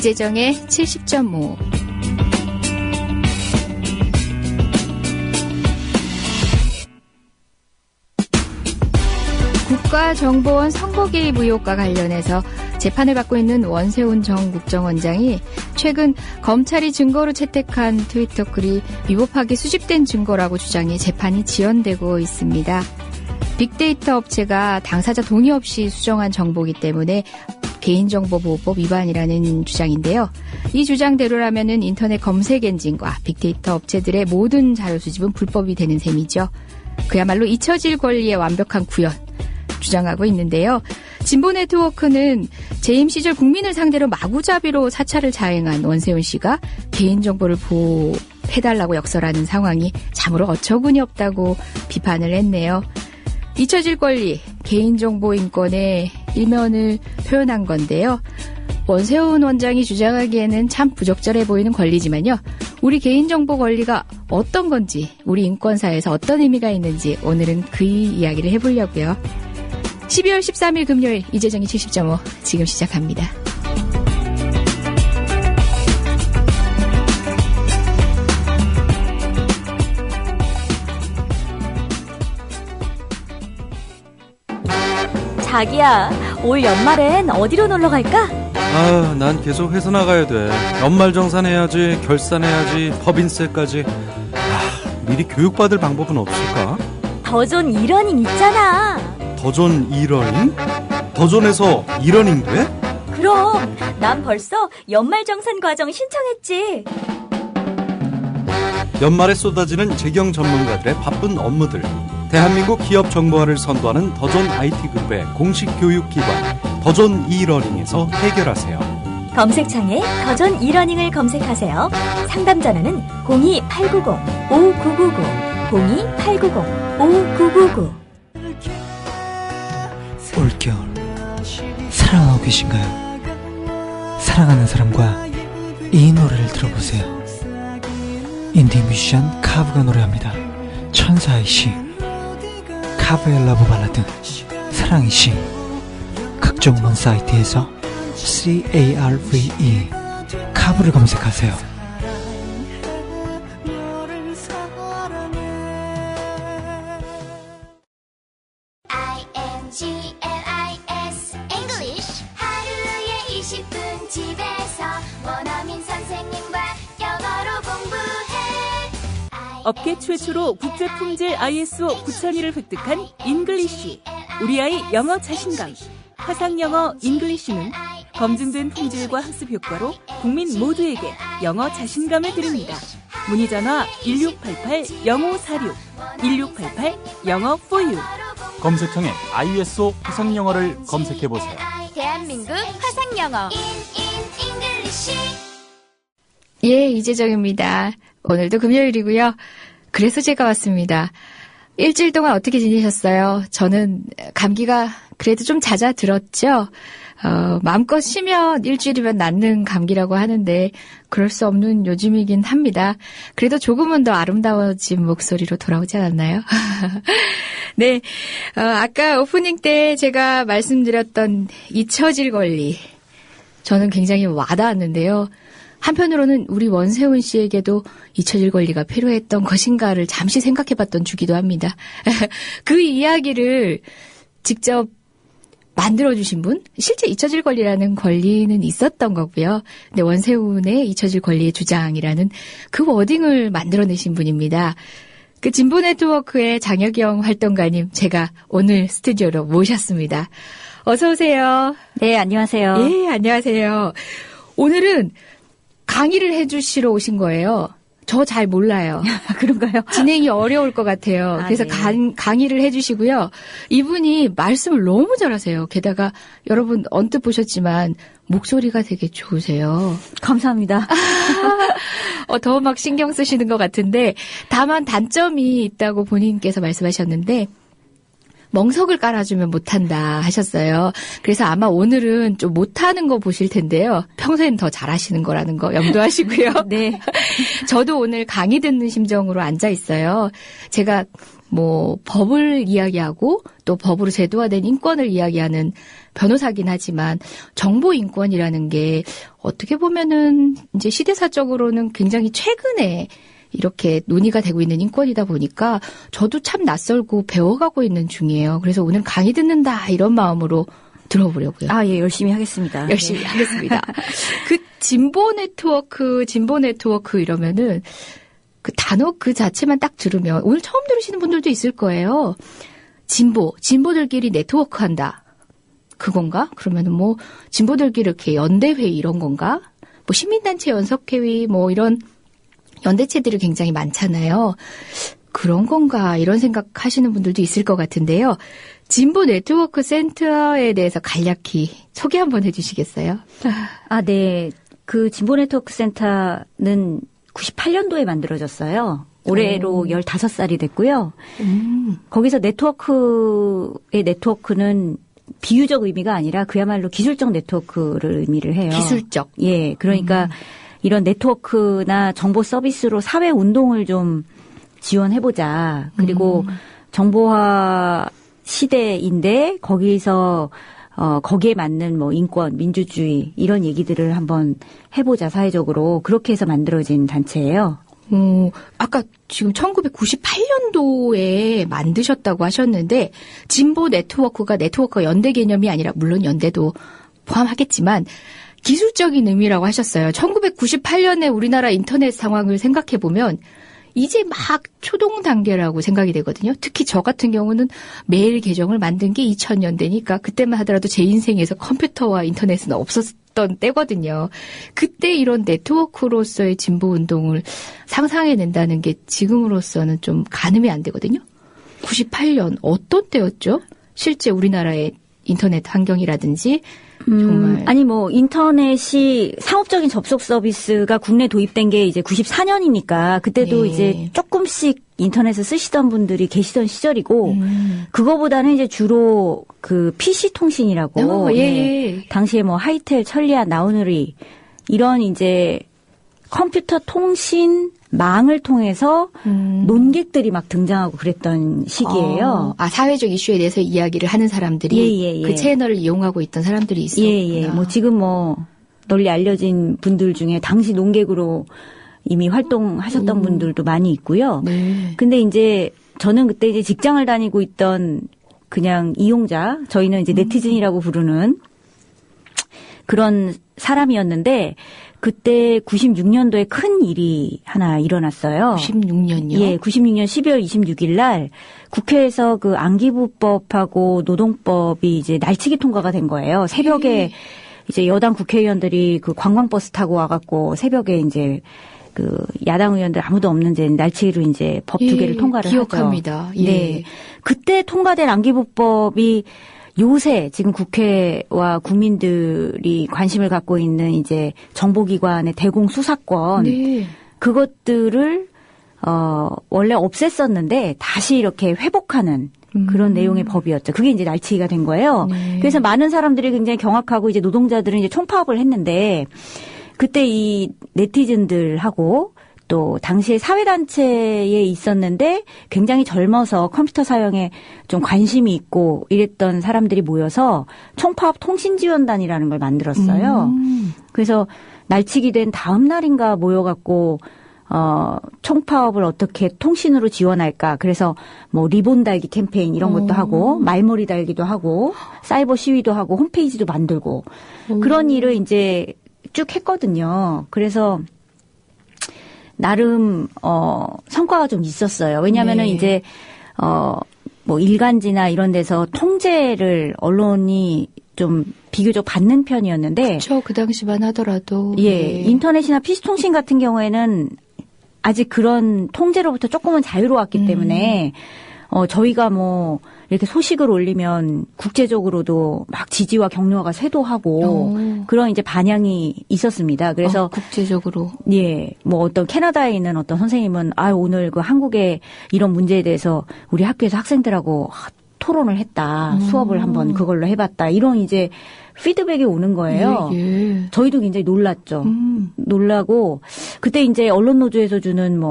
이재정의 70.5. 국가정보원 선거 개입 의혹과 관련해서 재판을 받고 있는 원세훈 전 국정원장이 최근 검찰이 증거로 채택한 트위터 글이 위법하게 수집된 증거라고 주장해 재판이 지연되고 있습니다. 빅데이터 업체가 당사자 동의 없이 수정한 정보이기 때문에 개인정보보호법 위반이라는 주장인데요. 이 주장대로라면은 인터넷 검색 엔진과 빅데이터 업체들의 모든 자료 수집은 불법이 되는 셈이죠. 그야말로 잊혀질 권리의 완벽한 구현 주장하고 있는데요. 진보 네트워크는 재임 시절 국민을 상대로 마구잡이로 사찰을 자행한 원세훈 씨가 개인정보를 보호해달라고 역설하는 상황이 참으로 어처구니 없다고 비판을 했네요. 잊혀질 권리, 개인정보 인권의 일면을 표현한 건데요. 원세훈 원장이 주장하기에는 참 부적절해 보이는 권리지만요. 우리 개인정보 권리가 어떤 건지, 우리 인권사에서 어떤 의미가 있는지 오늘은 그 이야기를 해보려고요. 12월 13일 금요일 이재정이 70.5 지금 시작합니다. 자기야, 올 연말엔 어디로 놀러 갈까? 난 계속 회사 나가야 돼. 연말정산해야지, 결산해야지, 법인세까지. 미리 교육받을 방법은 없을까? 더존 이러닝 있잖아. 더존 이러닝? 더존에서 이러닝 돼? 그럼 난 벌써 연말정산 과정 신청했지. 연말에 쏟아지는 재경 전문가들의 바쁜 업무들. 대한민국 기업 정보화를 선도하는 더존 IT그룹의 공식 교육기관 더존 이러닝에서 해결하세요. 검색창에 더존 이러닝을 검색하세요. 상담 전화는 02-890-5999 02-890-5999. 올겨울 사랑하고 계신가요? 사랑하는 사람과 이 노래를 들어보세요. 인디 뮤지션 카브가 노래합니다. 천사의 시. 카브의 러브 발라드 사랑의 시. 각종 음원 사이트에서 CARVE 카브를 검색하세요. 업계 최초로 국제품질 ISO 9001을 획득한 잉글리쉬. 우리 아이 영어 자신감. 화상영어 잉글리쉬는 검증된 품질과 학습 효과로 국민 모두에게 영어 자신감을 드립니다. 문의전화 1688-0546 1688-영어 for you. 검색창에 ISO 화상영어를 검색해보세요. 대한민국 화상영어. 예, 이재정입니다. 오늘도 금요일이고요. 그래서 제가 왔습니다. 일주일 동안 어떻게 지내셨어요? 저는 감기가 그래도 좀 잦아들었죠. 마음껏 쉬면 일주일이면 낫는 감기라고 하는데 그럴 수 없는 요즘이긴 합니다. 그래도 조금은 더 아름다워진 목소리로 돌아오지 않았나요? 네, 아까 오프닝 때 제가 말씀드렸던 잊혀질 권리. 저는 굉장히 와닿았는데요. 한편으로는 우리 원세훈 씨에게도 잊혀질 권리가 필요했던 것인가를 잠시 생각해봤던 주기도 합니다. 그 이야기를 직접 만들어주신 분, 실제 잊혀질 권리라는 권리는 있었던 거고요. 근데 원세훈의 잊혀질 권리의 주장이라는 그 워딩을 만들어내신 분입니다. 그 진보 네트워크의 장혁영 활동가님, 제가 오늘 스튜디오로 모셨습니다. 어서 오세요. 네, 안녕하세요. 예, 안녕하세요. 오늘은 강의를 해주시러 오신 거예요. 저 잘 몰라요. 그런가요? 진행이 어려울 것 같아요. 그래서 네. 강의를 해주시고요. 이분이 말씀을 너무 잘하세요. 게다가 여러분 언뜻 보셨지만 목소리가 되게 좋으세요. 감사합니다. 더 막 신경 쓰시는 것 같은데 다만 단점이 있다고 본인께서 말씀하셨는데 멍석을 깔아주면 못한다 하셨어요. 그래서 아마 오늘은 좀 못하는 거 보실 텐데요. 평소엔 더 잘하시는 거라는 거 염두하시고요. 네. 저도 오늘 강의 듣는 심정으로 앉아 있어요. 제가 뭐 법을 이야기하고 또 법으로 제도화된 인권을 이야기하는 변호사긴 하지만 정보 인권이라는 게 어떻게 보면은 이제 시대사적으로는 굉장히 최근에 이렇게 논의가 되고 있는 인권이다 보니까 저도 참 낯설고 배워가고 있는 중이에요. 그래서 오늘 강의 듣는다 이런 마음으로 들어보려고요. 아, 예, 열심히 하겠습니다. 열심히 하겠습니다. 그 진보 네트워크 이러면은 그 단어 그 자체만 딱 들으면 오늘 처음 들으시는 분들도 있을 거예요. 진보들끼리 네트워크한다. 그건가? 그러면은 뭐 진보들끼리 이렇게 연대회의 이런 건가? 뭐 시민단체 연석회의 뭐 이런 연대체들이 굉장히 많잖아요. 그런 건가 이런 생각하시는 분들도 있을 것 같은데요. 진보 네트워크 센터에 대해서 간략히 소개 한번 해주시겠어요? 아, 네. 그 진보 네트워크 센터는 98년도에 만들어졌어요. 올해로 15살이 됐고요. 거기서 네트워크는 비유적 의미가 아니라 그야말로 기술적 네트워크를 의미를 해요. 기술적. 예. 그러니까 이런 네트워크나 정보 서비스로 사회 운동을 좀 지원해보자. 그리고 정보화 시대인데 거기서 거기에 맞는 뭐 인권, 민주주의 이런 얘기들을 한번 해보자 사회적으로 그렇게 해서 만들어진 단체예요. 아까 지금 1998년도에 만드셨다고 하셨는데 진보 네트워크가 연대 개념이 아니라 물론 연대도 포함하겠지만 기술적인 의미라고 하셨어요. 1998년에 우리나라 인터넷 상황을 생각해 보면 이제 막 초동 단계라고 생각이 되거든요. 특히 저 같은 경우는 메일 계정을 만든 게 2000년대니까 그때만 하더라도 제 인생에서 컴퓨터와 인터넷은 없었던 때거든요. 그때 이런 네트워크로서의 진보 운동을 상상해낸다는 게 지금으로서는 좀 가늠이 안 되거든요. 98년 어떤 때였죠? 실제 우리나라의 인터넷 환경이라든지 정말. 아니 뭐 인터넷이 상업적인 접속 서비스가 국내 도입된 게 이제 94년이니까 그때도 네. 이제 조금씩 인터넷을 쓰시던 분들이 계시던 시절이고 그거보다는 이제 주로 그 PC 통신이라고 예. 당시에 뭐 하이텔, 천리아, 나우누리 이런 이제 컴퓨터 통신 망을 통해서 논객들이 막 등장하고 그랬던 시기예요. 사회적 이슈에 대해서 이야기를 하는 사람들이 예. 그 채널을 이용하고 있던 사람들이 있었구나. 예. 뭐 지금 뭐 널리 알려진 분들 중에 당시 논객으로 이미 활동하셨던 분들도 많이 있고요. 네. 근데 이제 저는 그때 이제 직장을 다니고 있던 그냥 이용자, 저희는 이제 네티즌이라고 부르는 그런 사람이었는데 그때 96년도에 큰 일이 하나 일어났어요. 96년요? 예, 96년 12월 26일 날 국회에서 그 안기부법하고 노동법이 이제 날치기 통과가 된 거예요. 새벽에 이제 여당 국회의원들이 그 관광버스 타고 와갖고 새벽에 이제 그 야당 의원들 아무도 없는 데 날치기로 이제 법 두 개를 통과를 기억합니다. 하죠. 예. 네. 그때 통과된 안기부법이 요새 지금 국회와 국민들이 관심을 갖고 있는 이제 정보기관의 대공 수사권 네. 그것들을 원래 없앴었는데 다시 이렇게 회복하는 그런 내용의 법이었죠. 그게 이제 날치기가 된 거예요. 네. 그래서 많은 사람들이 굉장히 경악하고 이제 노동자들은 이제 총파업을 했는데 그때 이 네티즌들하고 또 당시에 사회단체에 있었는데 굉장히 젊어서 컴퓨터 사용에 좀 관심이 있고 이랬던 사람들이 모여서 총파업 통신지원단이라는 걸 만들었어요. 그래서 날치기 된 다음 날인가 모여갖고 총파업을 어떻게 통신으로 지원할까. 그래서 뭐 리본 달기 캠페인 이런 것도 하고 말머리 달기도 하고 사이버 시위도 하고 홈페이지도 만들고 그런 일을 이제 쭉 했거든요. 그래서 나름 성과가 좀 있었어요. 왜냐하면은 네. 이제 뭐 일간지나 이런 데서 통제를 언론이 좀 비교적 받는 편이었는데 그렇죠. 그 당시만 하더라도. 예, 네. 인터넷이나 PC 통신 같은 경우에는 아직 그런 통제로부터 조금은 자유로웠기 때문에 저희가 뭐 이렇게 소식을 올리면 국제적으로도 막 지지와 격려가 쇄도하고 그런 이제 반향이 있었습니다. 그래서 국제적으로. 예, 뭐 어떤 캐나다에 있는 어떤 선생님은 오늘 그 한국의 이런 문제에 대해서 우리 학교에서 학생들하고 토론을 했다. 수업을 한번 그걸로 해봤다. 이런 이제 피드백이 오는 거예요. 예. 저희도 굉장히 놀랐죠. 놀라고 그때 이제 언론노조에서 주는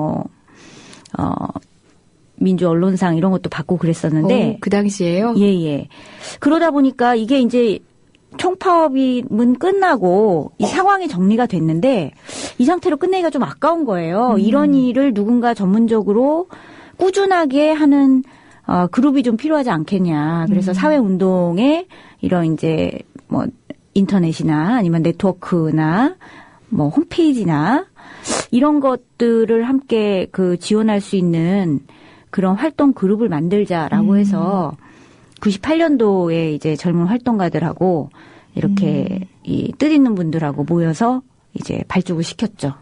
민주 언론상 이런 것도 받고 그랬었는데 그 당시에요? 예. 그러다 보니까 이게 이제 총파업은 끝나고 이 상황이 정리가 됐는데 이 상태로 끝내기가 좀 아까운 거예요. 이런 일을 누군가 전문적으로 꾸준하게 하는 그룹이 좀 필요하지 않겠냐. 그래서 사회운동에 이런 이제 뭐 인터넷이나 아니면 네트워크나 뭐 홈페이지나 이런 것들을 함께 지원할 수 있는 그런 활동 그룹을 만들자라고 해서 98년도에 이제 젊은 활동가들하고 이렇게 이 뜻있는 분들하고 모여서 이제 발족을 시켰죠.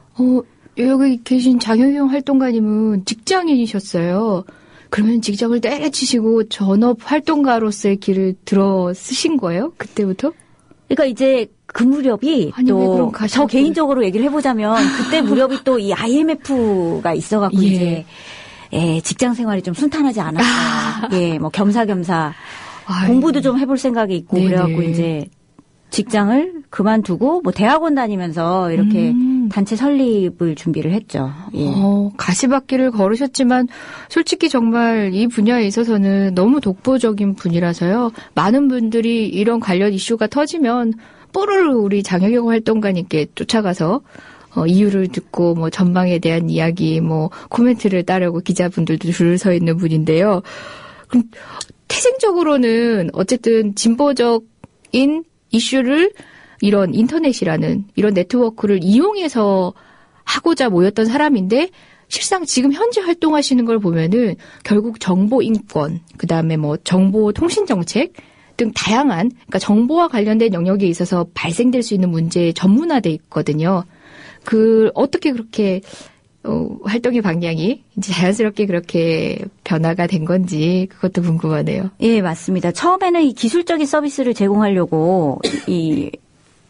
여기 계신 장효경 활동가님은 직장인이셨어요. 그러면 직장을 때려치시고 전업 활동가로서의 길을 들어 쓰신 거예요? 그때부터? 그러니까 이제 그 무렵이 또 저 개인적으로 얘기를 해보자면 그때 무렵이 또 이 IMF가 있어갖고 이제 직장 생활이 좀 순탄하지 않았어요. 뭐 겸사겸사 공부도 좀 해볼 생각이 있고 네네. 그래갖고 이제 직장을 그만두고 뭐 대학원 다니면서 이렇게 단체 설립을 준비를 했죠. 예. 가시밭길을 걸으셨지만 솔직히 정말 이 분야에 있어서는 너무 독보적인 분이라서요. 많은 분들이 이런 관련 이슈가 터지면 뽀로로 우리 장효경 활동가님께 쫓아가서 이유를 듣고 뭐 전망에 대한 이야기 뭐 코멘트를 따르고 기자분들도 줄 서 있는 분인데요. 그럼 태생적으로는 어쨌든 진보적인 이슈를 이런 인터넷이라는 이런 네트워크를 이용해서 하고자 모였던 사람인데 실상 지금 현재 활동하시는 걸 보면은 결국 정보인권, 그다음에 뭐 정보통신정책 등 다양한 그러니까 정보와 관련된 영역에 있어서 발생될 수 있는 문제에 전문화돼 있거든요. 어떻게 그렇게 활동의 방향이 이제 자연스럽게 그렇게 변화가 된 건지 그것도 궁금하네요. 예, 맞습니다. 처음에는 이 기술적인 서비스를 제공하려고 이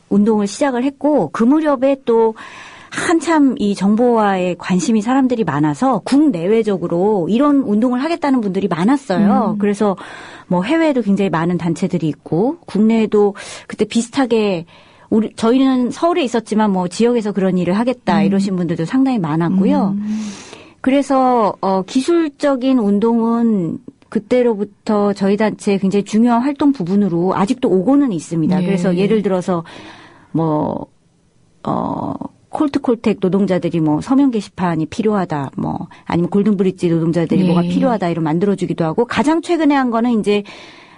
운동을 시작을 했고 그 무렵에 또 한참 이 정보화에 관심이 사람들이 많아서 국내외적으로 이런 운동을 하겠다는 분들이 많았어요. 그래서 뭐 해외에도 굉장히 많은 단체들이 있고 국내에도 그때 비슷하게 저희는 서울에 있었지만 뭐 지역에서 그런 일을 하겠다 이러신 분들도 상당히 많았고요. 그래서 기술적인 운동은 그때로부터 저희 단체의 굉장히 중요한 활동 부분으로 아직도 오고는 있습니다. 그래서 예를 들어서 뭐 콜트콜텍 노동자들이 뭐 서명 게시판이 필요하다, 뭐 아니면 골든브릿지 노동자들이 뭐가 필요하다 이런 만들어주기도 하고 가장 최근에 한 거는 이제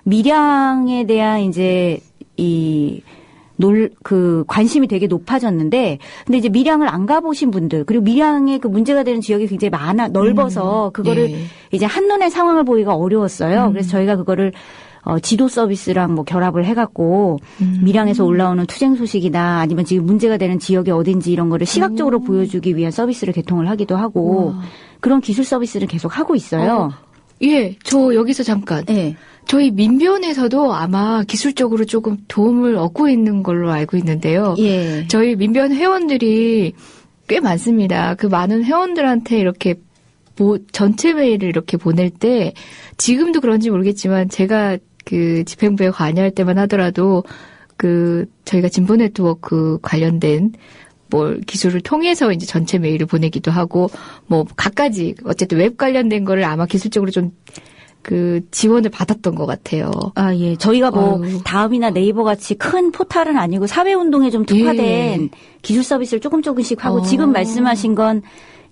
밀양에 대한 이제 관심이 되게 높아졌는데, 근데 이제 밀양을 안 가보신 분들, 그리고 밀양에 그 문제가 되는 지역이 굉장히 넓어서, 그거를 이제 한눈에 상황을 보기가 어려웠어요. 그래서 저희가 그거를, 지도 서비스랑 뭐 결합을 해갖고, 밀양에서 올라오는 투쟁 소식이나 아니면 지금 문제가 되는 지역이 어딘지 이런 거를 시각적으로 보여주기 위한 서비스를 개통을 하기도 하고, 그런 기술 서비스를 계속 하고 있어요. 저 여기서 잠깐. 저희 민변에서도 아마 기술적으로 조금 도움을 얻고 있는 걸로 알고 있는데요. 저희 민변 회원들이 꽤 많습니다. 그 많은 회원들한테 이렇게 전체 메일을 이렇게 보낼 때 지금도 그런지 모르겠지만 제가 그 집행부에 관여할 때만 하더라도 저희가 진보 네트워크 관련된 기술을 통해서 이제 전체 메일을 보내기도 하고 갖가지 어쨌든 웹 관련된 거를 아마 기술적으로 좀 지원을 받았던 것 같아요. 예. 저희가 다음이나 네이버 같이 큰 포탈은 아니고 사회운동에 좀 특화된 기술 서비스를 조금씩 하고 지금 말씀하신 건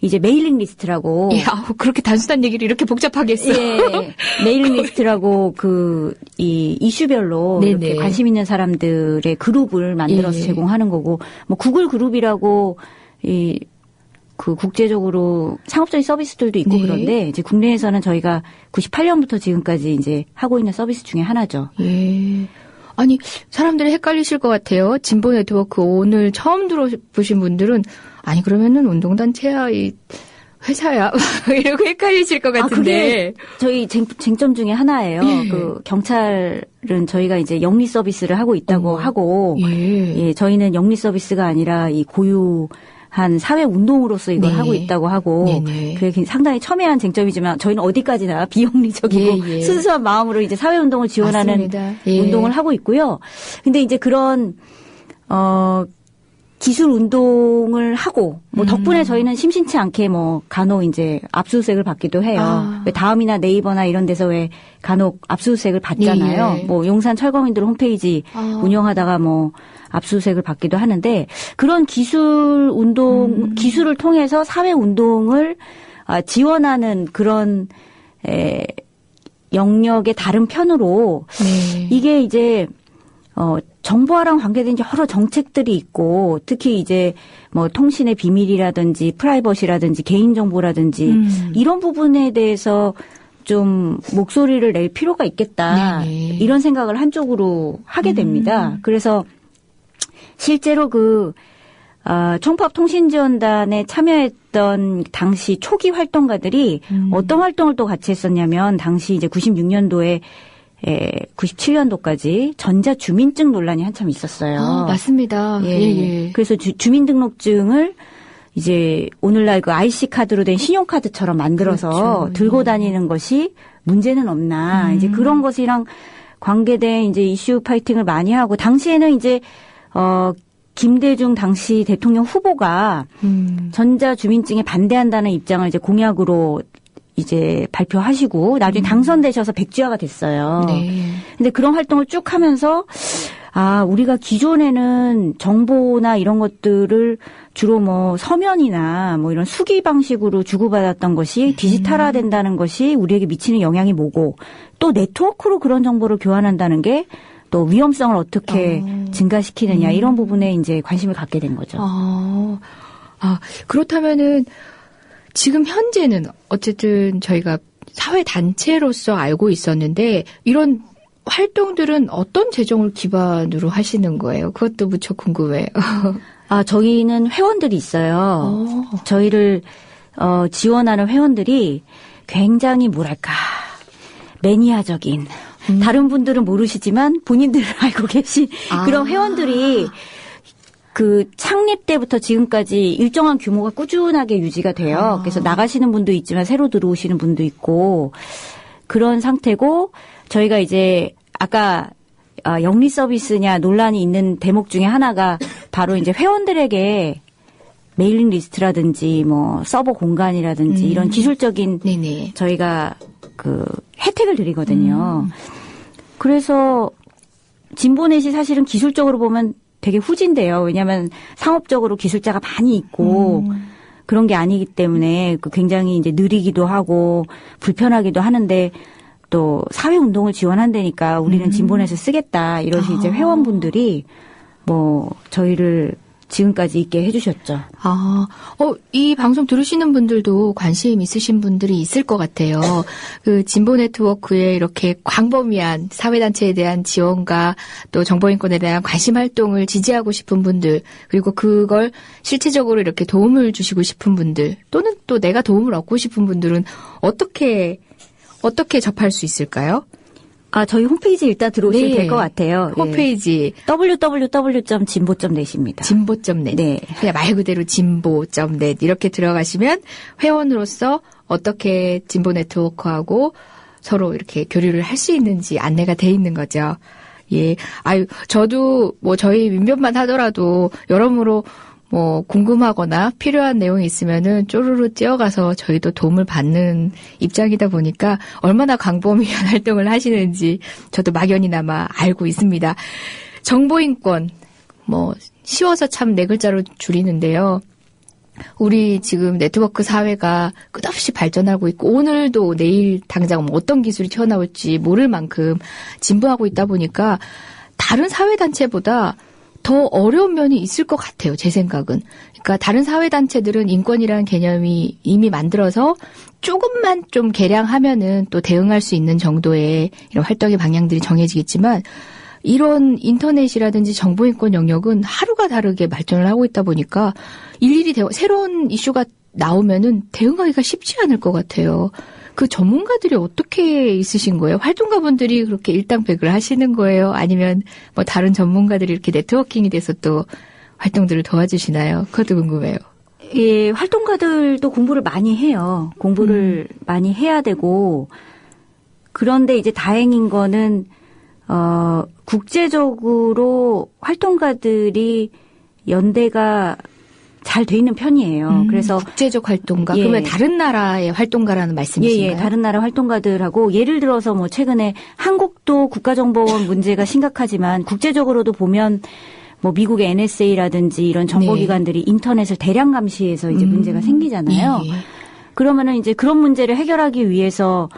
이제 메일링 리스트라고. 그렇게 단순한 얘기를 이렇게 복잡하게 했어요. 메일링 리스트라고 이 이슈별로 이렇게 관심 있는 사람들의 그룹을 만들어서 제공하는 거고, 구글 그룹이라고 국제적으로 상업적인 서비스들도 있고 그런데 이제 국내에서는 저희가 98년부터 지금까지 이제 하고 있는 서비스 중에 하나죠. 아니, 사람들이 헷갈리실 것 같아요. 진보 네트워크 오늘 처음 들어보신 분들은 아니 그러면은 운동단체야 이 회사야 이러고 헷갈리실 것 같은데. 그게 저희 쟁점 중에 하나예요. 경찰은 저희가 이제 영리 서비스를 하고 있다고 하고 저희는 영리 서비스가 아니라 이 고유 한 사회 운동으로서 이걸 네. 하고 있다고 하고 네네. 그게 상당히 첨예한 쟁점이지만 저희는 어디까지나 비영리적이고 예, 예. 순수한 마음으로 이제 사회 운동을 지원하는 맞습니다. 예. 운동을 하고 있고요. 근데 이제 그런 기술 운동을 하고 뭐 덕분에 저희는 심심치 않게 뭐 간혹 이제 압수수색을 받기도 해요. 아. 왜 다음이나 네이버나 이런 데서 왜 간혹 압수수색을 받잖아요. 예, 예. 뭐 용산 철거민들 홈페이지 운영하다가 뭐 압수수색을 받기도 하는데 그런 기술 운동 기술을 통해서 사회 운동을 지원하는 그런 영역의 다른 편으로 네. 이게 이제 정보화랑 관계된 여러 정책들이 있고 특히 이제 뭐 통신의 비밀이라든지 프라이버시라든지 개인정보라든지 이런 부분에 대해서 좀 목소리를 낼 필요가 있겠다. 네네. 이런 생각을 한쪽으로 하게 됩니다. 그래서 실제로 총파업통신지원단에 참여했던 당시 초기 활동가들이 어떤 활동을 또 같이 했었냐면 당시 이제 96년도에 97년도까지 전자주민증 논란이 한참 있었어요. 맞습니다. 예. 예. 그래서 주민등록증을 이제 오늘날 그 IC 카드로 된 신용카드처럼 만들어서 그렇죠. 들고 다니는 것이 문제는 없나. 이제 그런 것이랑 관계된 이제 이슈 파이팅을 많이 하고 당시에는 이제 김대중 당시 대통령 후보가 전자주민증에 반대한다는 입장을 이제 공약으로 이제 발표하시고 나중에 당선되셔서 백지화가 됐어요. 네. 근데 그런 활동을 쭉 하면서 우리가 기존에는 정보나 이런 것들을 주로 뭐 서면이나 뭐 이런 수기 방식으로 주고받았던 것이 디지털화 된다는 것이 우리에게 미치는 영향이 뭐고 또 네트워크로 그런 정보를 교환한다는 게 또 위험성을 어떻게 증가시키느냐 이런 부분에 이제 관심을 갖게 된 거죠. 그렇다면은 지금 현재는 어쨌든 저희가 사회단체로서 알고 있었는데 이런 활동들은 어떤 재정을 기반으로 하시는 거예요? 그것도 무척 궁금해요. 저희는 회원들이 있어요. 저희를 지원하는 회원들이 굉장히 뭐랄까 매니아적인 다른 분들은 모르시지만 본인들은 알고 계신 그런 회원들이 그 창립 때부터 지금까지 일정한 규모가 꾸준하게 유지가 돼요. 그래서 나가시는 분도 있지만 새로 들어오시는 분도 있고 그런 상태고 저희가 이제 아까 영리 서비스냐 논란이 있는 대목 중에 하나가 바로 이제 회원들에게 메일링 리스트라든지 뭐 서버 공간이라든지 이런 기술적인 네네. 저희가 그 혜택을 드리거든요. 그래서 진보넷이 사실은 기술적으로 보면 되게 후진돼요. 왜냐하면 상업적으로 기술자가 많이 있고 그런 게 아니기 때문에 굉장히 이제 느리기도 하고 불편하기도 하는데 또 사회운동을 지원한다니까 우리는 진보넷을 쓰겠다. 이러시 이제 회원분들이 뭐 저희를 지금까지 있게 해주셨죠. 이 방송 들으시는 분들도 관심 있으신 분들이 있을 것 같아요. 그 진보 네트워크에 이렇게 광범위한 사회단체에 대한 지원과 또 정보인권에 대한 관심 활동을 지지하고 싶은 분들, 그리고 그걸 실체적으로 이렇게 도움을 주시고 싶은 분들, 또는 또 내가 도움을 얻고 싶은 분들은 어떻게 접할 수 있을까요? 저희 홈페이지 일단 들어오시면 네. 될 것 같아요. 홈페이지 www.진보.net입니다. 진보.net. 네. 그냥 말 그대로 진보.net 이렇게 들어가시면 회원으로서 어떻게 진보 네트워크하고 서로 이렇게 교류를 할 수 있는지 안내가 돼 있는 거죠. 예. 저도 뭐 저희 민변만 하더라도 여러모로 뭐 궁금하거나 필요한 내용이 있으면은 쪼르르 뛰어가서 저희도 도움을 받는 입장이다 보니까 얼마나 광범위한 활동을 하시는지 저도 막연히나마 알고 있습니다. 정보인권 뭐 쉬워서 참 네 글자로 줄이는데요. 우리 지금 네트워크 사회가 끝없이 발전하고 있고 오늘도 내일 당장 뭐 어떤 기술이 튀어나올지 모를 만큼 진보하고 있다 보니까 다른 사회단체보다 더 어려운 면이 있을 것 같아요. 제 생각은. 그러니까 다른 사회단체들은 인권이라는 개념이 이미 만들어서 조금만 좀 개량하면은 또 대응할 수 있는 정도의 이런 활동의 방향들이 정해지겠지만 이런 인터넷이라든지 정보인권 영역은 하루가 다르게 발전을 하고 있다 보니까 일일이 새로운 이슈가 나오면은 대응하기가 쉽지 않을 것 같아요. 그 전문가들이 어떻게 있으신 거예요? 활동가분들이 그렇게 일당백을 하시는 거예요? 아니면 뭐 다른 전문가들이 이렇게 네트워킹이 돼서 또 활동들을 도와주시나요? 그것도 궁금해요. 예, 활동가들도 공부를 많이 해요. 공부를 많이 해야 되고, 그런데 이제 다행인 거는, 국제적으로 활동가들이 연대가 잘 돼 있는 편이에요. 그래서 국제적 활동가. 예. 그러면 다른 나라의 활동가라는 말씀이신가요? 예, 다른 나라 활동가들하고 예를 들어서 뭐 최근에 한국도 국가정보원 문제가 심각하지만 국제적으로도 보면 뭐 미국의 NSA라든지 이런 정보기관들이 인터넷을 대량 감시해서 이제 문제가 생기잖아요. 예. 그러면은 이제 그런 문제를 해결하기 위해서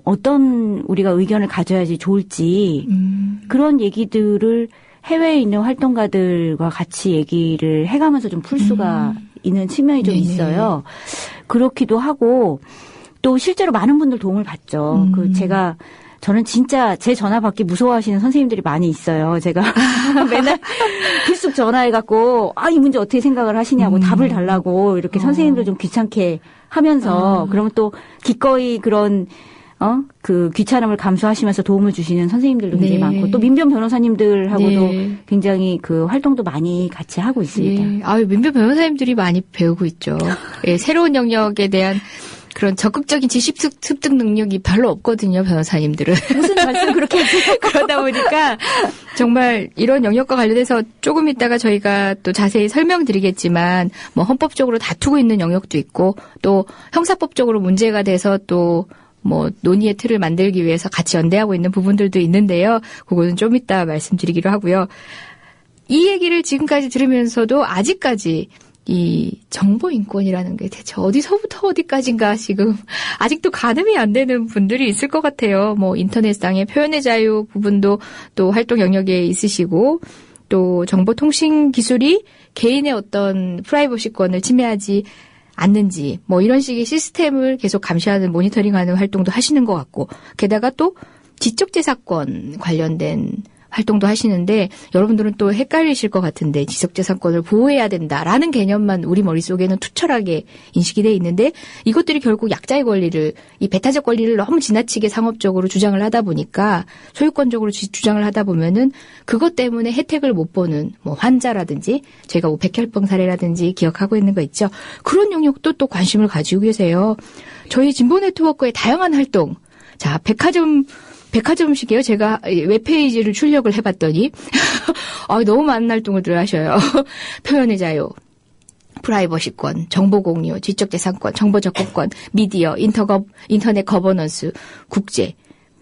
어떤 우리가 의견을 가져야지 좋을지 그런 얘기들을 해외에 있는 활동가들과 같이 얘기를 해가면서 좀 풀 수가 있는 측면이 좀 있어요. 그렇기도 하고 또 실제로 많은 분들 도움을 받죠. 저는 진짜 제 전화 받기 무서워하시는 선생님들이 많이 있어요. 제가 맨날 계속 전화해갖고 이 문제 어떻게 생각을 하시냐고 답을 달라고 이렇게 선생님들 좀 귀찮게 하면서 그러면 또 기꺼이 그런 그 귀찮음을 감수하시면서 도움을 주시는 선생님들도 굉장히 많고 또 민변 변호사님들하고도 굉장히 그 활동도 많이 같이 하고 있습니다. 민변 변호사님들이 많이 배우고 있죠. 예, 새로운 영역에 대한 그런 적극적인 지식 습득 능력이 별로 없거든요, 변호사님들은. 무슨 말씀 그렇게 하세요? 그러다 보니까 정말 이런 영역과 관련해서 조금 이따가 저희가 또 자세히 설명드리겠지만 뭐 헌법적으로 다투고 있는 영역도 있고 또 형사법적으로 문제가 돼서 또 뭐 논의의 틀을 만들기 위해서 같이 연대하고 있는 부분들도 있는데요. 그거는 좀 이따 말씀드리기로 하고요. 이 얘기를 지금까지 들으면서도 아직까지 이 정보인권이라는 게 대체 어디서부터 어디까지인가 지금 아직도 가늠이 안 되는 분들이 있을 것 같아요. 뭐 인터넷상의 표현의 자유 부분도 또 활동 영역에 있으시고 또 정보통신 기술이 개인의 어떤 프라이버시권을 침해하지 않는지 뭐 이런 식의 시스템을 계속 감시하는 모니터링하는 활동도 하시는 것 같고 게다가 또 지적재산권 관련된 활동도 하시는데 여러분들은 또 헷갈리실 것 같은데 지적재산권을 보호해야 된다라는 개념만 우리 머릿속에는 투철하게 인식이 돼 있는데 이것들이 결국 약자의 권리를 이 배타적 권리를 너무 지나치게 상업적으로 주장을 하다 보니까 소유권적으로 주장을 하다 보면은 그것 때문에 혜택을 못 보는 뭐 환자라든지 저희가 백혈병 사례라든지 기억하고 있는 거 있죠. 그런 영역도 또 관심을 가지고 계세요. 저희 진보 네트워크의 다양한 활동. 자, 백화점식이에요. 제가 웹페이지를 출력을 해봤더니 너무 많은 활동을 하셔요. 표현의 자유, 프라이버시권, 정보공유, 지적재산권, 정보접근권, 미디어, 인터넷 거버넌스, 국제,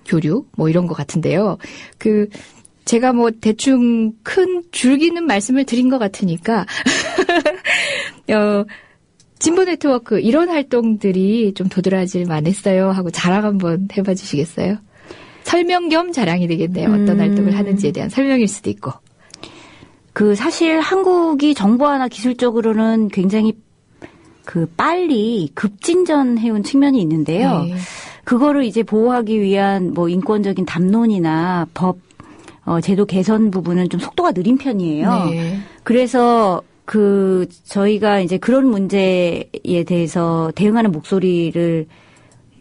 교류 뭐 이런 것 같은데요. 제가 뭐 대충 큰 줄기는 말씀을 드린 것 같으니까 진보 네트워크 이런 활동들이 좀 도드라질 만했어요 하고 자랑 한번 해봐 주시겠어요? 설명 겸 자랑이 되겠네요. 어떤 활동을 하는지에 대한 설명일 수도 있고. 사실 한국이 정보화나 기술적으로는 굉장히 빨리 급진전해온 측면이 있는데요. 네. 그거를 이제 보호하기 위한 뭐 인권적인 담론이나 법, 제도 개선 부분은 좀 속도가 느린 편이에요. 네. 그래서 저희가 이제 그런 문제에 대해서 대응하는 목소리를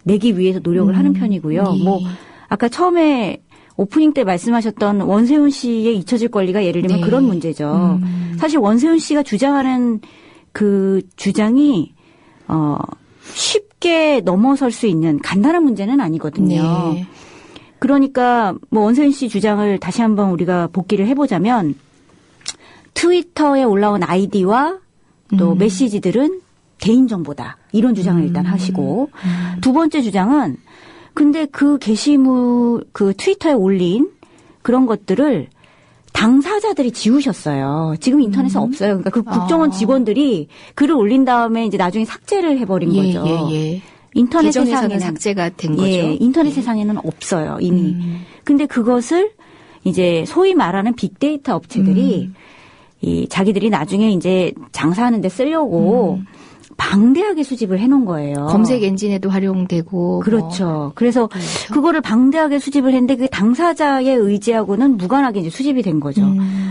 내기 위해서 노력을 하는 편이고요. 네. 뭐, 아까 처음에 오프닝 때 말씀하셨던 원세훈 씨의 잊혀질 권리가 예를 들면 그런 문제죠. 사실 원세훈 씨가 주장하는 그 주장이 쉽게 넘어설 수 있는 간단한 문제는 아니거든요. 네. 그러니까 뭐 원세훈 씨 주장을 다시 한번 우리가 복기를 해보자면 트위터에 올라온 아이디와 또 메시지들은 개인정보다 이런 주장을 일단 하시고 두 번째 주장은 근데 그 게시물 트위터에 올린 그런 것들을 당사자들이 지우셨어요. 지금 인터넷에 없어요. 그러니까 그 국정원 직원들이 글을 올린 다음에 이제 나중에 삭제를 해버린 거죠. 인터넷 세상에는 삭제가 된 거죠. 인터넷 세상에는 없어요 이미. 근데 그것을 이제 소위 말하는 빅데이터 업체들이 자기들이 나중에 이제 장사하는 데 쓰려고 방대하게 수집을 해놓은 거예요. 검색 엔진에도 활용되고. 그렇죠. 그래서 그거를 방대하게 수집을 했는데 그게 당사자의 의지하고는 무관하게 이제 수집이 된 거죠.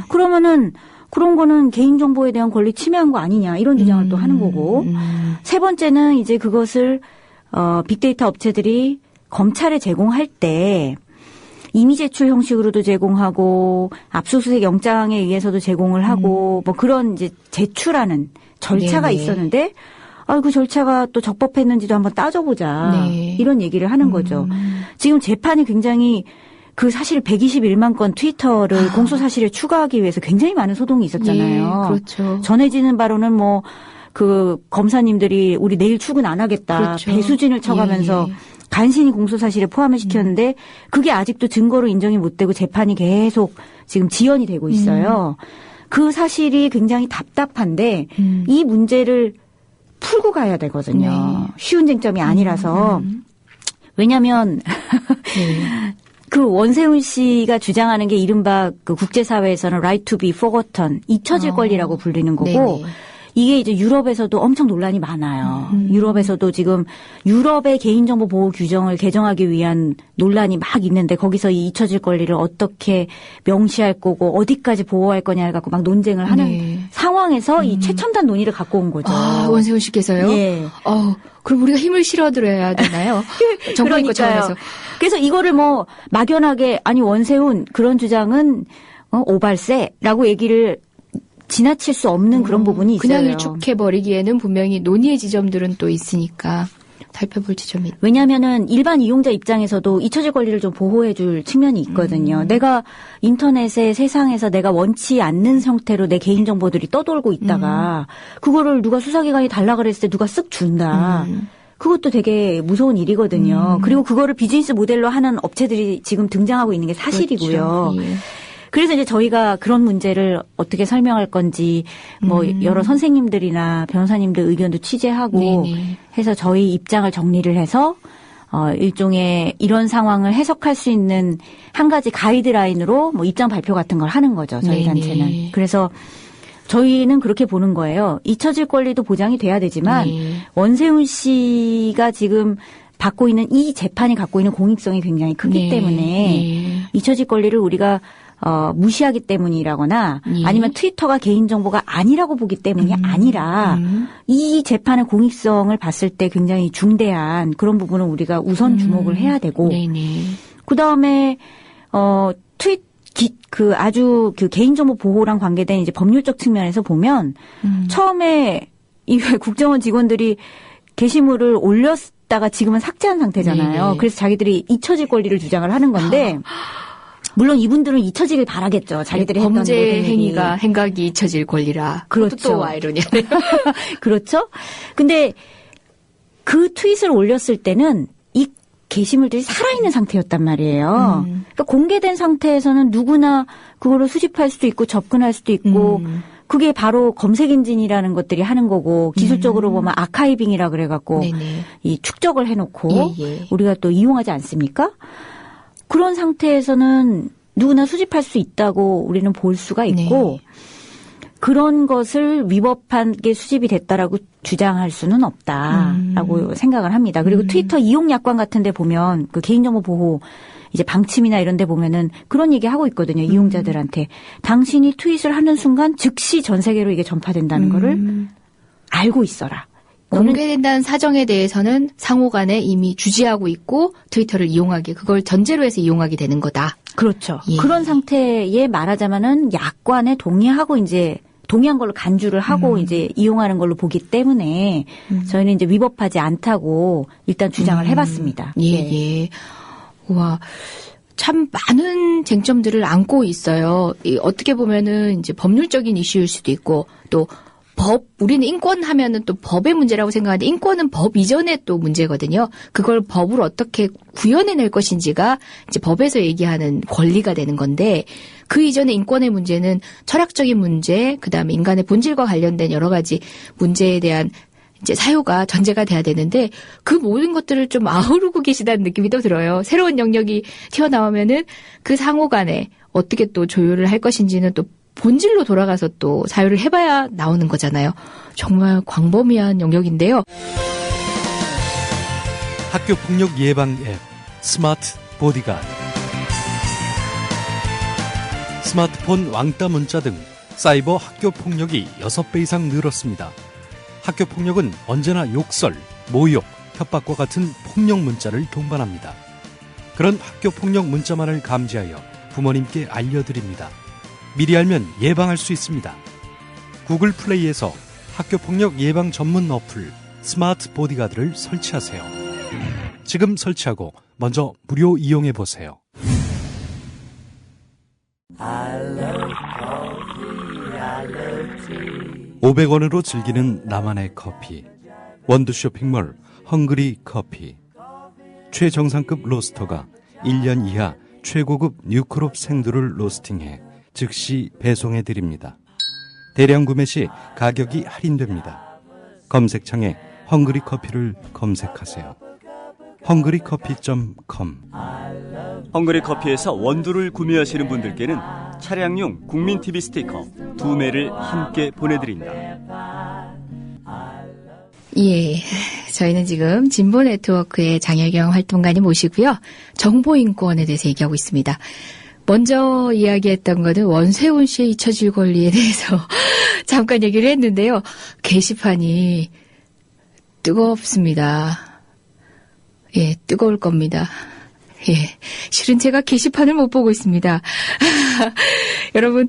그러면은 그런 거는 개인정보에 대한 권리 침해한 거 아니냐 이런 주장을 또 하는 거고. 세 번째는 이제 그것을 빅데이터 업체들이 검찰에 제공할 때 이미 제출 형식으로도 제공하고 압수수색 영장에 의해서도 제공을 하고 뭐 그런 이제 제출하는 절차가 네네. 있었는데 그 절차가 또 적법했는지도 한번 따져보자. 네. 이런 얘기를 하는 거죠. 지금 재판이 굉장히 사실 121만 건 트위터를 공소 사실에 추가하기 위해서 굉장히 많은 소동이 있었잖아요. 예, 그렇죠. 전해지는 바로는 검사님들이 우리 내일 출근 안 하겠다. 그렇죠. 배수진을 쳐가면서 예. 간신히 공소사실에 포함을 시켰는데 그게 아직도 증거로 인정이 못 되고 재판이 계속 지금 지연이 되고 있어요. 그 사실이 굉장히 답답한데 이 문제를 풀고 가야 되거든요. 네. 쉬운 쟁점이 아니라서. 왜냐하면 네. 그 원세훈 씨가 주장하는 게 이른바 그 국제사회에서는 right to be forgotten, 잊혀질 권리라고 불리는 거고 네네. 이게 이제 유럽에서도 엄청 논란이 많아요. 유럽에서도 지금 유럽의 개인정보 보호 규정을 개정하기 위한 논란이 막 있는데 거기서 이 잊혀질 권리를 어떻게 명시할 거고 어디까지 보호할 거냐를 갖고 막 논쟁을 하는 네. 상황에서 이 최첨단 논의를 갖고 온 거죠. 원세훈 씨께서요? 예. 그럼 우리가 힘을 실어드려야 되나요? 정부인권 차원에서. 그래서 이거를 막연하게 원세훈 그런 주장은 오발세라고 얘기를 지나칠 수 없는 그런 부분이 있어요. 그냥 일축해버리기에는 분명히 논의의 지점들은 또 있으니까 살펴볼 지점이. 왜냐하면은 일반 이용자 입장에서도 잊혀질 권리를 좀 보호해 줄 측면이 있거든요. 내가 인터넷의 세상에서 내가 원치 않는 형태로 내 개인정보들이 떠돌고 있다가 그거를 누가 수사기관이 달라 그랬을 때 누가 쓱 준다. 그것도 되게 무서운 일이거든요. 그리고 그거를 비즈니스 모델로 하는 업체들이 지금 등장하고 있는 게 사실이고요. 그렇죠. 예. 그래서 이제 저희가 그런 문제를 어떻게 설명할 건지 여러 선생님들이나 변호사님들 의견도 취재하고 네네. 해서 저희 입장을 정리를 해서 일종의 이런 상황을 해석할 수 있는 한 가지 가이드라인으로 입장 발표 같은 걸 하는 거죠. 저희 네네. 단체는. 그래서 저희는 그렇게 보는 거예요. 잊혀질 권리도 보장이 돼야 되지만 네. 원세훈 씨가 지금 받고 있는 이 재판이 갖고 있는 공익성이 굉장히 크기 네. 때문에 네. 잊혀질 권리를 우리가 무시하기 때문이라거나 예. 아니면 트위터가 개인정보가 아니라고 보기 때문이 아니라 이 재판의 공익성을 봤을 때 굉장히 중대한 그런 부분은 우리가 우선 주목을 해야 되고 네네. 그다음에 아주 개인정보 보호랑 관계된 이제 법률적 측면에서 보면 처음에 이 국정원 직원들이 게시물을 올렸다가 지금은 삭제한 상태잖아요. 네네. 그래서 자기들이 잊혀질 권리를 주장을 하는 건데 물론 이분들은 잊혀지길 바라겠죠. 자기들이 했던 범죄 모든 일이. 행위가 행각이 잊혀질 권리라. 그렇죠. 그것도 또 아이러니하네요. 그렇죠. 근데 그 트윗을 올렸을 때는 이 게시물들이 살아있는 상태였단 말이에요. 그러니까 공개된 상태에서는 누구나 그거를 수집할 수도 있고 접근할 수도 있고 그게 바로 검색 엔진이라는 것들이 하는 거고 기술적으로 보면 아카이빙이라 그래갖고 네네. 이 축적을 해놓고 예. 우리가 또 이용하지 않습니까? 그런 상태에서는 누구나 수집할 수 있다고 우리는 볼 수가 있고 그런 것을 위법한 게 수집이 됐다라고 주장할 수는 없다라고 생각을 합니다. 그리고 트위터 이용 약관 같은 데 보면 그 개인정보 보호 이제 방침이나 이런 데 보면은 그런 얘기 하고 있거든요. 이용자들한테. 당신이 트윗을 하는 순간 즉시 전 세계로 이게 전파된다는 거를 알고 있어라. 공개된다는 사정에 대해서는 상호간에 이미 주지하고 있고 트위터를 이용하게 그걸 전제로 해서 이용하게 되는 거다. 그렇죠. 예. 그런 상태에 말하자면은 약관에 동의하고 이제 동의한 걸로 간주를 하고 이제 이용하는 걸로 보기 때문에 저희는 이제 위법하지 않다고 일단 주장을 해봤습니다. 예, 네. 예. 와. 참 많은 쟁점들을 안고 있어요. 어떻게 보면은 이제 법률적인 이슈일 수도 있고 또 우리는 인권 하면은 또 법의 문제라고 생각하는데 인권은 법 이전에 또 문제거든요. 그걸 법으로 어떻게 구현해낼 것인지가 이제 법에서 얘기하는 권리가 되는 건데 그 이전의 인권의 문제는 철학적인 문제, 그다음에 인간의 본질과 관련된 여러 가지 문제에 대한 이제 사유가 전제가 돼야 되는데 그 모든 것들을 좀 아우르고 계시다는 느낌이 또 들어요. 새로운 영역이 튀어나오면은 그 상호 간에 어떻게 또 조율을 할 것인지는 또 본질로 돌아가서 또 사유를 해봐야 나오는 거잖아요. 정말 광범위한 영역인데요. 학교 폭력 예방 앱 스마트 보디가드. 스마트폰 왕따 문자 등 사이버 학교 폭력이 6배 이상 늘었습니다. 학교 폭력은 언제나 욕설, 모욕, 협박과 같은 폭력 문자를 동반합니다. 그런 학교 폭력 문자만을 감지하여 부모님께 알려드립니다. 미리 알면 예방할 수 있습니다. 구글 플레이에서 학교폭력 예방 전문 어플 스마트 보디가드를 설치하세요. 지금 설치하고 먼저 무료 이용해보세요. 500원으로 즐기는 나만의 커피. 원두 쇼핑몰 헝그리 커피. 최정상급 로스터가 1년 이하 최고급 뉴크롭 생두를 로스팅해 즉시 배송해드립니다. 대량 구매 시 가격이 할인됩니다. 검색창에 헝그리 커피를 검색하세요. 헝그리커피.com. 헝그리 커피에서 원두를 구매하시는 분들께는 차량용 국민TV 스티커 2매를 함께 보내드린다. 예, 저희는 지금 진보네트워크의 장혜경 활동가님 모시고요. 정보인권에 대해서 얘기하고 있습니다. 먼저 이야기했던 거는 원세훈 씨의 잊혀질 권리에 대해서 잠깐 얘기를 했는데요. 게시판이 뜨겁습니다. 예, 뜨거울 겁니다. 예, 실은 제가 게시판을 못 보고 있습니다. 여러분,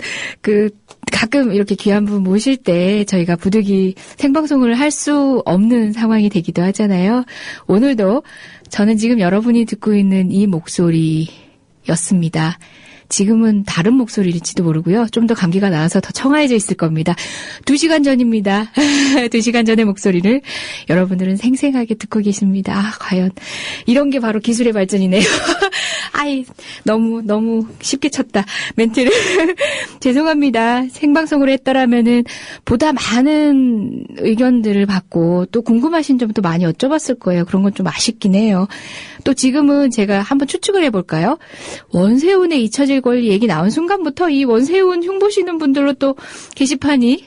가끔 이렇게 귀한 분 모실 때 저희가 부득이 생방송을 할 수 없는 상황이 되기도 하잖아요. 오늘도 저는 지금 여러분이 듣고 있는 이 목소리였습니다. 지금은 다른 목소리일지도 모르고요. 좀 더 감기가 나와서 더 청아해져 있을 겁니다. 2시간 전입니다. 2시간 전의 목소리를 여러분들은 생생하게 듣고 계십니다. 아, 과연 이런 게 바로 기술의 발전이네요. 아이, 너무 쉽게 쳤다. 멘트를. 죄송합니다. 생방송으로 했더라면은 보다 많은 의견들을 받고 또 궁금하신 점도 많이 여쭤봤을 거예요. 그런 건 좀 아쉽긴 해요. 또 지금은 제가 한번 추측을 해볼까요? 원세훈의 잊혀질 권리 얘기 나온 순간부터 이 원세훈 흉보시는 분들로 또 게시판이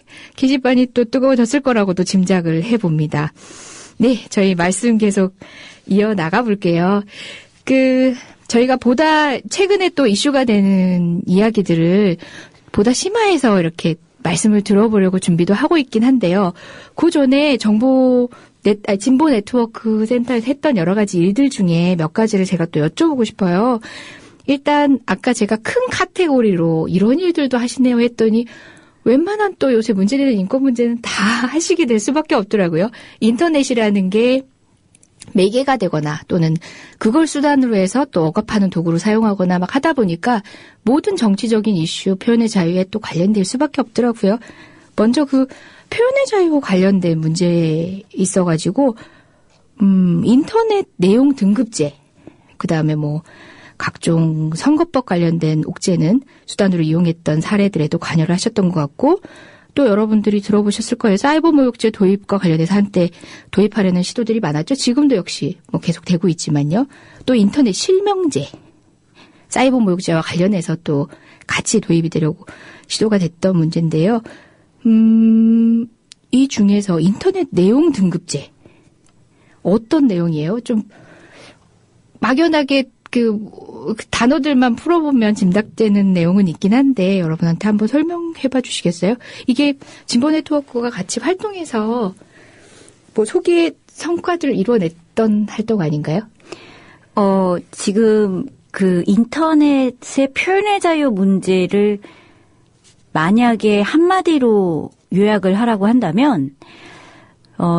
또 뜨거워졌을 거라고도 짐작을 해봅니다. 네, 저희 말씀 계속 이어나가 볼게요. 저희가 보다 최근에 또 이슈가 되는 이야기들을 보다 심화해서 이렇게 말씀을 들어보려고 준비도 하고 있긴 한데요. 그 전에 진보 네트워크 센터에서 했던 여러 가지 일들 중에 몇 가지를 제가 또 여쭤보고 싶어요. 일단 아까 제가 큰 카테고리로 이런 일들도 하시네요 했더니 웬만한 또 요새 문제되는 인권 문제는 다 하시게 될 수밖에 없더라고요. 인터넷이라는 게 매개가 되거나 또는 그걸 수단으로 해서 또 억압하는 도구로 사용하거나 막 하다 보니까 모든 정치적인 이슈, 표현의 자유에 또 관련될 수밖에 없더라고요. 먼저 표현의 자유와 관련된 문제에 있어가지고 인터넷 내용 등급제, 그다음에 각종 선거법 관련된 옥죄는 수단으로 이용했던 사례들에도 관여를 하셨던 것 같고, 또 여러분들이 들어보셨을 거예요. 사이버 모욕죄 도입과 관련해서 한때 도입하려는 시도들이 많았죠. 지금도 역시 계속 되고 있지만요. 또 인터넷 실명제, 사이버 모욕죄와 관련해서 또 같이 도입이 되려고 시도가 됐던 문제인데요. 이 중에서 인터넷 내용 등급제 어떤 내용이에요? 좀 막연하게 단어들만 풀어보면 짐작되는 내용은 있긴 한데 여러분한테 한번 설명해봐 주시겠어요? 이게 진보 네트워크가 같이 활동해서 소기의 성과들을 이루어냈던 활동 아닌가요? 지금 인터넷의 표현의 자유 문제를 만약에 한마디로 요약을 하라고 한다면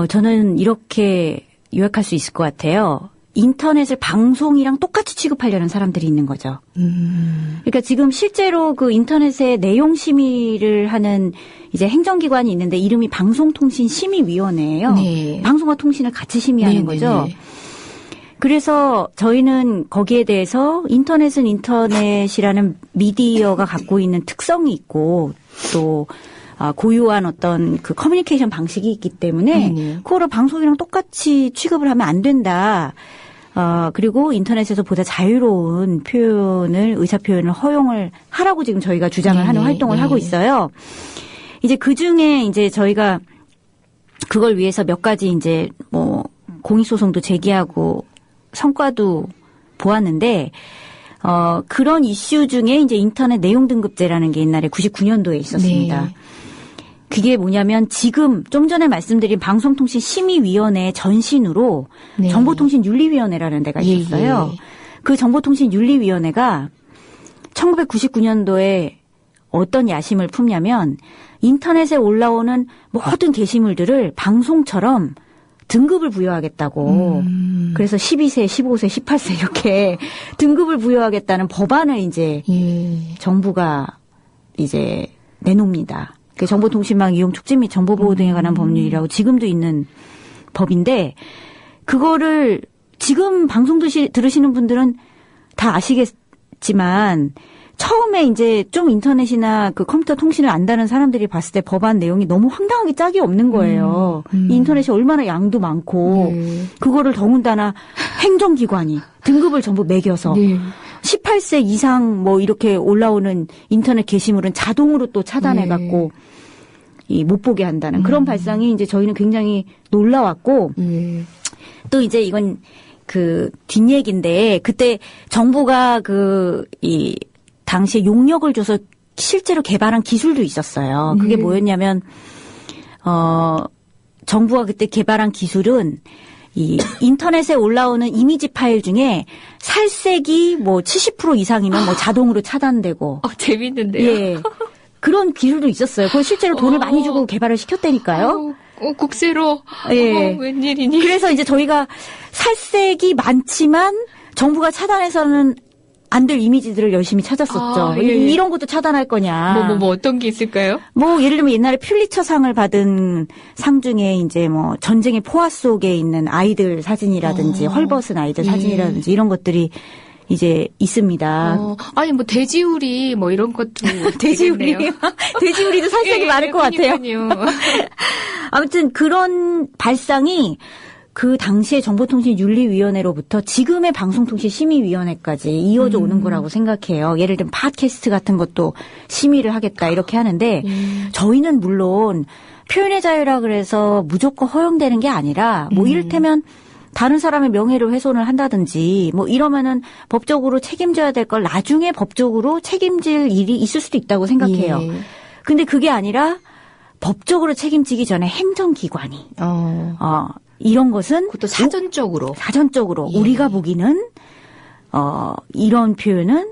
저는 이렇게 요약할 수 있을 것 같아요. 인터넷을 방송이랑 똑같이 취급하려는 사람들이 있는 거죠. 그러니까 지금 실제로 인터넷에 내용 심의를 하는 이제 행정기관이 있는데 이름이 방송통신심의위원회예요. 네. 방송과 통신을 같이 심의하는 거죠. 그래서 저희는 거기에 대해서 인터넷은 인터넷이라는 미디어가 갖고 있는 특성이 있고 또 고유한 어떤 커뮤니케이션 방식이 있기 때문에 그거를 방송이랑 똑같이 취급을 하면 안 된다. 그리고 인터넷에서 보다 자유로운 의사 표현을 허용을 하라고 지금 저희가 주장을 하는 활동을 하고 있어요. 이제 그 중에 이제 저희가 그걸 위해서 몇 가지 이제 공익소송도 제기하고 성과도 보았는데, 그런 이슈 중에 이제 인터넷 내용 등급제라는 게 옛날에 99년도에 있었습니다. 네. 그게 뭐냐면 지금 좀 전에 말씀드린 방송통신심의위원회의 전신으로 네. 정보통신윤리위원회라는 데가 있었어요. 그 정보통신윤리위원회가 1999년도에 어떤 야심을 품냐면 인터넷에 올라오는 모든 게시물들을 방송처럼 등급을 부여하겠다고. 그래서 12세, 15세, 18세 이렇게 등급을 부여하겠다는 법안을 이제 정부가 이제 내놓습니다. 정보통신망 이용 촉진 및 정보보호 등에 관한 법률이라고 지금도 있는 법인데 그거를 지금 방송 들으시는 분들은 다 아시겠지만 처음에 이제 좀 인터넷이나 그 컴퓨터 통신을 안다는 사람들이 봤을 때 법안 내용이 너무 황당하게 짝이 없는 거예요. 이 인터넷이 얼마나 양도 많고 그거를 더군다나 행정기관이 등급을 전부 매겨서 18세 이상 뭐 이렇게 올라오는 인터넷 게시물은 자동으로 또 차단해갖고 못 보게 한다는 그런 발상이 이제 저희는 굉장히 놀라웠고 또 이제 이건 그 뒷얘기인데 그때 정부가 당시에 용역을 줘서 실제로 개발한 기술도 있었어요. 그게 뭐였냐면 정부가 그때 개발한 기술은 이 인터넷에 올라오는 이미지 파일 중에 살색이 뭐 70% 이상이면 뭐 자동으로 차단되고. 재밌는데요. 예. 그런 기술도 있었어요. 그걸 실제로 돈을 많이 주고 개발을 시켰다니까요. 국세로. 예. 웬일이니. 그래서 이제 저희가 살색이 많지만 정부가 차단해서는 안 될 이미지들을 열심히 찾았었죠. 이런 것도 차단할 거냐. 뭐 어떤 게 있을까요? 뭐 예를 들면 옛날에 퓰리처상을 받은 상 중에 이제 뭐 전쟁의 포화 속에 있는 아이들 사진이라든지 헐벗은 아이들 사진이라든지 이런 것들이 이제 있습니다. 아니 뭐 돼지우리 뭐 이런 것도 돼지우리도 살색이 많을 것 같아요. 아무튼 그런 발상이 그 당시에 정보통신윤리위원회로부터 지금의 방송통신심의위원회까지 이어져 오는 거라고 생각해요. 예를 들면 팟캐스트 같은 것도 심의를 하겠다 이렇게 하는데 저희는 물론 표현의 자유라 그래서 무조건 허용되는 게 아니라 뭐 이를테면 다른 사람의 명예를 훼손을 한다든지 뭐 이러면은 법적으로 책임져야 될 걸 나중에 법적으로 책임질 일이 있을 수도 있다고 생각해요. 근데 그게 아니라 법적으로 책임지기 전에 행정기관이 이런 것은 그것도 사전적으로 우리가 보기는 이런 표현은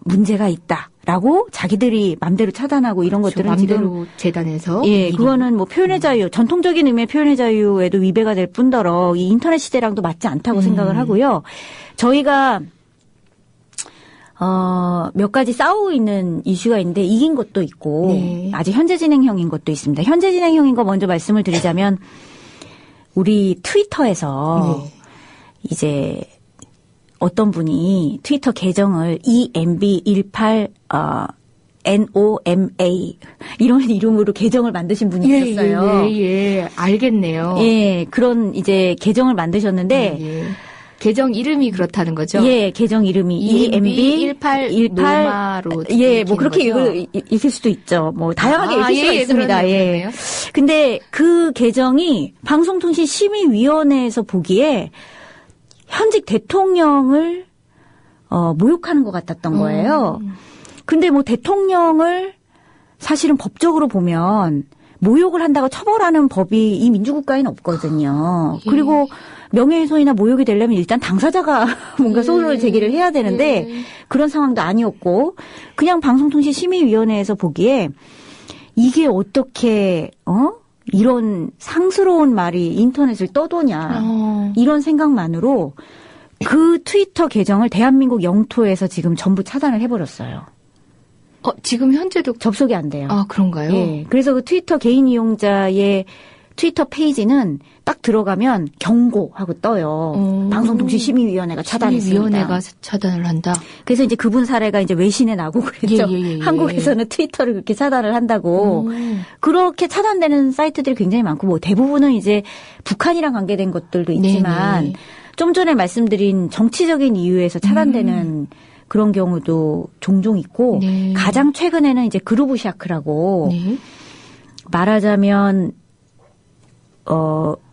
문제가 있다라고 자기들이 맘대로 차단하고 이런 것들은 맘대로 지금 재단해서 그거는 뭐 표현의 자유 전통적인 의미의 표현의 자유에도 위배가 될 뿐더러 이 인터넷 시대랑도 맞지 않다고 생각을 하고요. 저희가 몇 가지 싸우고 있는 이슈가 있는데 이긴 것도 있고 아직 현재 진행형인 것도 있습니다. 현재 진행형인 거 먼저 말씀을 드리자면 우리 트위터에서 이제 어떤 분이 트위터 계정을 EMB18 NOMA 이런 이름으로 계정을 만드신 분이 있었어요. 알겠네요. 예, 그런 이제 계정을 만드셨는데 계정 이름이 그렇다는 거죠? 예, 계정 이름이 EMB18 노마로 뭐 그렇게 읽을 수도 있죠. 뭐 다양하게 읽을 수가 있습니다. 예. 근데 그 계정이 방송통신심의위원회에서 보기에 현직 대통령을 모욕하는 것 같았던 거예요. 근데 뭐 대통령을 사실은 법적으로 보면 모욕을 한다고 처벌하는 법이 이 민주국가에는 없거든요. 그리고 명예훼손이나 모욕이 되려면 일단 당사자가 뭔가 소송을 제기를 해야 되는데 그런 상황도 아니었고 그냥 방송통신심의위원회에서 보기에 이게 어떻게 이런 상스러운 말이 인터넷을 떠도냐 이런 생각만으로 그 트위터 계정을 대한민국 영토에서 지금 전부 차단을 해버렸어요. 지금 현재도 접속이 안 돼요. 아, 그런가요? 예. 그래서 그 트위터 개인 이용자의 트위터 페이지는 딱 들어가면 경고하고 떠요. 방송통신심의위원회가 차단했습니다. 심의위원회가 차단을 한다. 그래서 이제 그분 사례가 이제 외신에 나고 그랬죠. 한국에서는 트위터를 그렇게 차단을 한다고. 그렇게 차단되는 사이트들이 굉장히 많고 뭐 대부분은 이제 북한이랑 관계된 것들도 있지만 좀 전에 말씀드린 정치적인 이유에서 차단되는 그런 경우도 종종 있고 가장 최근에는 이제 그루브 샤크라고 말하자면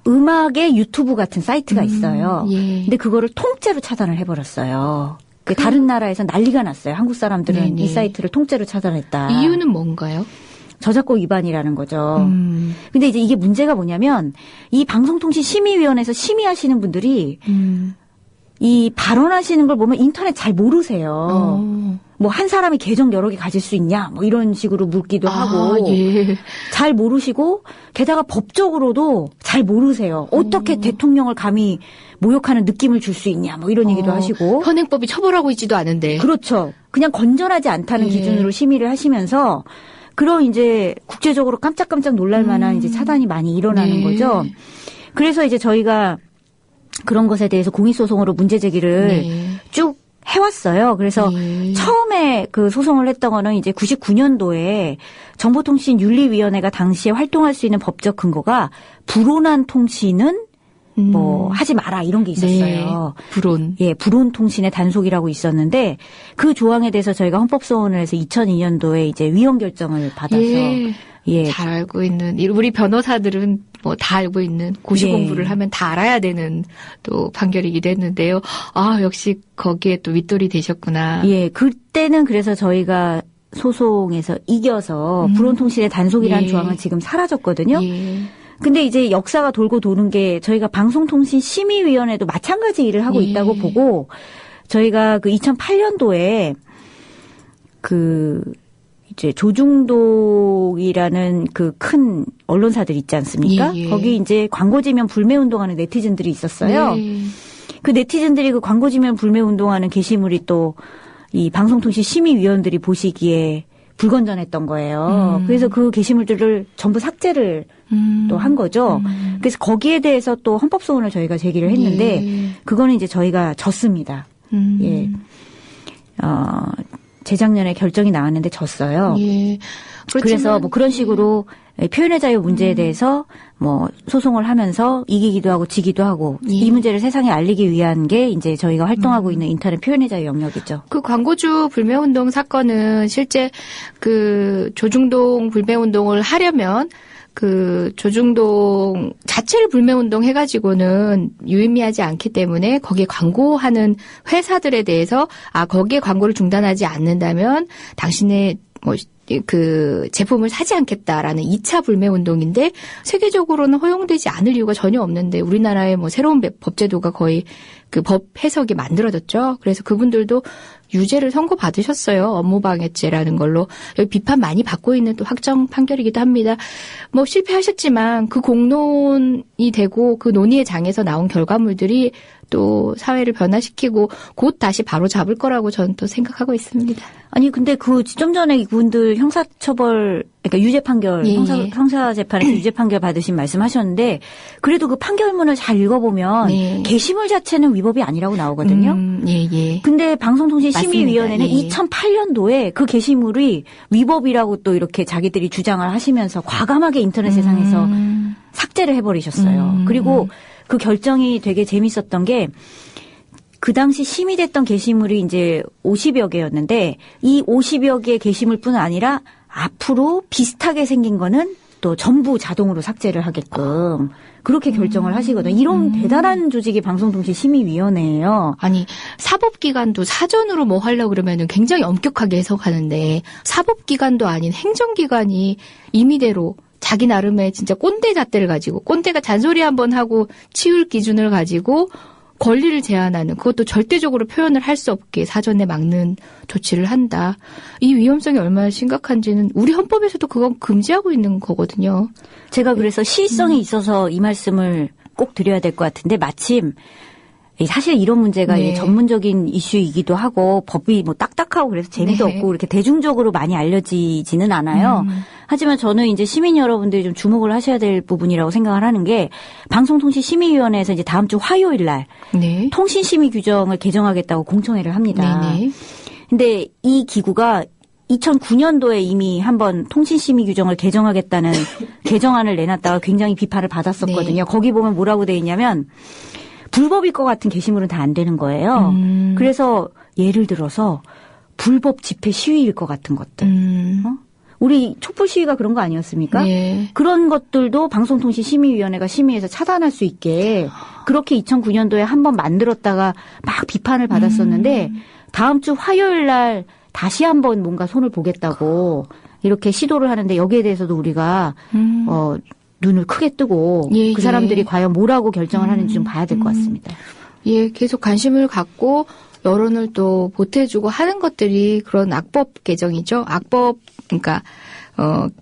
음악의 유튜브 같은 사이트가 있어요. 근데 그거를 통째로 차단을 해버렸어요. 다른 나라에서 난리가 났어요. 한국 사람들은 이 사이트를 통째로 차단했다. 이유는 뭔가요? 저작권 위반이라는 거죠. 근데 이제 이게 문제가 뭐냐면 이 방송통신심의위원회에서 심의하시는 분들이 이 발언하시는 걸 보면 인터넷 잘 모르세요. 뭐 한 사람이 계정 여러 개 가질 수 있냐 뭐 이런 식으로 묻기도 하고 예. 잘 모르시고 게다가 법적으로도 잘 모르세요. 어떻게 대통령을 감히 모욕하는 느낌을 줄 수 있냐 뭐 이런 얘기도 하시고 현행법이 처벌하고 있지도 않은데 그렇죠. 그냥 건전하지 않다는 예. 기준으로 심의를 하시면서 그런 이제 국제적으로 깜짝깜짝 놀랄 만한 이제 차단이 많이 일어나는 네. 거죠. 그래서 이제 저희가 그런 것에 대해서 공익소송으로 문제 제기를 네. 쭉 해왔어요. 그래서 처음에 그 소송을 했던 거는 이제 99년도에 정보통신윤리위원회가 당시에 활동할 수 있는 법적 근거가 불온한 통신은 뭐 하지 마라 이런 게 있었어요. 네. 불온. 예, 불온 통신의 단속이라고 있었는데 그 조항에 대해서 저희가 헌법소원을 해서 2002년도에 이제 위헌 결정을 받아서 예. 잘 알고 있는 우리 변호사들은 뭐 다 알고 있는 고시 예. 공부를 하면 다 알아야 되는 또 판결이기도 했는데요. 아 역시 거기에 또 윗돌이 되셨구나. 예, 그때는 그래서 저희가 소송에서 이겨서 불온 통신의 단속이라는 예. 조항은 지금 사라졌거든요. 예. 근데 이제 역사가 돌고 도는 게 저희가 방송통신심의위원회도 마찬가지 일을 하고 예. 있다고 보고 저희가 그 2008년도에 그 이제 조중동이라는 그 큰 언론사들 있지 않습니까? 예, 예. 거기 이제 광고지면 불매운동하는 네티즌들이 있었어요. 네. 그 네티즌들이 그 광고지면 불매운동하는 게시물이 또 이 방송통신심의위원들이 보시기에 불건전했던 거예요. 그래서 그 게시물들을 전부 삭제를 또 한 거죠. 그래서 거기에 대해서 또 헌법소원을 저희가 제기를 했는데 예. 그거는 이제 저희가 졌습니다. 예. 재작년에 결정이 나왔는데 졌어요. 예. 그래서 뭐 그런 식으로 표현의 자유 문제에 대해서 뭐 소송을 하면서 이기기도 하고 지기도 하고 예. 이 문제를 세상에 알리기 위한 게 이제 저희가 활동하고 있는 인터넷 표현의 자유 영역이죠. 그 광고주 불매운동 사건은 실제 그 조중동 불매운동을 하려면 그 조중동 자체를 불매운동 해가지고는 유의미하지 않기 때문에 거기에 광고하는 회사들에 대해서 거기에 광고를 중단하지 않는다면 당신의 뭐 그 제품을 사지 않겠다라는 2차 불매운동인데 세계적으로는 허용되지 않을 이유가 전혀 없는데 우리나라의 뭐 새로운 법제도가 거의 그 법 해석이 만들어졌죠. 그래서 그분들도 유죄를 선고받으셨어요. 업무방해죄라는 걸로. 여기 비판 많이 받고 있는 또 확정 판결이기도 합니다. 뭐 실패하셨지만 그 공론이 되고 그 논의의 장에서 나온 결과물들이 또 사회를 변화시키고 곧 다시 바로 잡을 거라고 저는 또 생각하고 있습니다. 아니 근데 그 좀 전에 이분들 형사처벌 그러니까 유죄 판결 예. 형사재판에서 유죄 판결 받으신 말씀하셨는데 그래도 그 판결문을 잘 읽어보면 네. 게시물 자체는 위법이 아니라고 나오거든요. 예. 근데 방송통신심의위원회는 맞습니다. 예. 2008년도에 그 게시물이 위법이라고 또 이렇게 자기들이 주장을 하시면서 과감하게 인터넷 세상에서 삭제를 해버리셨어요. 그리고 그 결정이 되게 재밌었던 게 그 당시 심의됐던 게시물이 이제 50여 개였는데 이 50여 개의 게시물뿐 아니라 앞으로 비슷하게 생긴 거는 또 전부 자동으로 삭제를 하게끔 그렇게 결정을 하시거든요. 이런 대단한 조직이 방송통신심의위원회예요. 아니 사법기관도 사전으로 뭐 하려고 그러면은 굉장히 엄격하게 해석하는데 사법기관도 아닌 행정기관이 임의대로 자기 나름의 진짜 꼰대 잣대를 가지고 꼰대가 잔소리 한번 하고 치울 기준을 가지고 권리를 제한하는 그것도 절대적으로 표현을 할 수 없게 사전에 막는 조치를 한다. 이 위험성이 얼마나 심각한지는 우리 헌법에서도 그건 금지하고 있는 거거든요. 제가 그래서 시의성이 있어서 이 말씀을 꼭 드려야 될 것 같은데 마침 사실 이런 문제가 네. 전문적인 이슈이기도 하고 법이 뭐 딱딱하고 그래서 재미도 네. 없고 이렇게 대중적으로 많이 알려지지는 않아요. 하지만 저는 이제 시민 여러분들이 좀 주목을 하셔야 될 부분이라고 생각을 하는 게 방송통신심의위원회에서 이제 다음 주 화요일 날 네. 통신심의 규정을 개정하겠다고 공청회를 합니다. 네네. 근데 이 기구가 2009년도에 이미 한번 통신심의 규정을 개정하겠다는 개정안을 내놨다가 굉장히 비판을 받았었거든요. 네. 거기 보면 뭐라고 돼 있냐면 불법일 것 같은 게시물은 다 안 되는 거예요. 그래서 예를 들어서 불법 집회 시위일 것 같은 것들. 우리 촛불 시위가 그런 거 아니었습니까? 네. 그런 것들도 방송통신심의위원회가 심의해서 차단할 수 있게 그렇게 2009년도에 한번 만들었다가 막 비판을 받았었는데 다음 주 화요일 날 다시 한번 뭔가 손을 보겠다고 이렇게 시도를 하는데 여기에 대해서도 우리가 눈을 크게 뜨고 예, 그 예. 사람들이 과연 뭐라고 결정을 하는지 좀 봐야 될 것 같습니다. 예, 계속 관심을 갖고 여론을 또 보태주고 하는 것들이 그런 악법 개정이죠. 악법, 그러니까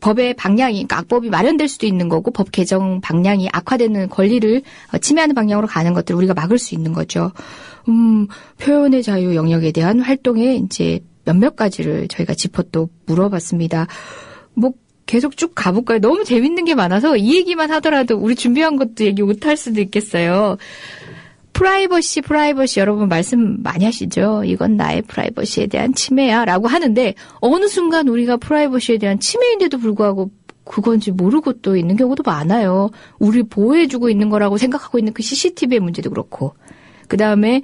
법의 방향이, 그러니까 악법이 마련될 수도 있는 거고 법 개정 방향이 악화되는 권리를 침해하는 방향으로 가는 것들을 우리가 막을 수 있는 거죠. 표현의 자유 영역에 대한 활동에 이제 몇몇 가지를 저희가 짚어 또 물어봤습니다. 뭐 계속 쭉 가볼까요? 너무 재밌는 게 많아서 이 얘기만 하더라도 우리 준비한 것도 얘기 못할 수도 있겠어요. 프라이버시 여러분 말씀 많이 하시죠. 이건 나의 프라이버시에 대한 침해야 라고 하는데 어느 순간 우리가 프라이버시에 대한 침해인데도 불구하고 그건지 모르고 또 있는 경우도 많아요. 우리 보호해주고 있는 거라고 생각하고 있는 그 CCTV의 문제도 그렇고. 그다음에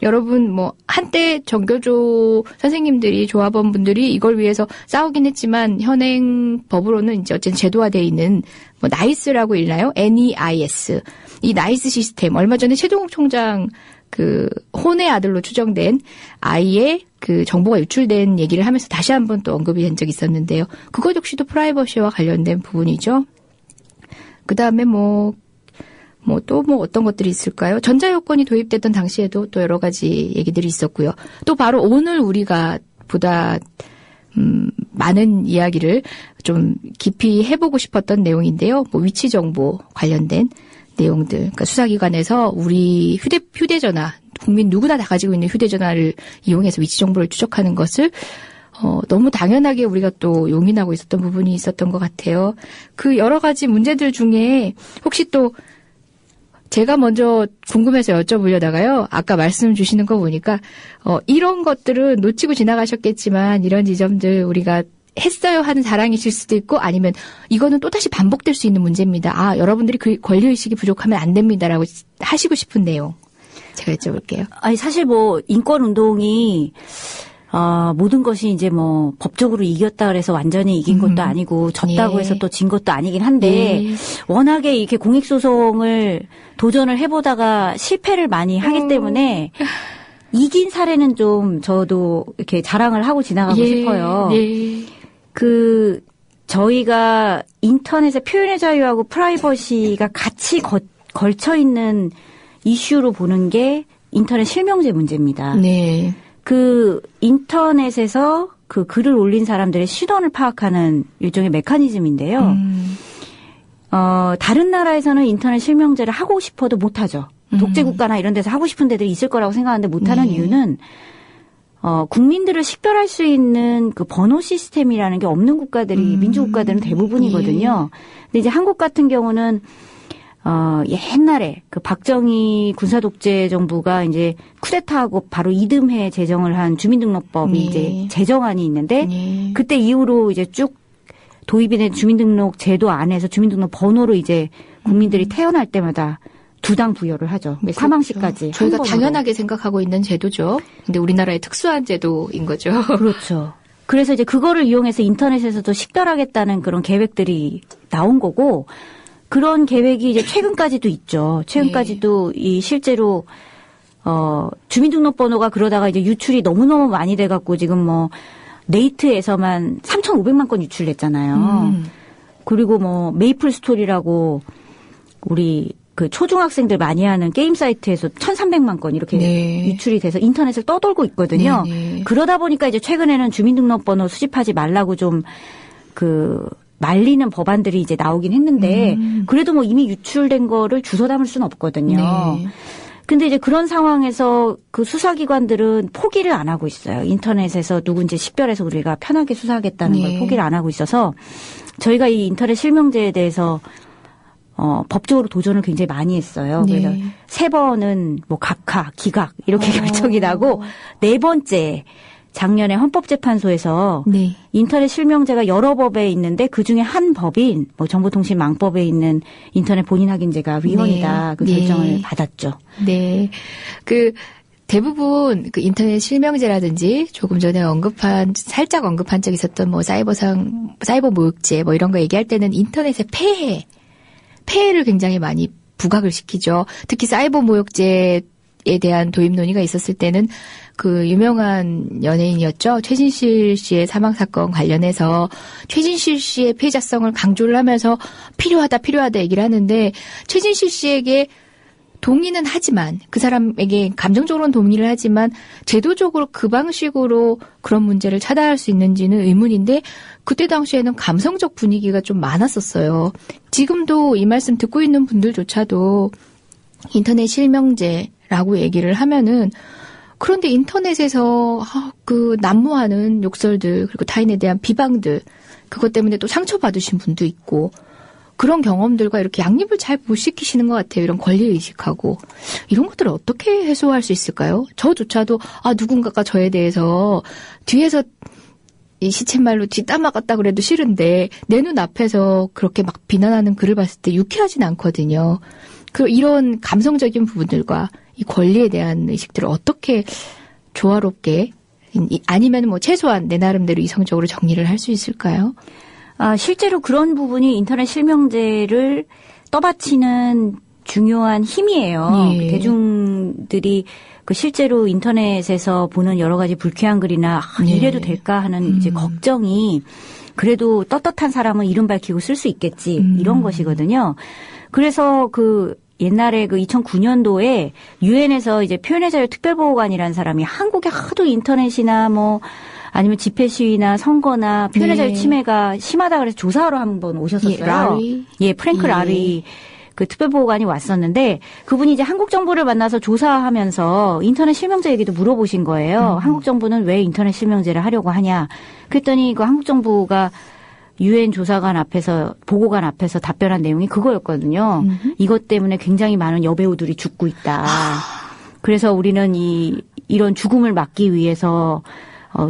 여러분 뭐 한때 전교조 선생님들이 조합원 분들이 이걸 위해서 싸우긴 했지만 현행 법으로는 이제 어쨌든 제도화되어 있는 뭐 나이스라고 읽나요? NEIS. 이 나이스 시스템 얼마 전에 최종욱 총장 그 혼의 아들로 추정된 아이의 그 정보가 유출된 얘기를 하면서 다시 한번 또 언급이 된 적이 있었는데요. 그것 역시도 프라이버시와 관련된 부분이죠. 그다음에 또 어떤 것들이 있을까요? 전자요건이 도입됐던 당시에도 또 여러 가지 얘기들이 있었고요. 또 바로 오늘 우리가 보다 많은 이야기를 좀 깊이 해보고 싶었던 내용인데요. 뭐 위치 정보 관련된 내용들. 그러니까 수사기관에서 우리 휴대전화, 국민 누구나 다 가지고 있는 휴대전화를 이용해서 위치 정보를 추적하는 것을 너무 당연하게 우리가 또 용인하고 있었던 부분이 있었던 것 같아요. 그 여러 가지 문제들 중에 혹시 또 제가 먼저 궁금해서 여쭤보려다가요. 아까 말씀 주시는 거 보니까 이런 것들은 놓치고 지나가셨겠지만 이런 지점들 우리가 했어요 하는 자랑이실 수도 있고 아니면 이거는 또다시 반복될 수 있는 문제입니다. 아, 여러분들이 그 권리의식이 부족하면 안 됩니다라고 하시고 싶은 내용 제가 여쭤볼게요. 아니 사실 뭐 인권운동이 모든 것이 이제 뭐 법적으로 이겼다 그래서 완전히 이긴 것도 아니고 졌다고 해서 또 진 것도 아니긴 한데 워낙에 이렇게 공익소송을 도전을 해보다가 실패를 많이 하기 때문에 이긴 사례는 좀 저도 이렇게 자랑을 하고 지나가고 싶어요. 저희가 인터넷의 표현의 자유하고 프라이버시가 같이 걸쳐 있는 이슈로 보는 게 인터넷 실명제 문제입니다. 네. 그 인터넷에서 그 글을 올린 사람들의 신원을 파악하는 일종의 메커니즘인데요. 다른 나라에서는 인터넷 실명제를 하고 싶어도 못하죠. 독재국가나 이런 데서 하고 싶은 데들이 있을 거라고 생각하는데 못하는 이유는 국민들을 식별할 수 있는 그 번호 시스템이라는 게 없는 국가들이 민주국가들은 대부분이거든요. 근데 이제 한국 같은 경우는 옛날에 그 박정희 군사독재 정부가 이제 쿠데타하고 바로 이듬해 제정을 한 주민등록법이 이제 제정안이 있는데 그때 이후로 이제 쭉 도입이 된 주민등록 제도 안에서 주민등록 번호로 이제 국민들이 태어날 때마다 두 당 부여를 하죠. 사망시까지. 저희가 당연하게 생각하고 있는 제도죠. 근데 우리나라의 특수한 제도인 거죠. 그렇죠. 그래서 이제 그거를 이용해서 인터넷에서도 식별하겠다는 그런 계획들이 나온 거고 그런 계획이 이제 최근까지도 있죠. 최근까지도 이 실제로 주민등록번호가 그러다가 이제 유출이 너무너무 많이 돼갖고 지금 뭐 네이트에서만 3,500만 건 유출됐잖아요. 그리고 뭐 메이플 스토리라고 우리 그 초중학생들 많이 하는 게임 사이트에서 1,300만 건 이렇게 유출이 돼서 인터넷을 떠돌고 있거든요. 그러다 보니까 이제 최근에는 주민등록번호 수집하지 말라고 좀 말리는 법안들이 이제 나오긴 했는데 그래도 뭐 이미 유출된 거를 주워 담을 수는 없거든요. 근데 이제 그런 상황에서 그 수사기관들은 포기를 안 하고 있어요. 인터넷에서 누군지 식별해서 우리가 편하게 수사하겠다는 걸 포기를 안 하고 있어서 저희가 이 인터넷 실명제에 대해서 법적으로 도전을 굉장히 많이 했어요. 그래서 3번은 뭐 각하, 기각 이렇게 결정이 나고 4번째 작년에 헌법재판소에서 인터넷 실명제가 여러 법에 있는데 그중에 한 법인 뭐 정보통신망법에 있는 인터넷 본인 확인제가 위헌이다 그 결정을 받았죠. 네. 대부분 그 인터넷 실명제라든지 조금 전에 살짝 언급한 적 있었던 뭐 사이버 모욕죄 뭐 이런 거 얘기할 때는 인터넷의 폐해를 굉장히 많이 부각을 시키죠. 특히 사이버 모욕죄에 대한 도입 논의가 있었을 때는 그 유명한 연예인이었죠. 최진실 씨의 사망 사건 관련해서 최진실 씨의 피해자성을 강조를 하면서 필요하다 얘기를 하는데 최진실 씨에게 동의는 하지만 그 사람에게 감정적으로는 동의를 하지만 제도적으로 그 방식으로 그런 문제를 차단할 수 있는지는 의문인데 그때 당시에는 감성적 분위기가 좀 많았었어요. 지금도 이 말씀 듣고 있는 분들조차도 인터넷 실명제라고 얘기를 하면은 그런데 인터넷에서 그 난무하는 욕설들 그리고 타인에 대한 비방들 그것 때문에 또 상처받으신 분도 있고 그런 경험들과 이렇게 양립을 잘 못 시키시는 것 같아요. 이런 권리의식하고. 이런 것들을 어떻게 해소할 수 있을까요? 저조차도 누군가가 저에 대해서 뒤에서 이 시쳇말로 뒷담화갔다 그래도 싫은데 내 눈 앞에서 그렇게 막 비난하는 글을 봤을 때 유쾌하진 않거든요. 이런 감성적인 부분들과 이 권리에 대한 의식들을 어떻게 조화롭게 아니면 뭐 최소한 내 나름대로 이성적으로 정리를 할 수 있을까요? 실제로 그런 부분이 인터넷 실명제를 떠받치는 중요한 힘이에요. 예. 대중들이 실제로 인터넷에서 보는 여러 가지 불쾌한 글이나 이래도 될까 하는 이제 걱정이 그래도 떳떳한 사람은 이름 밝히고 쓸 수 있겠지 이런 것이거든요. 그래서 옛날에 2009년도에 유엔에서 이제 표현의 자유 특별보호관이라는 사람이 한국에 하도 인터넷이나 뭐 아니면 집회 시위나 선거나 표현의 자유 침해가 심하다 그래서 조사하러 한번 오셨었어요. 프랭크 라리 특별보호관이 왔었는데 그분이 이제 한국 정부를 만나서 조사하면서 인터넷 실명제 얘기도 물어보신 거예요. 한국 정부는 왜 인터넷 실명제를 하려고 하냐. 그랬더니 한국 정부가 유엔 조사관 앞에서 보고관 앞에서 답변한 내용이 그거였거든요. 이것 때문에 굉장히 많은 여배우들이 죽고 있다. 그래서 우리는 이런 죽음을 막기 위해서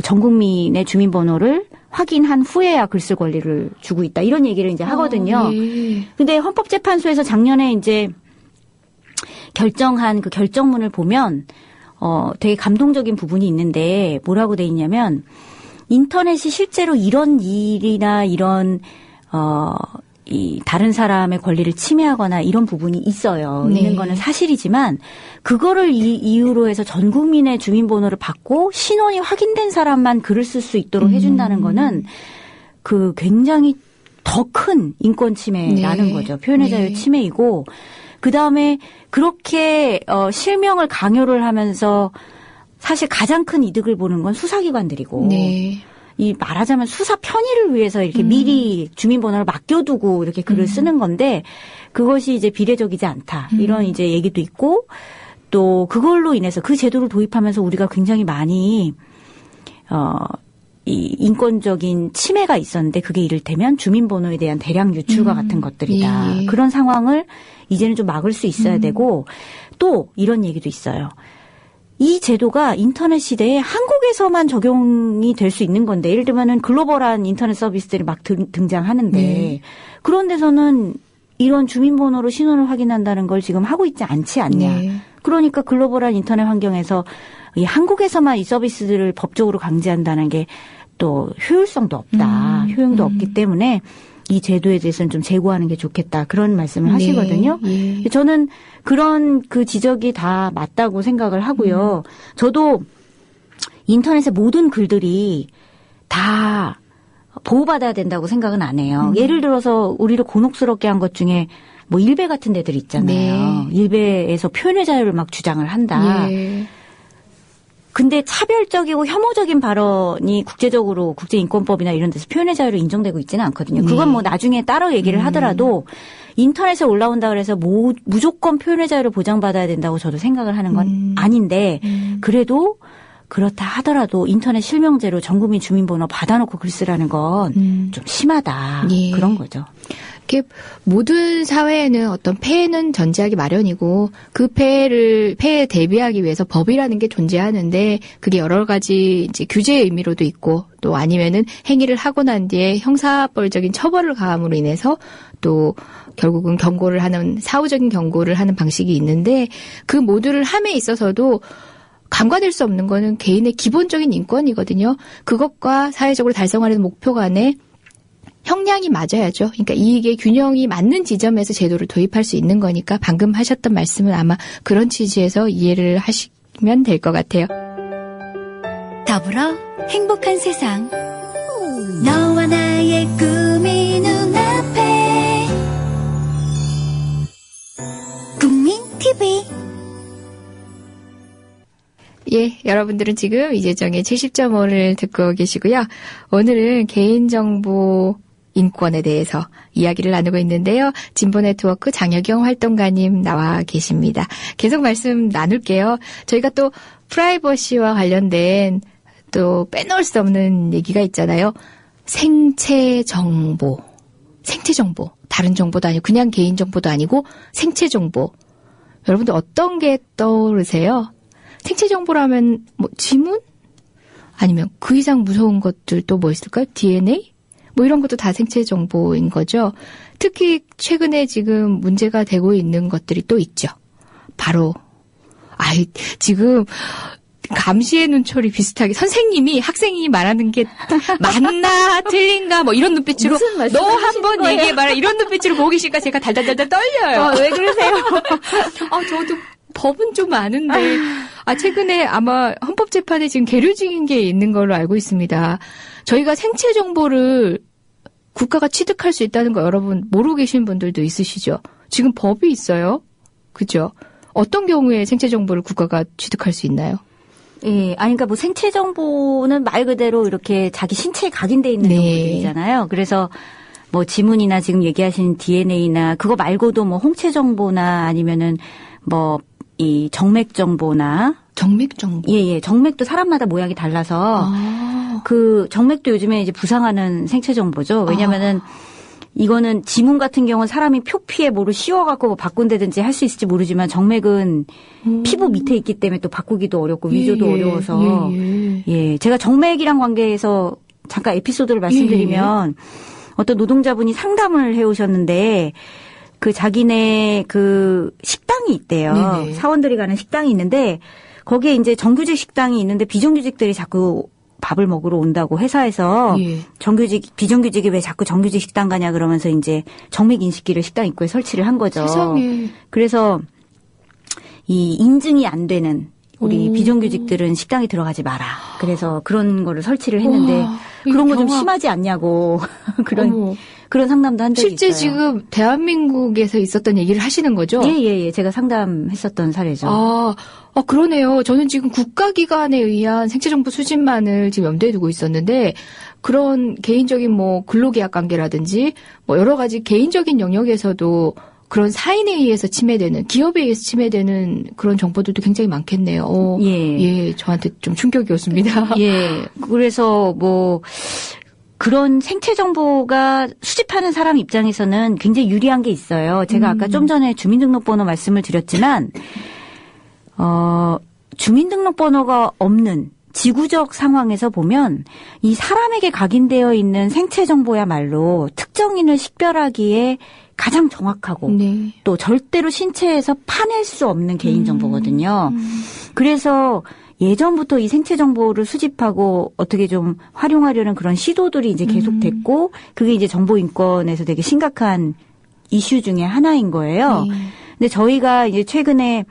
전 국민의 주민번호를 확인한 후에야 글 쓸 권리를 주고 있다. 이런 얘기를 이제 하거든요. 근데 헌법재판소에서 작년에 이제 결정한 그 결정문을 보면 되게 감동적인 부분이 있는데 뭐라고 돼 있냐면 인터넷이 실제로 이런 일이나 이런 이 다른 사람의 권리를 침해하거나 이런 부분이 있어요. 네. 있는 거는 사실이지만 그거를 이유로 해서 전 국민의 주민번호를 받고 신원이 확인된 사람만 글을 쓸 수 있도록 해준다는 거는 굉장히 더 큰 인권 침해라는 거죠. 표현의 자유 침해이고 그다음에 그렇게 실명을 강요를 하면서 사실 가장 큰 이득을 보는 건 수사기관들이고 이 말하자면 수사 편의를 위해서 이렇게 미리 주민번호를 맡겨두고 이렇게 글을 쓰는 건데 그것이 이제 비례적이지 않다. 이런 이제 얘기도 있고 또 그걸로 인해서 그 제도를 도입하면서 우리가 굉장히 많이 이 인권적인 침해가 있었는데 그게 이를테면 주민번호에 대한 대량 유출과 같은 것들이다. 그런 상황을 이제는 좀 막을 수 있어야 되고 또 이런 얘기도 있어요. 이 제도가 인터넷 시대에 한국에서만 적용이 될 수 있는 건데 예를 들면은 글로벌한 인터넷 서비스들이 막 등장하는데 그런 데서는 이런 주민번호로 신원을 확인한다는 걸 지금 하고 있지 않지 않냐. 그러니까 글로벌한 인터넷 환경에서 이 한국에서만 이 서비스들을 법적으로 강제한다는 게 또 효율성도 없다. 효용도 없기 때문에 이 제도에 대해서는 좀 제고하는 게 좋겠다. 그런 말씀을 하시거든요. 저는 그런 지적이 다 맞다고 생각을 하고요. 저도 인터넷의 모든 글들이 다 보호받아야 된다고 생각은 안 해요. 예를 들어서 우리를 곤혹스럽게 한 것 중에 뭐 일베 같은 데들 있잖아요. 일베에서 표현의 자유를 막 주장을 한다. 근데 차별적이고 혐오적인 발언이 국제적으로 국제인권법이나 이런 데서 표현의 자유로 인정되고 있지는 않거든요. 그건 뭐 나중에 따로 얘기를 하더라도 인터넷에 올라온다 그래서 무조건 표현의 자유를 보장받아야 된다고 저도 생각을 하는 건 아닌데 그래도 그렇다 하더라도 인터넷 실명제로 전 국민 주민번호 받아놓고 글 쓰라는 건 좀 심하다. 그런 거죠. 이렇게 모든 사회에는 어떤 폐해는 존재하기 마련이고 그 폐해에 대비하기 위해서 법이라는 게 존재하는데 그게 여러 가지 이제 규제의 의미로도 있고 또 아니면은 행위를 하고 난 뒤에 형사벌적인 처벌을 가함으로 인해서 또 결국은 경고를 하는 사후적인 경고를 하는 방식이 있는데 그 모두를 함에 있어서도 간과될 수 없는 거는 개인의 기본적인 인권이거든요. 그것과 사회적으로 달성하려는 목표 간에 형량이 맞아야죠. 그러니까 이게 균형이 맞는 지점에서 제도를 도입할 수 있는 거니까 방금 하셨던 말씀은 아마 그런 취지에서 이해를 하시면 될 것 같아요. 더불어 행복한 세상. 너와 나의 꿈이 눈앞에 국민 TV 예, 여러분들은 지금 이재정의 70.5를 듣고 계시고요. 오늘은 개인정보 인권에 대해서 이야기를 나누고 있는데요. 진보네트워크 장혁영 활동가님 나와 계십니다. 계속 말씀 나눌게요. 저희가 또 프라이버시와 관련된 또 빼놓을 수 없는 얘기가 있잖아요. 생체 정보. 다른 정보도 아니고 그냥 개인 정보도 아니고 생체 정보. 여러분들 어떤 게 떠오르세요? 생체 정보라면 뭐 지문? 아니면 그 이상 무서운 것들 또 뭐 있을까요? DNA? 뭐 이런 것도 다 생체 정보인 거죠. 특히 최근에 지금 문제가 되고 있는 것들이 또 있죠. 바로 지금 감시의 눈초리 비슷하게 선생님이 학생이 말하는 게 맞나 틀린가 뭐 이런 눈빛으로 너 한번 얘기해봐라 이런 눈빛으로 보고 계시니까 제가 달달달달 떨려요. 왜 그러세요? 저도 법은 좀 아는데 최근에 아마 헌법재판에 지금 계류 중인 게 있는 걸로 알고 있습니다. 저희가 생체 정보를 국가가 취득할 수 있다는 거 여러분 모르고 계신 분들도 있으시죠? 지금 법이 있어요. 그죠? 어떤 경우에 생체 정보를 국가가 취득할 수 있나요? 예, 그러니까 뭐 생체 정보는 말 그대로 이렇게 자기 신체에 각인돼 있는 정보들이잖아요. 그래서 뭐 지문이나 지금 얘기하신 DNA나 그거 말고도 뭐 홍채 정보나 아니면은 뭐 이 정맥 정보나 정맥 정보. 예, 정맥도 사람마다 모양이 달라서 그 정맥도 요즘에 이제 부상하는 생체 정보죠. 왜냐면은 이거는 지문 같은 경우는 사람이 표피에 뭐를 씌워갖고 뭐 바꾼다든지 할 수 있을지 모르지만 정맥은 피부 밑에 있기 때문에 또 바꾸기도 어렵고 위조도 어려워서 제가 정맥이랑 관계해서 잠깐 에피소드를 말씀드리면 어떤 노동자분이 상담을 해오셨는데 그 자기네 그 식당이 있대요. 사원들이 가는 식당이 있는데 거기에 이제 정규직 식당이 있는데 비정규직들이 자꾸 밥을 먹으러 온다고 회사에서 비정규직이 왜 자꾸 정규직 식당 가냐 그러면서 이제 정맥 인식기를 식당 입구에 설치를 한 거죠. 세상에. 그래서 이 인증이 안 되는 우리 비정규직들은 식당에 들어가지 마라. 그래서 그런 거를 설치를 했는데 그런 거 좀 심하지 않냐고 그런 상담도 한 적이 실제 있어요. 지금 대한민국에서 있었던 얘기를 하시는 거죠? 예. 제가 상담했었던 사례죠. 그러네요. 저는 지금 국가기관에 의한 생체정보 수집만을 지금 염두에 두고 있었는데 그런 개인적인 뭐 근로계약 관계라든지 뭐 여러 가지 개인적인 영역에서도 그런 사인에 의해서 침해되는, 기업에 의해서 침해되는 그런 정보들도 굉장히 많겠네요. 저한테 좀 충격이었습니다. 그래서 뭐 그런 생체 정보가 수집하는 사람 입장에서는 굉장히 유리한 게 있어요. 제가 아까 좀 전에 주민등록번호 말씀을 드렸지만 주민등록번호가 없는 지구적 상황에서 보면 이 사람에게 각인되어 있는 생체 정보야말로 특정인을 식별하기에 가장 정확하고 또 절대로 신체에서 파낼 수 없는 개인정보거든요. 그래서 예전부터 이 생체 정보를 수집하고 어떻게 좀 활용하려는 그런 시도들이 이제 계속됐고 그게 이제 정보인권에서 되게 심각한 이슈 중에 하나인 거예요. 근데 저희가 이제 최근에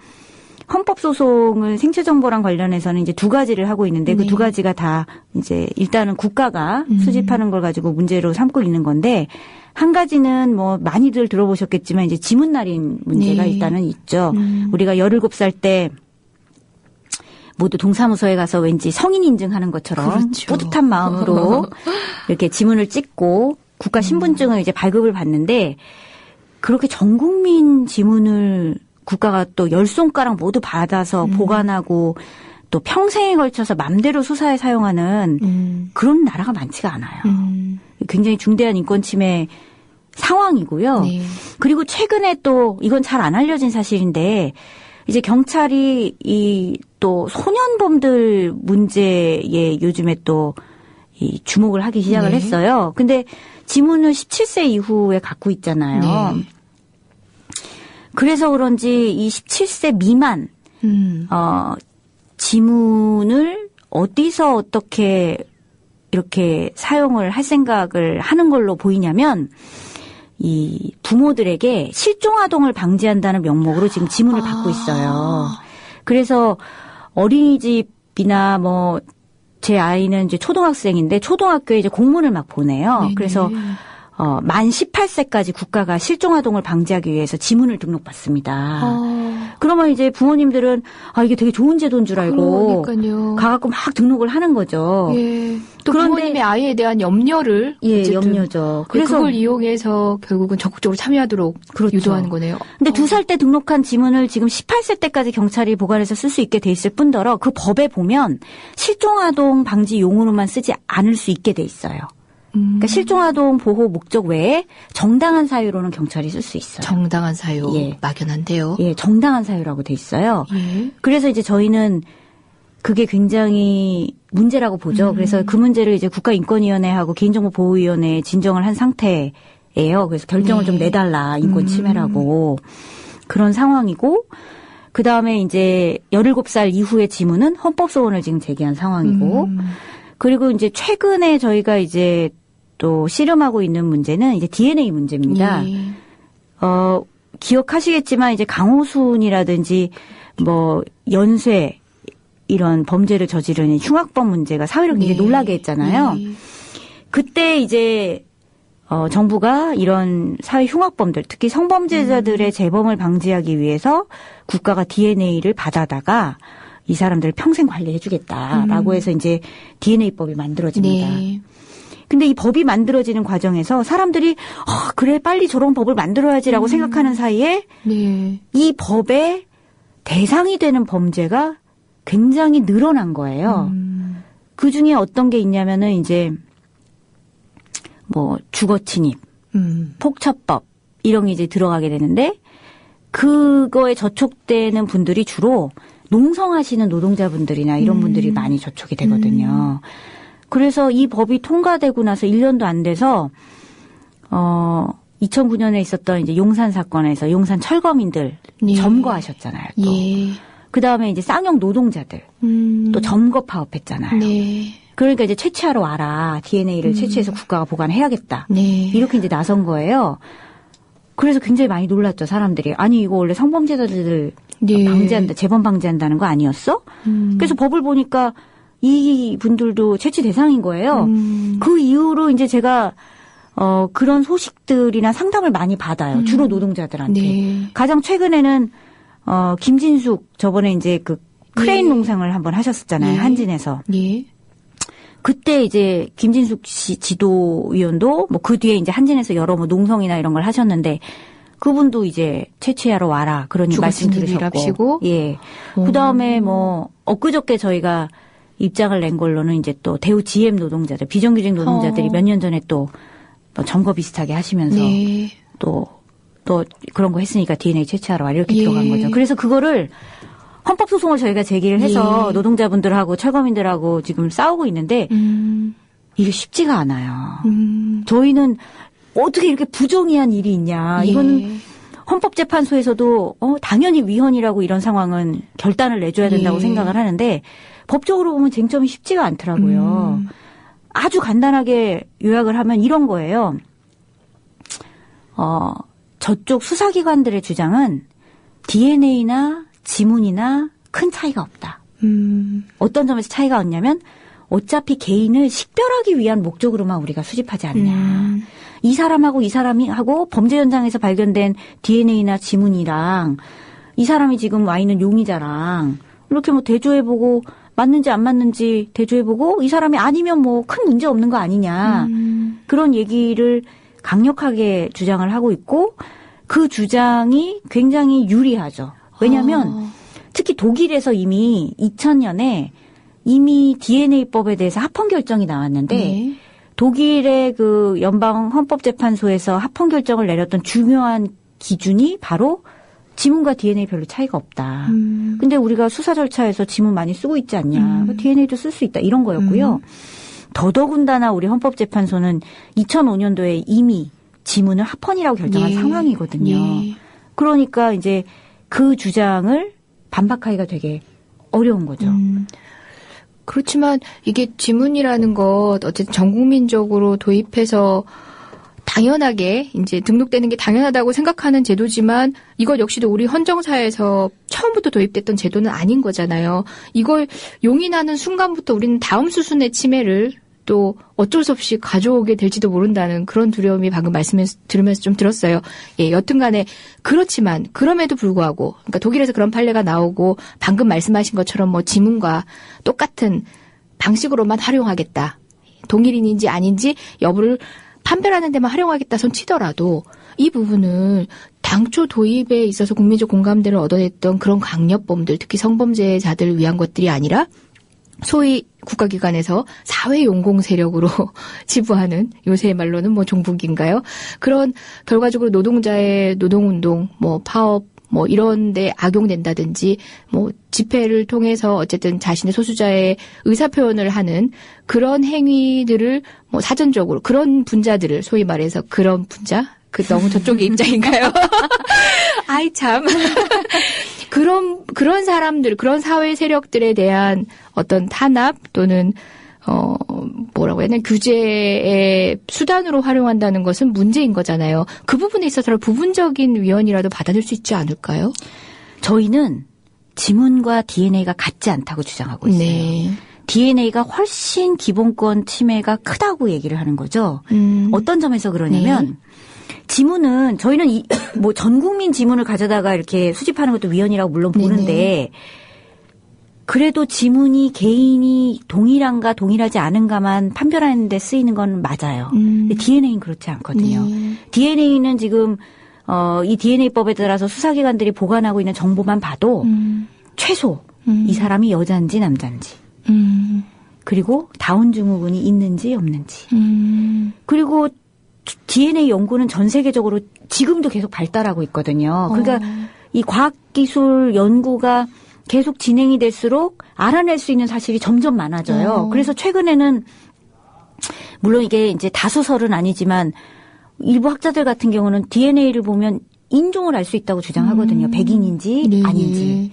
헌법소송을 생체 정보랑 관련해서는 이제 두 가지를 하고 있는데 그 두 가지가 다 이제 일단은 국가가 수집하는 걸 가지고 문제로 삼고 있는 건데 한 가지는 뭐 많이들 들어보셨겠지만 이제 지문날인 문제가 일단은 있죠. 우리가 17살 때 모두 동사무소에 가서 왠지 성인 인증하는 것처럼 뿌듯한 마음으로 이렇게 지문을 찍고 국가 신분증을 이제 발급을 받는데 그렇게 전 국민 지문을 국가가 또 10손가락 모두 받아서 보관하고 또 평생에 걸쳐서 맘대로 수사에 사용하는 그런 나라가 많지가 않아요. 굉장히 중대한 인권 침해 상황이고요. 그리고 최근에 또 이건 잘 안 알려진 사실인데 이제 경찰이 이 또 소년범들 문제에 요즘에 또 이 주목을 하기 시작을 했어요. 근데 지문을 17세 이후에 갖고 있잖아요. 그래서 그런지 이 17세 미만 지문을 어디서 어떻게 이렇게 사용을 할 생각을 하는 걸로 보이냐면 이 부모들에게 실종아동을 방지한다는 명목으로 지금 지문을 받고 있어요. 그래서 어린이집이나 뭐 제 아이는 이제 초등학생인데 초등학교에 이제 공문을 막 보내요. 그래서 만 18세까지 국가가 실종아동을 방지하기 위해서 지문을 등록받습니다. 그러면 이제 부모님들은 이게 되게 좋은 제도인 줄 알고 그러니까요. 가갖고 막 등록을 하는 거죠. 예. 또 부모님의 아이에 대한 염려를 염려죠. 그래서 그걸 이용해서 결국은 적극적으로 참여하도록 그렇죠. 유도하는 거네요. 근데 2살 때 등록한 지문을 지금 18세 때까지 경찰이 보관해서 쓸 수 있게 돼 있을 뿐더러 그 법에 보면 실종아동 방지 용으로만 쓰지 않을 수 있게 돼 있어요. 그러니까 실종아동 보호 목적 외에 정당한 사유로는 경찰이 쓸 수 있어요. 정당한 사유. 막연한데요. 예, 정당한 사유라고 돼 있어요. 예. 그래서 이제 저희는 그게 굉장히 문제라고 보죠. 그래서 그 문제를 이제 국가인권위원회하고 개인정보보호위원회에 진정을 한 상태예요. 그래서 결정을 좀 내달라. 인권 침해라고. 그런 상황이고 그다음에 이제 17살 이후의 지문은 헌법소원을 지금 제기한 상황이고 그리고 이제 최근에 저희가 이제 또 씨름하고 있는 문제는 이제 DNA 문제입니다. 기억하시겠지만 이제 강호순이라든지 뭐 연쇄 이런 범죄를 저지르는 흉악범 문제가 사회를 굉장히 놀라게 했잖아요. 그때 이제 정부가 이런 사회 흉악범들, 특히 성범죄자들의 재범을 방지하기 위해서 국가가 DNA를 받아다가 이 사람들을 평생 관리해주겠다라고 해서 이제 DNA법이 만들어집니다. 네. 근데 이 법이 만들어지는 과정에서 사람들이 그래 빨리 저런 법을 만들어야지라고 생각하는 사이에 이 법의 대상이 되는 범죄가 굉장히 늘어난 거예요. 그 중에 어떤 게 있냐면은 이제 뭐 주거 침입, 폭처법 이런 게 이제 들어가게 되는데 그거에 저촉되는 분들이 주로 농성하시는 노동자분들이나 이런 분들이 많이 저촉이 되거든요. 그래서 이 법이 통과되고 나서 1년도 안 돼서 2009년에 있었던 이제 용산 사건에서 용산 철거민들 점거하셨잖아요. 또. 그다음에 이제 쌍용 노동자들 또 점거 파업했잖아요. 그러니까 이제 채취하러 와라. DNA를 채취해서 국가가 보관해야겠다. 이렇게 이제 나선 거예요. 그래서 굉장히 많이 놀랐죠, 사람들이. 아니, 이거 원래 성범죄자들 방지한다, 재범 방지한다는 거 아니었어? 그래서 법을 보니까 이 분들도 채취 대상인 거예요. 그 이후로 이제 제가 그런 소식들이나 상담을 많이 받아요. 주로 노동자들한테. 가장 최근에는 김진숙 저번에 이제 그 크레인 농상을 한번 하셨었잖아요. 한진에서. 그때 이제 김진숙 씨 지도위원도 뭐 그 뒤에 이제 한진에서 여러 뭐 농성이나 이런 걸 하셨는데 그분도 이제 채취하러 와라 그런 말씀 들으셨고. 그다음에 뭐 엊그저께 저희가 입장을 낸 걸로는 이제 또 대우 GM 노동자들, 비정규직 노동자들이 몇 년 전에 또 뭐 점거 비슷하게 하시면서 또 그런 거 했으니까 DNA 채취하러 와 이렇게 들어간 거죠. 그래서 그거를 헌법소송을 저희가 제기를 해서 노동자분들하고 철거민들하고 지금 싸우고 있는데 이게 쉽지가 않아요. 저희는 어떻게 이렇게 부정의한 일이 있냐. 이거는 헌법재판소에서도 당연히 위헌이라고 이런 상황은 결단을 내줘야 된다고 생각을 하는데 법적으로 보면 쟁점이 쉽지가 않더라고요. 아주 간단하게 요약을 하면 이런 거예요. 저쪽 수사기관들의 주장은 DNA나 지문이나 큰 차이가 없다. 어떤 점에서 차이가 없냐면 어차피 개인을 식별하기 위한 목적으로만 우리가 수집하지 않냐. 이 사람하고 이 사람이 하고 범죄 현장에서 발견된 DNA나 지문이랑 이 사람이 지금 와 있는 용의자랑 이렇게 뭐 대조해보고 맞는지 안 맞는지 대조해보고 이 사람이 아니면 뭐 큰 문제 없는 거 아니냐. 그런 얘기를 강력하게 주장을 하고 있고 그 주장이 굉장히 유리하죠. 왜냐하면 특히 독일에서 이미 2000년에 이미 DNA법에 대해서 합헌 결정이 나왔는데 독일의 그 연방 헌법재판소에서 합헌 결정을 내렸던 중요한 기준이 바로 지문과 DNA 별로 차이가 없다. 근데 우리가 수사 절차에서 지문 많이 쓰고 있지 않냐. DNA도 쓸 수 있다. 이런 거였고요. 더더군다나 우리 헌법재판소는 2005년도에 이미 지문을 합헌이라고 결정한 상황이거든요. 그러니까 이제 그 주장을 반박하기가 되게 어려운 거죠. 그렇지만 이게 지문이라는 것 어쨌든 전 국민적으로 도입해서 당연하게 이제 등록되는 게 당연하다고 생각하는 제도지만 이것 역시도 우리 헌정사에서 처음부터 도입됐던 제도는 아닌 거잖아요. 이걸 용인하는 순간부터 우리는 다음 수순의 침해를 또 어쩔 수 없이 가져오게 될지도 모른다는 그런 두려움이 방금 말씀을 들으면서 좀 들었어요. 예, 여튼간에 그렇지만 그럼에도 불구하고 그러니까 독일에서 그런 판례가 나오고 방금 말씀하신 것처럼 뭐 지문과 똑같은 방식으로만 활용하겠다. 동일인인지 아닌지 여부를 판별하는 데만 활용하겠다 손 치더라도 이 부분은 당초 도입에 있어서 국민적 공감대를 얻어냈던 그런 강력범들, 특히 성범죄자들을 위한 것들이 아니라 소위 국가기관에서 사회용공 세력으로 지부하는 요새의 말로는 뭐 종북인가요? 그런 결과적으로 노동자의 노동운동, 뭐 파업, 뭐 이런 데 악용된다든지 뭐 집회를 통해서 어쨌든 자신의 소수자의 의사표현을 하는 그런 행위들을 뭐 사전적으로 그런 분자들을 소위 말해서 그런 분자? 그 너무 저쪽의 입장인가요? 아이 참. 그런 사람들, 그런 사회 세력들에 대한 어떤 탄압 또는 뭐라고 해야 되나 규제의 수단으로 활용한다는 것은 문제인 거잖아요. 그 부분에 있어서 부분적인 위헌이라도 받아들일 수 있지 않을까요? 저희는 지문과 DNA가 같지 않다고 주장하고 있어요. 네. DNA가 훨씬 기본권 침해가 크다고 얘기를 하는 거죠. 어떤 점에서 그러냐면 네. 지문은 저희는 뭐 전 국민 지문을 가져다가 이렇게 수집하는 것도 위헌이라고 물론 보는데 네네. 그래도 지문이 개인이 동일한가 동일하지 않은가만 판별하는 데 쓰이는 건 맞아요. 근데 DNA는 그렇지 않거든요. DNA는 지금 이 DNA법에 따라서 수사기관들이 보관하고 있는 정보만 봐도 최소 이 사람이 여자인지 남자인지 그리고 다운 증후군이 있는지 없는지 그리고 DNA 연구는 전 세계적으로 지금도 계속 발달하고 있거든요. 그러니까 이 과학기술 연구가 계속 진행이 될수록 알아낼 수 있는 사실이 점점 많아져요. 그래서 최근에는 물론 이게 이제 다수설은 아니지만 일부 학자들 같은 경우는 DNA를 보면 인종을 알 수 있다고 주장하거든요. 백인인지 네. 아닌지.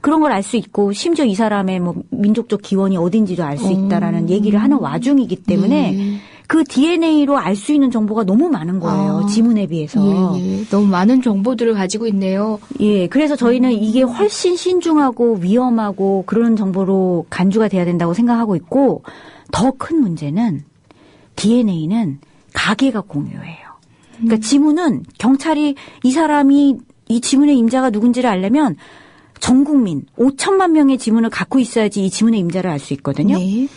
그런 걸 알 수 있고 심지어 이 사람의 뭐 민족적 기원이 어딘지도 알 수 있다라는 얘기를 하는 와중이기 때문에 네. 그 DNA로 알 수 있는 정보가 너무 많은 거예요. 지문에 비해서. 예. 너무 많은 정보들을 가지고 있네요. 예. 그래서 저희는 이게 훨씬 신중하고 위험하고 그런 정보로 간주가 돼야 된다고 생각하고 있고 더 큰 문제는 DNA는 가계가 공유해요. 그러니까 지문은 경찰이 이 사람이 이 지문의 임자가 누군지를 알려면 전 국민 5천만 명의 지문을 갖고 있어야지 이 지문의 임자를 알 수 있거든요. 네.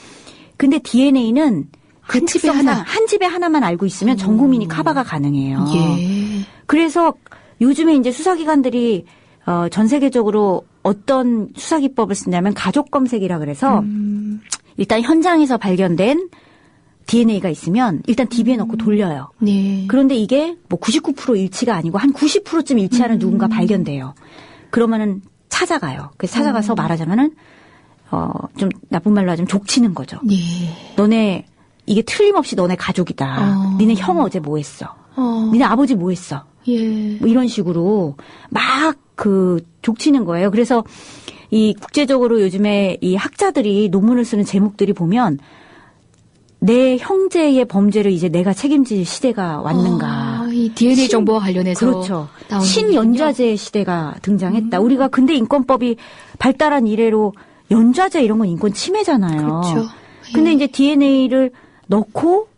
근데 DNA는 그 한 집에 한 집에 하나만 알고 있으면 전 국민이 커버가 가능해요. 예. 그래서 요즘에 이제 수사기관들이 전 세계적으로 어떤 수사기법을 쓰냐면 가족 검색이라 그래서 일단 현장에서 발견된 DNA가 있으면 일단 DB에 넣고 돌려요. 네. 그런데 이게 뭐 99% 일치가 아니고 한 90%쯤 일치하는 누군가 발견돼요. 그러면은 찾아가요. 그래서 찾아가서 말하자면은 좀 나쁜 말로 하자면 족치는 거죠. 네. 너네 이게 틀림없이 너네 가족이다. 니네 형 어제 뭐 했어? 니네 아버지 뭐 했어? 예. 뭐 이런 식으로 막 그 족치는 거예요. 그래서 이 국제적으로 요즘에 이 학자들이 논문을 쓰는 제목들이 보면 내 형제의 범죄를 이제 내가 책임질 시대가 왔는가. 이 DNA 정보와 관련해서. 그렇죠. 신연좌제 시대가 등장했다. 우리가 근대 인권법이 발달한 이래로 연좌제 이런 건 인권 침해잖아요. 그렇죠. 근데 이제 DNA를 넣고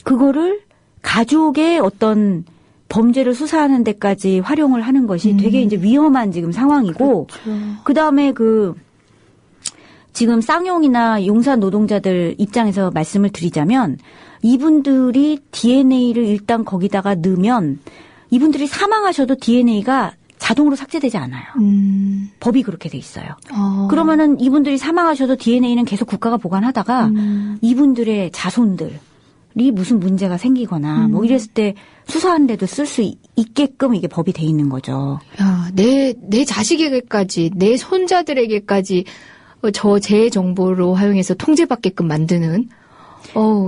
그거를 가족의 어떤 범죄를 수사하는 데까지 활용을 하는 것이 되게 이제 위험한 지금 상황이고 그렇죠. 그다음에 지금 쌍용이나 용산 노동자들 입장에서 말씀을 드리자면 이분들이 DNA를 일단 거기다가 넣으면 이분들이 사망하셔도 DNA가 자동으로 삭제되지 않아요. 법이 그렇게 돼 있어요. 그러면은 이분들이 사망하셔도 DNA는 계속 국가가 보관하다가 이분들의 자손들이 무슨 문제가 생기거나 뭐 이랬을 때 수사하는데도 쓸 수 있게끔 이게 법이 돼 있는 거죠. 야, 내 자식에게까지 내 손자들에게까지 제 정보로 활용해서 통제받게끔 만드는.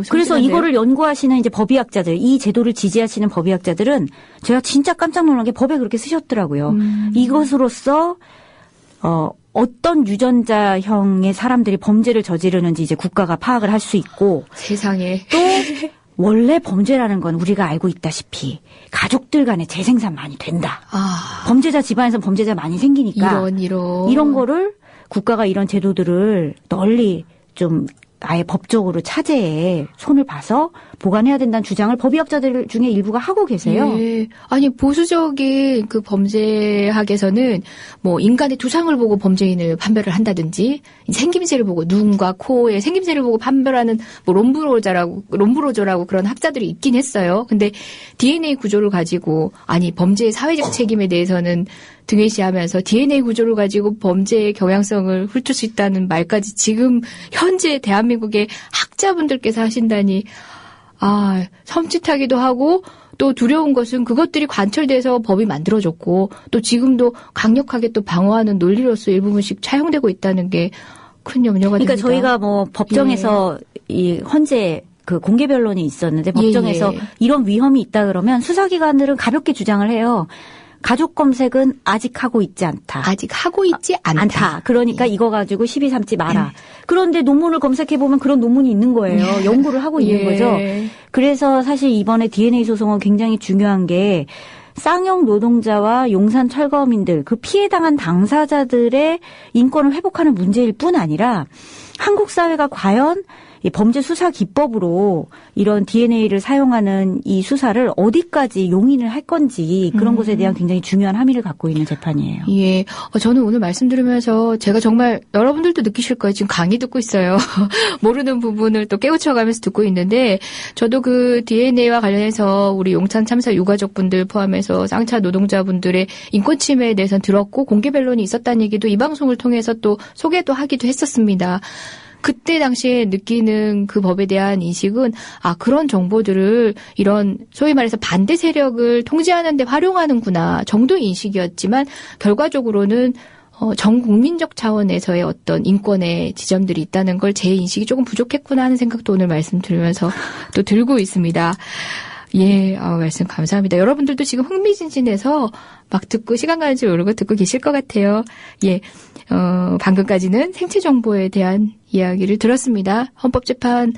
그래서 이거를 연구하시는 이제 법의학자들, 이 제도를 지지하시는 법의학자들은 제가 진짜 깜짝 놀란 게 법에 그렇게 쓰셨더라고요. 이것으로써 어떤 유전자형의 사람들이 범죄를 저지르는지 이제 국가가 파악을 할 수 있고 세상에 또 원래 범죄라는 건 우리가 알고 있다시피 가족들 간에 재생산 많이 된다. 범죄자 집안에서 범죄자 많이 생기니까 이런 거를 국가가 이런 제도들을 널리 좀 아예 법적으로 차제에 손을 봐서 보관해야 된다는 주장을 법의학자들 중에 일부가 하고 계세요. 예. 아니 보수적인 그 범죄학에서는 뭐 인간의 두상을 보고 범죄인을 판별을 한다든지 생김새를 보고 눈과 코의 생김새를 보고 판별하는 뭐 롬브로저라고 그런 학자들이 있긴 했어요. 근데 DNA 구조를 가지고 아니 범죄의 사회적 책임에 대해서는 등회시하면서 DNA 구조를 가지고 범죄의 경향성을 훑을 수 있다는 말까지 지금 현재 대한민국의 학자분들께서 하신다니 섬찟하기도 하고 또 두려운 것은 그것들이 관철돼서 법이 만들어졌고 또 지금도 강력하게 또 방어하는 논리로서 일부분씩 차용되고 있다는 게 큰 염려가 그러니까 됩니다. 저희가 뭐 법정에서 이 헌재 그 공개 변론이 있었는데 법정에서 이런 위험이 있다 그러면 수사기관들은 가볍게 주장을 해요. 가족 검색은 아직 하고 있지 않다. 아직 하고 있지 않다. 그러니까 이거 가지고 시비 삼지 마라. 그런데 논문을 검색해보면 그런 논문이 있는 거예요. 연구를 하고 있는 거죠. 그래서 사실 이번에 DNA 소송은 굉장히 중요한 게 쌍용 노동자와 용산 철거민들 그 피해당한 당사자들의 인권을 회복하는 문제일 뿐 아니라 한국 사회가 과연 이 범죄 수사 기법으로 이런 DNA를 사용하는 이 수사를 어디까지 용인을 할 건지 그런 것에 대한 굉장히 중요한 함의를 갖고 있는 재판이에요. 예. 저는 오늘 말씀 들으면서 제가 정말 여러분들도 느끼실 거예요. 지금 강의 듣고 있어요. 모르는 부분을 또 깨우쳐가면서 듣고 있는데 저도 그 DNA와 관련해서 우리 용산 참사 유가족분들 포함해서 쌍차 노동자분들의 인권 침해에 대해서는 들었고 공개 변론이 있었다는 얘기도 이 방송을 통해서 또 소개도 하기도 했었습니다. 그때 당시에 느끼는 그 법에 대한 인식은 그런 정보들을 이런 소위 말해서 반대 세력을 통제하는 데 활용하는구나 정도의 인식이었지만 결과적으로는 전 국민적 차원에서의 어떤 인권의 지점들이 있다는 걸 제 인식이 조금 부족했구나 하는 생각도 오늘 말씀 들으면서 또 들고 있습니다. 예, 말씀 감사합니다. 여러분들도 지금 흥미진진해서 막 듣고 시간 가는 줄 모르고 듣고 계실 것 같아요. 예, 방금까지는 생체 정보에 대한 이야기를 들었습니다. 헌법재판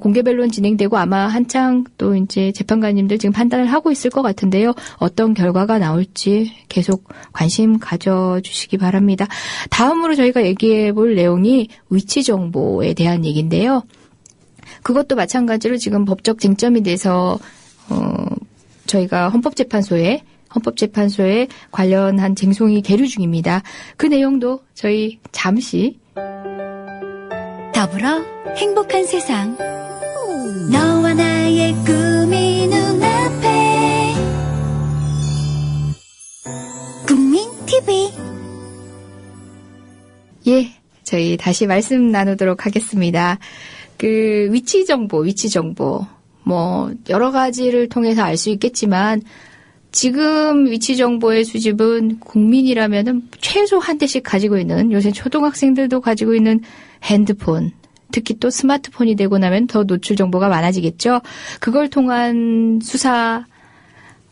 공개 변론 진행되고 아마 한창 또 이제 재판관님들 지금 판단을 하고 있을 것 같은데요. 어떤 결과가 나올지 계속 관심 가져주시기 바랍니다. 다음으로 저희가 얘기해 볼 내용이 위치 정보에 대한 얘기인데요. 그것도 마찬가지로 지금 법적 쟁점이 돼서 저희가 헌법재판소에 관련한 쟁송이 계류 중입니다. 그 내용도 저희 잠시 더불어 행복한 세상 너와 나의 꿈이 눈앞에 국민 TV 예, 저희 다시 말씀 나누도록 하겠습니다. 그 위치 정보 여러 가지를 통해서 알 수 있겠지만 지금 위치 정보의 수집은 국민이라면은 최소 한 대씩 가지고 있는 요새 초등학생들도 가지고 있는 핸드폰, 특히 또 스마트폰이 되고 나면 더 노출 정보가 많아지겠죠. 그걸 통한 수사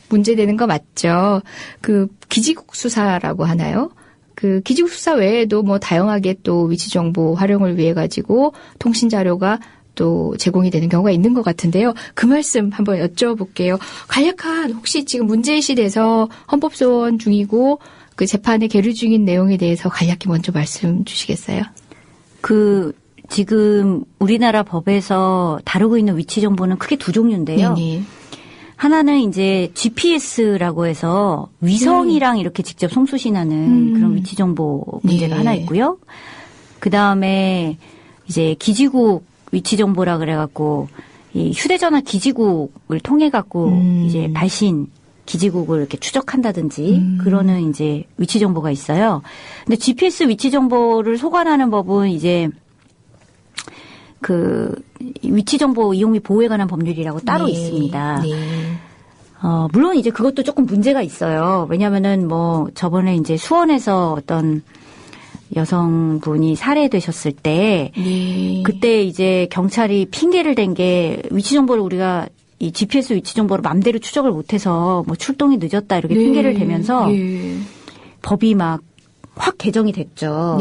문제되는 거 맞죠? 그 기지국 수사라고 하나요? 그 기지국 수사 외에도 다양하게 또 위치 정보 활용을 위해 가지고 통신 자료가 또 제공이 되는 경우가 있는 것 같은데요. 그 말씀 한번 여쭤볼게요. 간략한 혹시 지금 문제의식에서 헌법소원 중이고 그 재판에 계류 중인 내용에 대해서 간략히 먼저 말씀 주시겠어요? 지금 우리나라 법에서 다루고 있는 위치 정보는 크게 두 종류인데요. 네네. 하나는 이제 GPS라고 해서 위성이랑 이렇게 직접 송수신하는 그런 위치 정보 문제가 하나 있고요. 그 다음에 이제 기지국 위치 정보라 그래갖고 이 휴대전화 기지국을 통해 갖고 이제 발신 기지국을 이렇게 추적한다든지 그러는 이제 위치 정보가 있어요. 근데 GPS 위치 정보를 소관하는 법은 이제 그 위치 정보 이용 및 보호에 관한 법률이라고 따로 있습니다. 네. 물론 이제 그것도 조금 문제가 있어요. 왜냐면은 저번에 이제 수원에서 어떤 여성분이 살해되셨을 때 그때 이제 경찰이 핑계를 댄 게 위치 정보를 우리가 이 GPS 위치 정보를 맘대로 추적을 못해서 출동이 늦었다 이렇게 핑계를 대면서 법이 막 확 개정이 됐죠.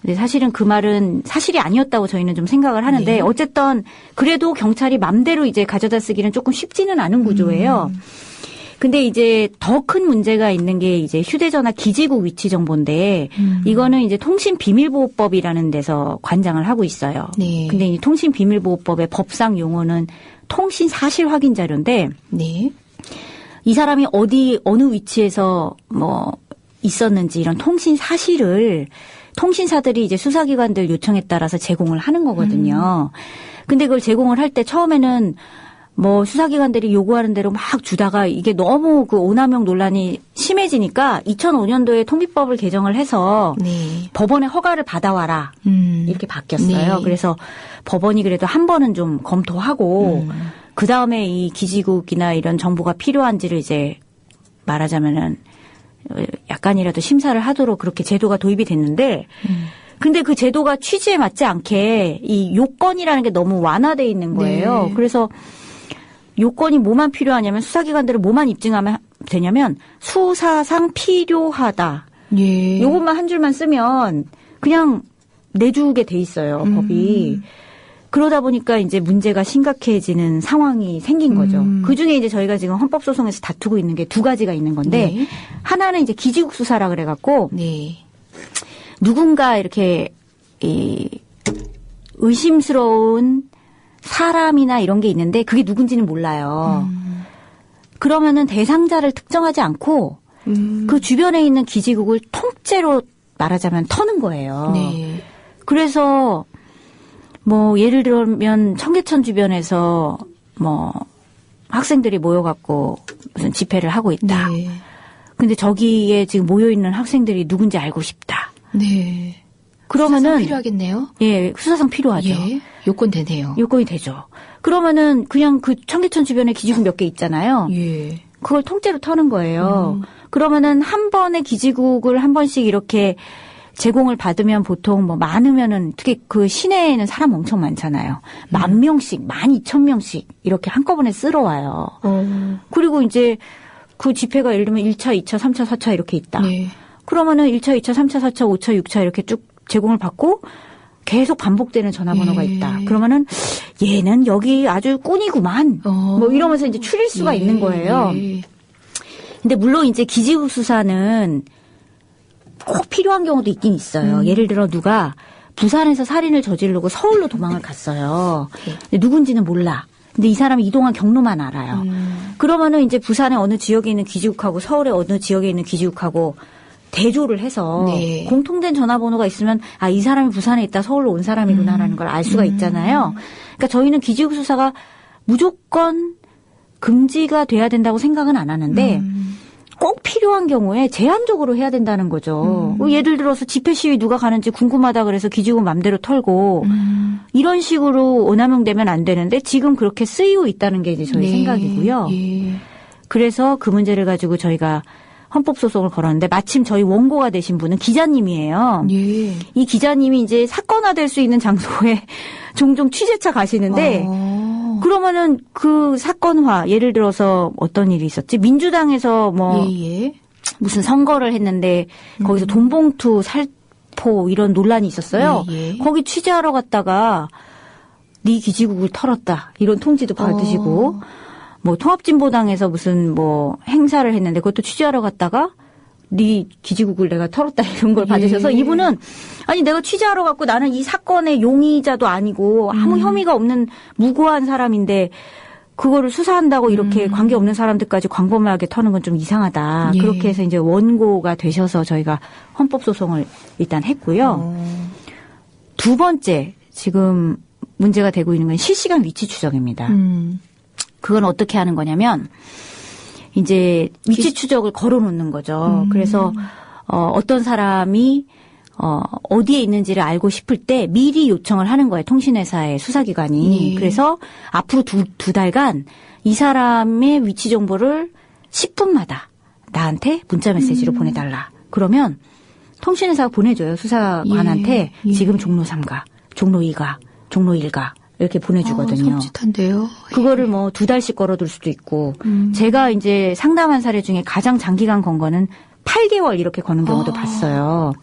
근데 사실은 그 말은 사실이 아니었다고 저희는 좀 생각을 하는데 어쨌든 그래도 경찰이 맘대로 이제 가져다 쓰기는 조금 쉽지는 않은 구조예요. 근데 이제 더 큰 문제가 있는 게 이제 휴대전화 기지국 위치 정보인데 이거는 이제 통신비밀보호법이라는 데서 관장을 하고 있어요. 네. 근데 이 통신비밀보호법의 법상 용어는 통신 사실 확인 자료인데 네. 이 사람이 어느 위치에서 뭐 있었는지 이런 통신 사실을 통신사들이 이제 수사기관들 요청에 따라서 제공을 하는 거거든요. 근데 그걸 제공을 할 때 처음에는 뭐 수사기관들이 요구하는 대로 막 주다가 이게 너무 그 오남용 논란이 심해지니까 2005년도에 통비법을 개정을 해서 네. 법원의 허가를 받아와라 이렇게 바뀌었어요. 네. 그래서 법원이 그래도 한 번은 좀 검토하고 그 다음에 이 기지국이나 이런 정보가 필요한지를 이제 말하자면은 약간이라도 심사를 하도록 그렇게 제도가 도입이 됐는데 근데 그 제도가 취지에 맞지 않게 이 요건이라는 게 너무 완화돼 있는 거예요. 네. 그래서 요건이 뭐만 필요하냐면 수사기관들은 뭐만 입증하면 되냐면 수사상 필요하다. 예. 요것만 한 줄만 쓰면 그냥 내주게 돼 있어요. 법이. 그러다 보니까 이제 문제가 심각해지는 상황이 생긴 거죠. 그중에 이제 저희가 지금 헌법소송에서 다투고 있는 게 두 가지가 있는 건데 네. 하나는 이제 기지국 수사라 그래갖고 네. 누군가 이렇게 의심스러운 사람이나 이런 게 있는데 그게 누군지는 몰라요. 그러면은 대상자를 특정하지 않고 그 주변에 있는 기지국을 통째로 말하자면 터는 거예요. 네. 그래서 뭐 예를 들면 청계천 주변에서 뭐 학생들이 모여갖고 무슨 집회를 하고 있다. 네. 근데 저기에 지금 모여있는 학생들이 누군지 알고 싶다. 네. 그러면은 수사상 필요하겠네요. 예, 수사상 필요하죠. 예. 요건 되네요. 요건이 되죠. 그러면은 그냥 그 청계천 주변에 기지국 몇 개 있잖아요. 예. 그걸 통째로 터는 거예요. 그러면은 한 번에 기지국을 한 번씩 이렇게 제공을 받으면 보통 뭐 많으면은 특히 그 시내에는 사람 엄청 많잖아요. 10,000명씩, 12,000명씩 이렇게 한꺼번에 쓸어와요. 그리고 이제 그 집회가 예를 들면 1차, 2차, 3차, 4차 이렇게 있다. 네. 그러면은 1차, 2차, 3차, 4차, 5차, 6차 이렇게 쭉 제공을 받고 계속 반복되는 전화번호가 있다. 그러면은 얘는 여기 아주 꾼이구만. 뭐 이러면서 이제 추릴 수가 있는 거예요. 예. 근데 물론 이제 기지국 수사는 꼭 필요한 경우도 있긴 있어요. 예를 들어 누가 부산에서 살인을 저지르고 서울로 도망을 갔어요. 근데 누군지는 몰라. 근데 이 사람이 이동한 경로만 알아요. 그러면은 이제 부산의 어느 지역에 있는 기지국하고 서울의 어느 지역에 있는 기지국하고 대조를 해서 네. 공통된 전화번호가 있으면 아, 이 사람이 부산에 있다 서울로 온 사람이구나라는 걸 알 수가 있잖아요. 그러니까 저희는 기지국 수사가 무조건 금지가 돼야 된다고 생각은 안 하는데 꼭 필요한 경우에 제한적으로 해야 된다는 거죠. 예를 들어서 집회 시위 누가 가는지 궁금하다 그래서 기지국 맘대로 털고 이런 식으로 오남용되면 안 되는데 지금 그렇게 쓰이고 있다는 게 이제 저희 네. 생각이고요. 예. 그래서 그 문제를 가지고 저희가 헌법소송을 걸었는데 마침 저희 원고가 되신 분은 기자님이에요. 예. 이 기자님이 이제 사건화될 수 있는 장소에 종종 취재차 가시는데 그러면은 그 사건화 예를 들어서 어떤 일이 있었지? 민주당에서 뭐 예. 무슨 선거를 했는데 거기서 돈봉투 살포 이런 논란이 있었어요. 예. 거기 취재하러 갔다가 네 기지국을 털었다 이런 통지도 받으시고 뭐 통합진보당에서 무슨 뭐 행사를 했는데 그것도 취재하러 갔다가 네 기지국을 내가 털었다 이런 걸 받으셔서 이분은 아니 내가 취재하러 갔고 나는 이 사건의 용의자도 아니고 아무 혐의가 없는 무고한 사람인데 그거를 수사한다고 이렇게 관계없는 사람들까지 광범위하게 터는 건 좀 이상하다. 예. 그렇게 해서 이제 원고가 되셔서 저희가 헌법소송을 일단 했고요. 두 번째 지금 문제가 되고 있는 건 실시간 위치 추적입니다. 그건 어떻게 하는 거냐면 이제 위치 추적을 걸어놓는 거죠. 그래서 어떤 사람이 어디에 있는지를 알고 싶을 때 미리 요청을 하는 거예요. 통신회사의 수사기관이. 네. 그래서 앞으로 두 달간 이 사람의 위치 정보를 10분마다 나한테 문자 메시지로 보내달라. 그러면 통신회사가 보내줘요. 수사관한테 예. 지금 종로 3가, 종로 2가, 종로 1가 이렇게 보내주거든요. 섬찟한데요. 그거를 뭐 2달씩 걸어둘 수도 있고 제가 이제 상담한 사례 중에 가장 장기간 건 거는 8개월 이렇게 거는 경우도 봤어요.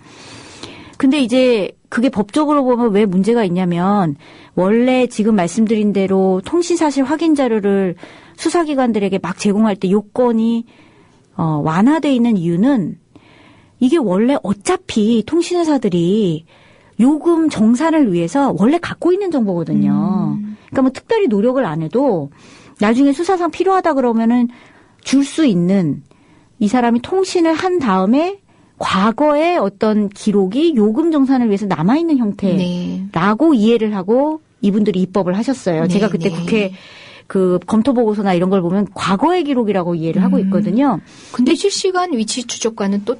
근데 이제 그게 법적으로 보면 왜 문제가 있냐면 원래 지금 말씀드린 대로 통신사실 확인 자료를 수사기관들에게 막 제공할 때 요건이 완화돼 있는 이유는 이게 원래 어차피 통신회사들이 요금 정산을 위해서 원래 갖고 있는 정보거든요. 그러니까 뭐 특별히 노력을 안 해도 나중에 수사상 필요하다 그러면은 줄 수 있는 이 사람이 통신을 한 다음에 과거의 어떤 기록이 요금 정산을 위해서 남아있는 형태라고 이해를 하고 이분들이 입법을 하셨어요. 제가 그때 국회 그 검토 보고서나 이런 걸 보면 과거의 기록이라고 이해를 하고 있거든요. 근데 실시간 위치 추적과는 또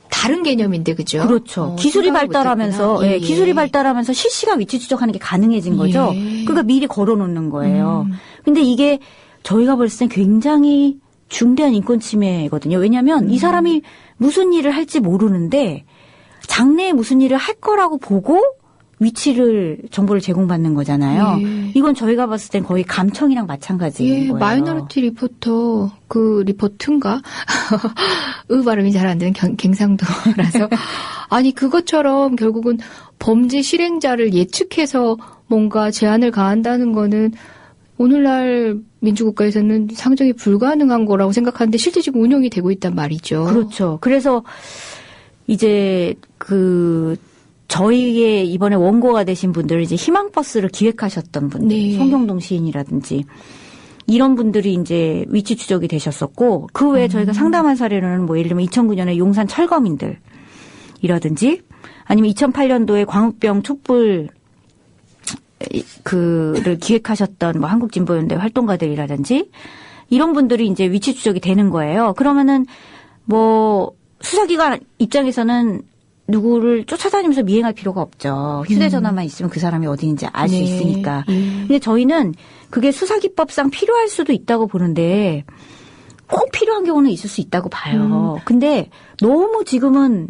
다른 개념인데, 그죠? 그렇죠. 기술이 발달하면서, 기술이 발달하면서 실시간 위치 추적하는 게 가능해진 거죠. 그러니까 미리 걸어놓는 거예요. 근데 이게 저희가 봤을 땐 굉장히 중대한 인권 침해거든요. 왜냐하면 이 사람이 무슨 일을 할지 모르는데 장래에 무슨 일을 할 거라고 보고 정보를 제공받는 거잖아요. 이건 저희가 봤을 땐 거의 감청이랑 마찬가지인 거예요. 마이너리티 리포터, 리포트인가? 발음이 잘 안 되는 갱상도라서. 아니, 그것처럼 결국은 범죄 실행자를 예측해서 뭔가 제한을 가한다는 거는 오늘날 민주국가에서는 상정이 불가능한 거라고 생각하는데 실제 지금 운영이 되고 있단 말이죠. 그렇죠. 그래서 이제 저희의 이번에 원고가 되신 분들 이제 희망버스를 기획하셨던 분들, 송경동 시인이라든지 이런 분들이 이제 위치 추적이 되셨었고 그 외에 저희가 상담한 사례로는 뭐 예를 들면 2009년에 용산 철거민들이라든지 아니면 2008년도에 광우병 촛불 를 기획하셨던 뭐 한국진보연대 활동가들이라든지 이런 분들이 이제 위치 추적이 되는 거예요. 그러면은 뭐 수사기관 입장에서는 누구를 쫓아다니면서 미행할 필요가 없죠. 휴대전화만 있으면 그 사람이 어디인지 알 수 있으니까. 근데 저희는 그게 수사기법상 필요할 수도 있다고 보는데 꼭 필요한 경우는 있을 수 있다고 봐요. 근데 너무 지금은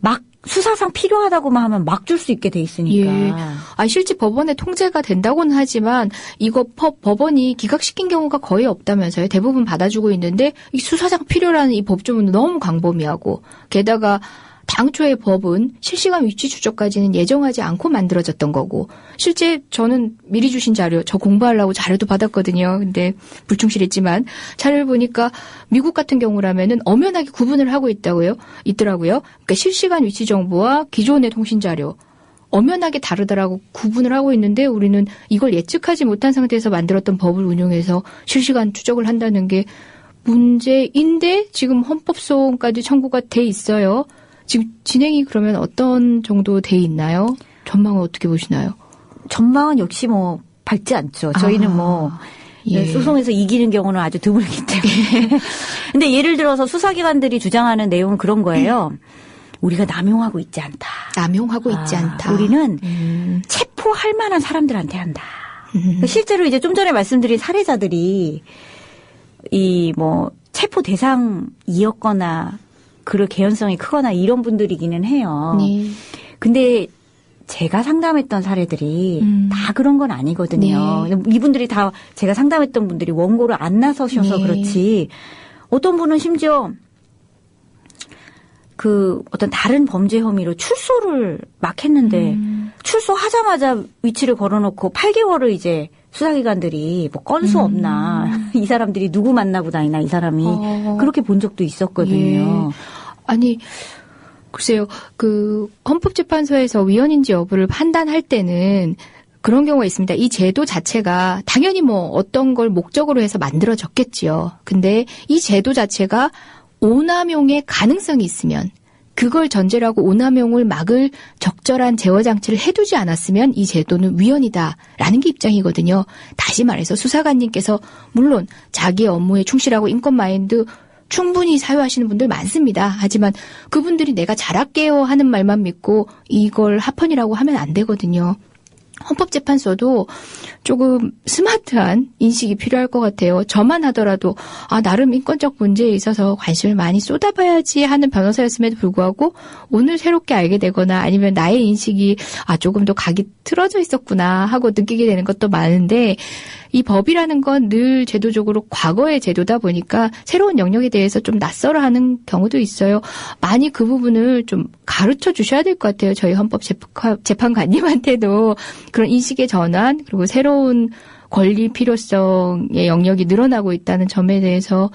막 수사상 필요하다고만 하면 막 줄 수 있게 돼 있으니까. 실제 법원에 통제가 된다고는 하지만 이거 법원이 기각시킨 경우가 거의 없다면서요. 대부분 받아주고 있는데 이 수사상 필요라는 이 법조문은 너무 광범위하고 게다가 당초의 법은 실시간 위치 추적까지는 예정하지 않고 만들어졌던 거고 실제 저는 미리 주신 자료 저 공부하려고 자료도 받았거든요. 근데 불충실했지만 자료를 보니까 미국 같은 경우라면은 엄연하게 구분을 하고 있더라고요. 그러니까 실시간 위치 정보와 기존의 통신 자료 엄연하게 다르더라고 구분을 하고 있는데 우리는 이걸 예측하지 못한 상태에서 만들었던 법을 운용해서 실시간 추적을 한다는 게 문제인데 지금 헌법소원까지 청구가 돼 있어요. 지금 진행이 그러면 어떤 정도 돼 있나요? 전망은 어떻게 보시나요? 전망은 역시 뭐 밝지 않죠. 저희는 소송에서 이기는 경우는 아주 드물기 때문에. 근데 예를 들어서 수사기관들이 주장하는 내용은 그런 거예요. 우리가 남용하고 있지 않다. 우리는 체포할 만한 사람들한테 한다. 실제로 이제 좀 전에 말씀드린 사례자들이 체포 대상이었거나 그럴 개연성이 크거나 이런 분들이기는 해요. 근데 제가 상담했던 사례들이 다 그런 건 아니거든요. 이분들이 다 제가 상담했던 분들이 원고를 안 나서셔서 그렇지. 어떤 분은 심지어 어떤 다른 범죄 혐의로 출소를 막 했는데 출소하자마자 위치를 걸어놓고 8개월을 이제 수사기관들이 뭐 건수 없나 이 사람들이 누구 만나고 다니나 이 사람이 그렇게 본 적도 있었거든요. 아니 글쎄요. 헌법재판소에서 위헌인지 여부를 판단할 때는 그런 경우가 있습니다. 이 제도 자체가 당연히 뭐 어떤 걸 목적으로 해서 만들어졌겠지요. 근데 이 제도 자체가 오남용의 가능성이 있으면 그걸 전제로 하고 오남용을 막을 적절한 제어 장치를 해두지 않았으면 이 제도는 위헌이다라는 게 입장이거든요. 다시 말해서 수사관님께서 물론 자기의 업무에 충실하고 인권 마인드 충분히 사유하시는 분들 많습니다. 하지만 그분들이 내가 잘할게요 하는 말만 믿고 이걸 합헌이라고 하면 안 되거든요. 헌법재판소도 조금 스마트한 인식이 필요할 것 같아요. 저만 하더라도 나름 인권적 문제에 있어서 관심을 많이 쏟아봐야지 하는 변호사였음에도 불구하고 오늘 새롭게 알게 되거나 아니면 나의 인식이 조금 더 각이 틀어져 있었구나 하고 느끼게 되는 것도 많은데 이 법이라는 건 늘 제도적으로 과거의 제도다 보니까 새로운 영역에 대해서 좀 낯설어하는 경우도 있어요. 많이 그 부분을 좀 가르쳐 주셔야 될 것 같아요. 저희 헌법재판관님한테도 그런 인식의 전환 그리고 새로운 새로운 권리 필요성의 영역이 늘어나고 있다는 점에 대해서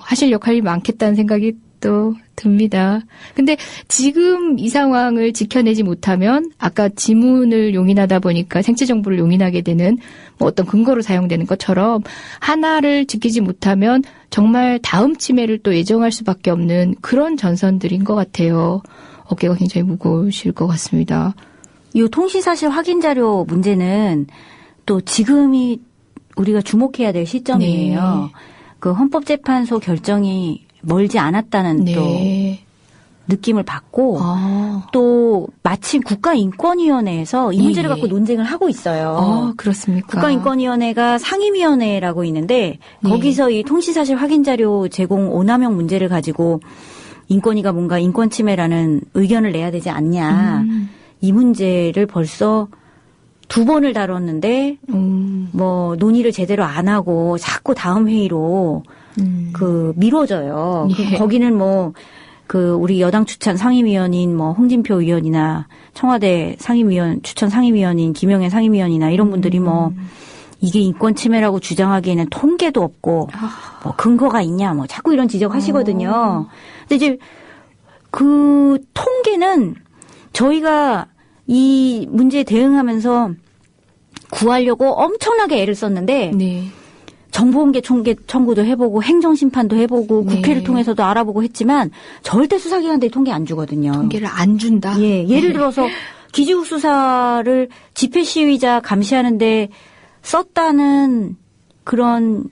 하실 역할이 많겠다는 생각이 또 듭니다. 근데 지금 이 상황을 지켜내지 못하면 아까 지문을 용인하다 보니까 생체 정보를 용인하게 되는 뭐 어떤 근거로 사용되는 것처럼 하나를 지키지 못하면 정말 다음 침해를 또 예정할 수밖에 없는 그런 전선들인 것 같아요. 어깨가 굉장히 무거우실 것 같습니다. 이 통신사실 확인 자료 문제는 또 지금이 우리가 주목해야 될 시점이에요. 네. 그 헌법재판소 결정이 멀지 않았다는 네. 또 느낌을 받고 또 마침 국가인권위원회에서 이 문제를 갖고 논쟁을 하고 있어요. 그렇습니까? 국가인권위원회가 상임위원회라고 있는데 네. 거기서 이 통신사실 확인 자료 제공 오남용 문제를 가지고 인권위가 뭔가 인권침해라는 의견을 내야 되지 않냐. 이 문제를 벌써 2번을 다뤘는데 뭐 논의를 제대로 안 하고 자꾸 다음 회의로 미뤄져요. 예. 거기는 뭐 우리 여당 추천 상임위원인 뭐 홍진표 의원이나 청와대 추천 상임위원인 김영애 상임위원이나 이런 분들이 뭐 이게 인권 침해라고 주장하기에는 통계도 없고 뭐 근거가 있냐 뭐 자꾸 이런 지적하시거든요. 근데 이제 그 통계는 저희가 이 문제에 대응하면서 구하려고 엄청나게 애를 썼는데 네. 정보공개 청구도 해보고 행정심판도 해보고 네. 국회를 통해서도 알아보고 했지만 절대 수사기관들이 통계 안 주거든요. 통계를 안 준다? 예, 예를 들어서 기지국 수사를 집회시위자 감시하는데 썼다는 그런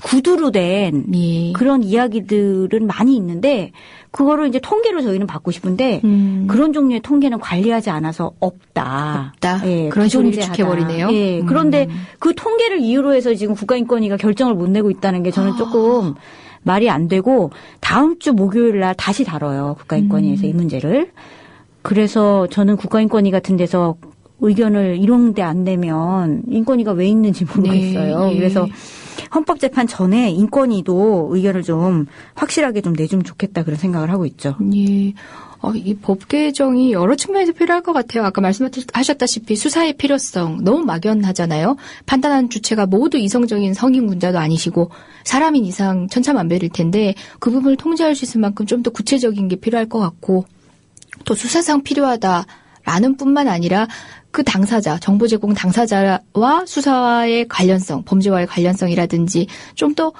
구두로 된 예. 그런 이야기들은 많이 있는데 그거를 이제 통계로 저희는 받고 싶은데 그런 종류의 통계는 관리하지 않아서 없다. 예, 그런 식으로 일축해버리네요. 예, 그런데 그 통계를 이유로 해서 지금 국가인권위가 결정을 못 내고 있다는 게 저는 조금 말이 안 되고 다음 주 목요일 날 다시 다뤄요. 국가인권위에서 이 문제를. 그래서 저는 국가인권위 같은 데서 의견을 이런 데 안 내면 인권위가 왜 있는지 모르겠어요. 네. 그래서 헌법재판 전에 인권위도 의견을 좀 확실하게 좀 내주면 좋겠다 그런 생각을 하고 있죠. 예. 이 법 개정이 여러 측면에서 필요할 것 같아요. 아까 말씀하셨다시피 수사의 필요성 너무 막연하잖아요. 판단하는 주체가 모두 이성적인 성인군자도 아니시고 사람인 이상 천차만별일 텐데 그 부분을 통제할 수 있을 만큼 좀 더 구체적인 게 필요할 것 같고 또 수사상 필요하다라는 뿐만 아니라 그 당사자, 정보 제공 당사자와 수사와의 관련성, 범죄와의 관련성이라든지 좀 더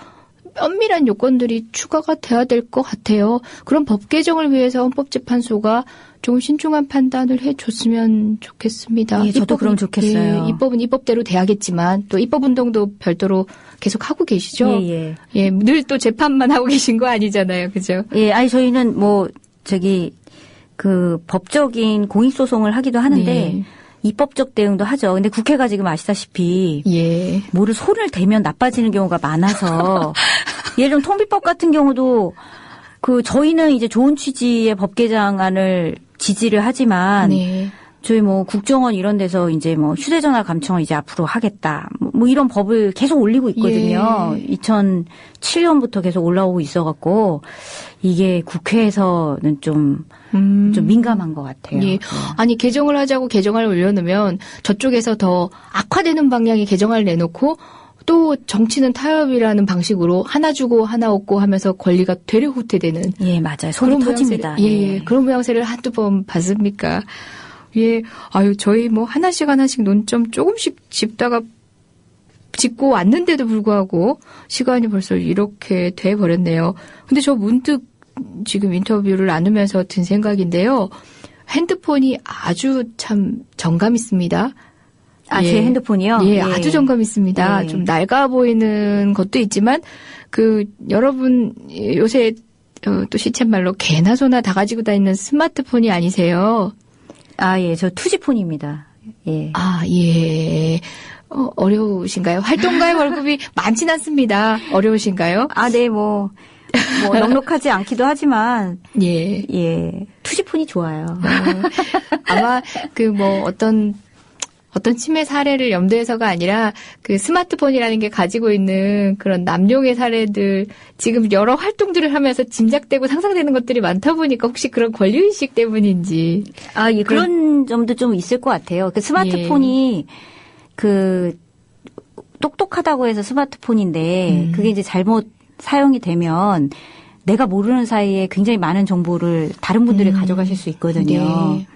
면밀한 요건들이 추가가 돼야 될 것 같아요. 그런 법 개정을 위해서 헌법재판소가 조금 신중한 판단을 해줬으면 좋겠습니다. 예, 저도 그럼 좋겠어요. 예, 입법은 입법대로 돼야겠지만 또 입법운동도 별도로 계속 하고 계시죠? 예. 예, 늘 또 재판만 하고 계신 거 아니잖아요. 그죠? 예, 저희는 법적인 공익소송을 하기도 하는데 네. 입법적 대응도 하죠. 근데 국회가 지금 아시다시피 예. 뭐를 손을 대면 나빠지는 경우가 많아서 예를 들면 통비법 같은 경우도 저희는 이제 좋은 취지의 법 개정안을 지지를 하지만 네. 저희 뭐 국정원 이런 데서 이제 뭐 휴대전화 감청을 이제 앞으로 하겠다. 뭐 이런 법을 계속 올리고 있거든요. 예. 2007년부터 계속 올라오고 있어갖고 이게 국회에서는 좀 민감한 것 같아요. 예. 아니 개정을 하자고 개정안을 올려놓으면 저쪽에서 더 악화되는 방향의 개정안을 내놓고 또 정치는 타협이라는 방식으로 하나 주고 하나 얻고 하면서 권리가 되려 후퇴되는. 예, 맞아요. 속이 터집니다. 예. 그런 모양새를 한두 번 봤습니까? 예. 저희 뭐 하나씩 논점 조금씩 짚고 왔는데도 불구하고 시간이 벌써 이렇게 돼버렸네요. 근데 저 문득 지금 인터뷰를 나누면서 든 생각인데요. 핸드폰이 아주 참 정감 있습니다. 예. 제 핸드폰이요? 예, 아주 정감 있습니다. 예. 좀 낡아 보이는 것도 있지만 여러분 요새 또 시쳇말로 개나 소나 다 가지고 다니는 스마트폰이 아니세요? 예, 저 투지폰입니다. 예. 예. 어려우신가요? 활동가의 월급이 많진 않습니다. 어려우신가요? 네, 뭐 넉넉하지 않기도 하지만 예. 투지폰이 좋아요. 아마 어떤 침해 사례를 염두해서가 아니라 스마트폰이라는 게 가지고 있는 그런 남용의 사례들 지금 여러 활동들을 하면서 짐작되고 상상되는 것들이 많다 보니까 혹시 그런 권리의식 때문인지. 예, 그런 점도 좀 있을 것 같아요. 스마트폰이 똑똑하다고 해서 스마트폰인데 그게 이제 잘못 사용이 되면 내가 모르는 사이에 굉장히 많은 정보를 다른 분들이 가져가실 수 있거든요. 네.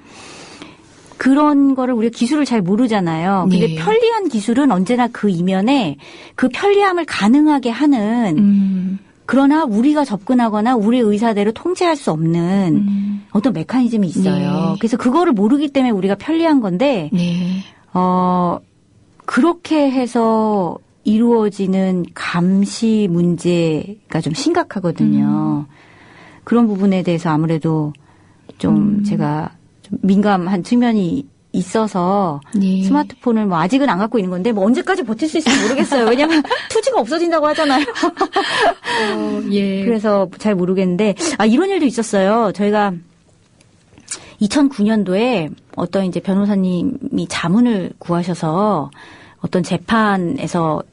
그런 거를 우리가 기술을 잘 모르잖아요. 근데 네. 편리한 기술은 언제나 그 이면에 그 편리함을 가능하게 하는 그러나 우리가 접근하거나 우리의 의사대로 통제할 수 없는 어떤 메커니즘이 있어요. 네. 그래서 그거를 모르기 때문에 우리가 편리한 건데 네. 그렇게 해서 이루어지는 감시 문제가 좀 심각하거든요. 그런 부분에 대해서 아무래도 좀 제가 좀 민감한 측면이 있어서 네. 스마트폰을 뭐 아직은 안 갖고 있는 건데 뭐 언제까지 버틸 수 있을지 모르겠어요. 왜냐하면 투지가 없어진다고 하잖아요. 예. 그래서 잘 모르겠는데 이런 일도 있었어요. 저희가 2009년도에 어떤 이제 변호사님이 자문을 구하셔서 어떤 재판에서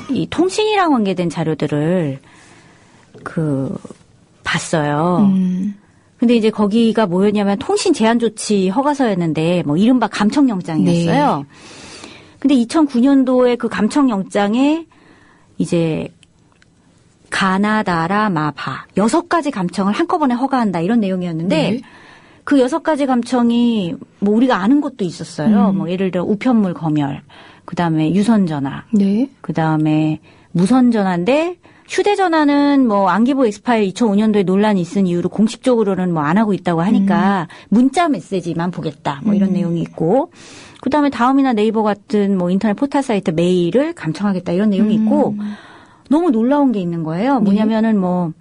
이 통신이랑 관계된 자료들을 봤어요. 근데 이제 거기가 뭐였냐면 통신 제한 조치 허가서였는데 뭐 이른바 감청영장이었어요. 네. 근데 2009년도에 그 감청영장에 이제 가나다라 마바 6가지 감청을 한꺼번에 허가한다 이런 내용이었는데 네. 그 6가지 감청이 뭐 우리가 아는 것도 있었어요. 뭐 예를 들어 우편물 검열, 그다음에 유선전화, 네. 그다음에 무선전화인데 휴대전화는 뭐 안기부 엑스파일 2005년도에 논란이 있은 이유로 공식적으로는 뭐 안 하고 있다고 하니까 문자 메시지만 보겠다 뭐 이런 내용이 있고 그다음에 다음이나 네이버 같은 뭐 인터넷 포털 사이트 메일을 감청하겠다 이런 내용이 있고 너무 놀라운 게 있는 거예요. 뭐냐면은 뭐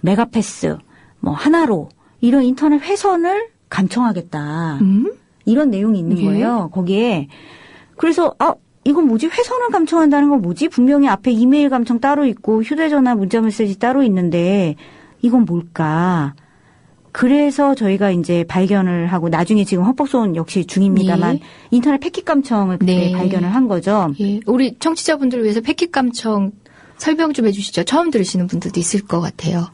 메가패스, 뭐 하나로 이런 인터넷 회선을 감청하겠다 이런 내용이 있는 예. 거예요. 거기에 그래서 이건 뭐지? 회선을 감청한다는 건 뭐지? 분명히 앞에 이메일 감청 따로 있고 휴대전화 문자 메시지 따로 있는데 이건 뭘까? 그래서 저희가 이제 발견을 하고 나중에 지금 헌법소원 역시 중입니다만 예. 인터넷 패킷 감청을 그때 네. 발견을 한 거죠. 예. 우리 청취자분들을 위해서 패킷 감청 설명 좀 해주시죠. 처음 들으시는 분들도 있을 것 같아요.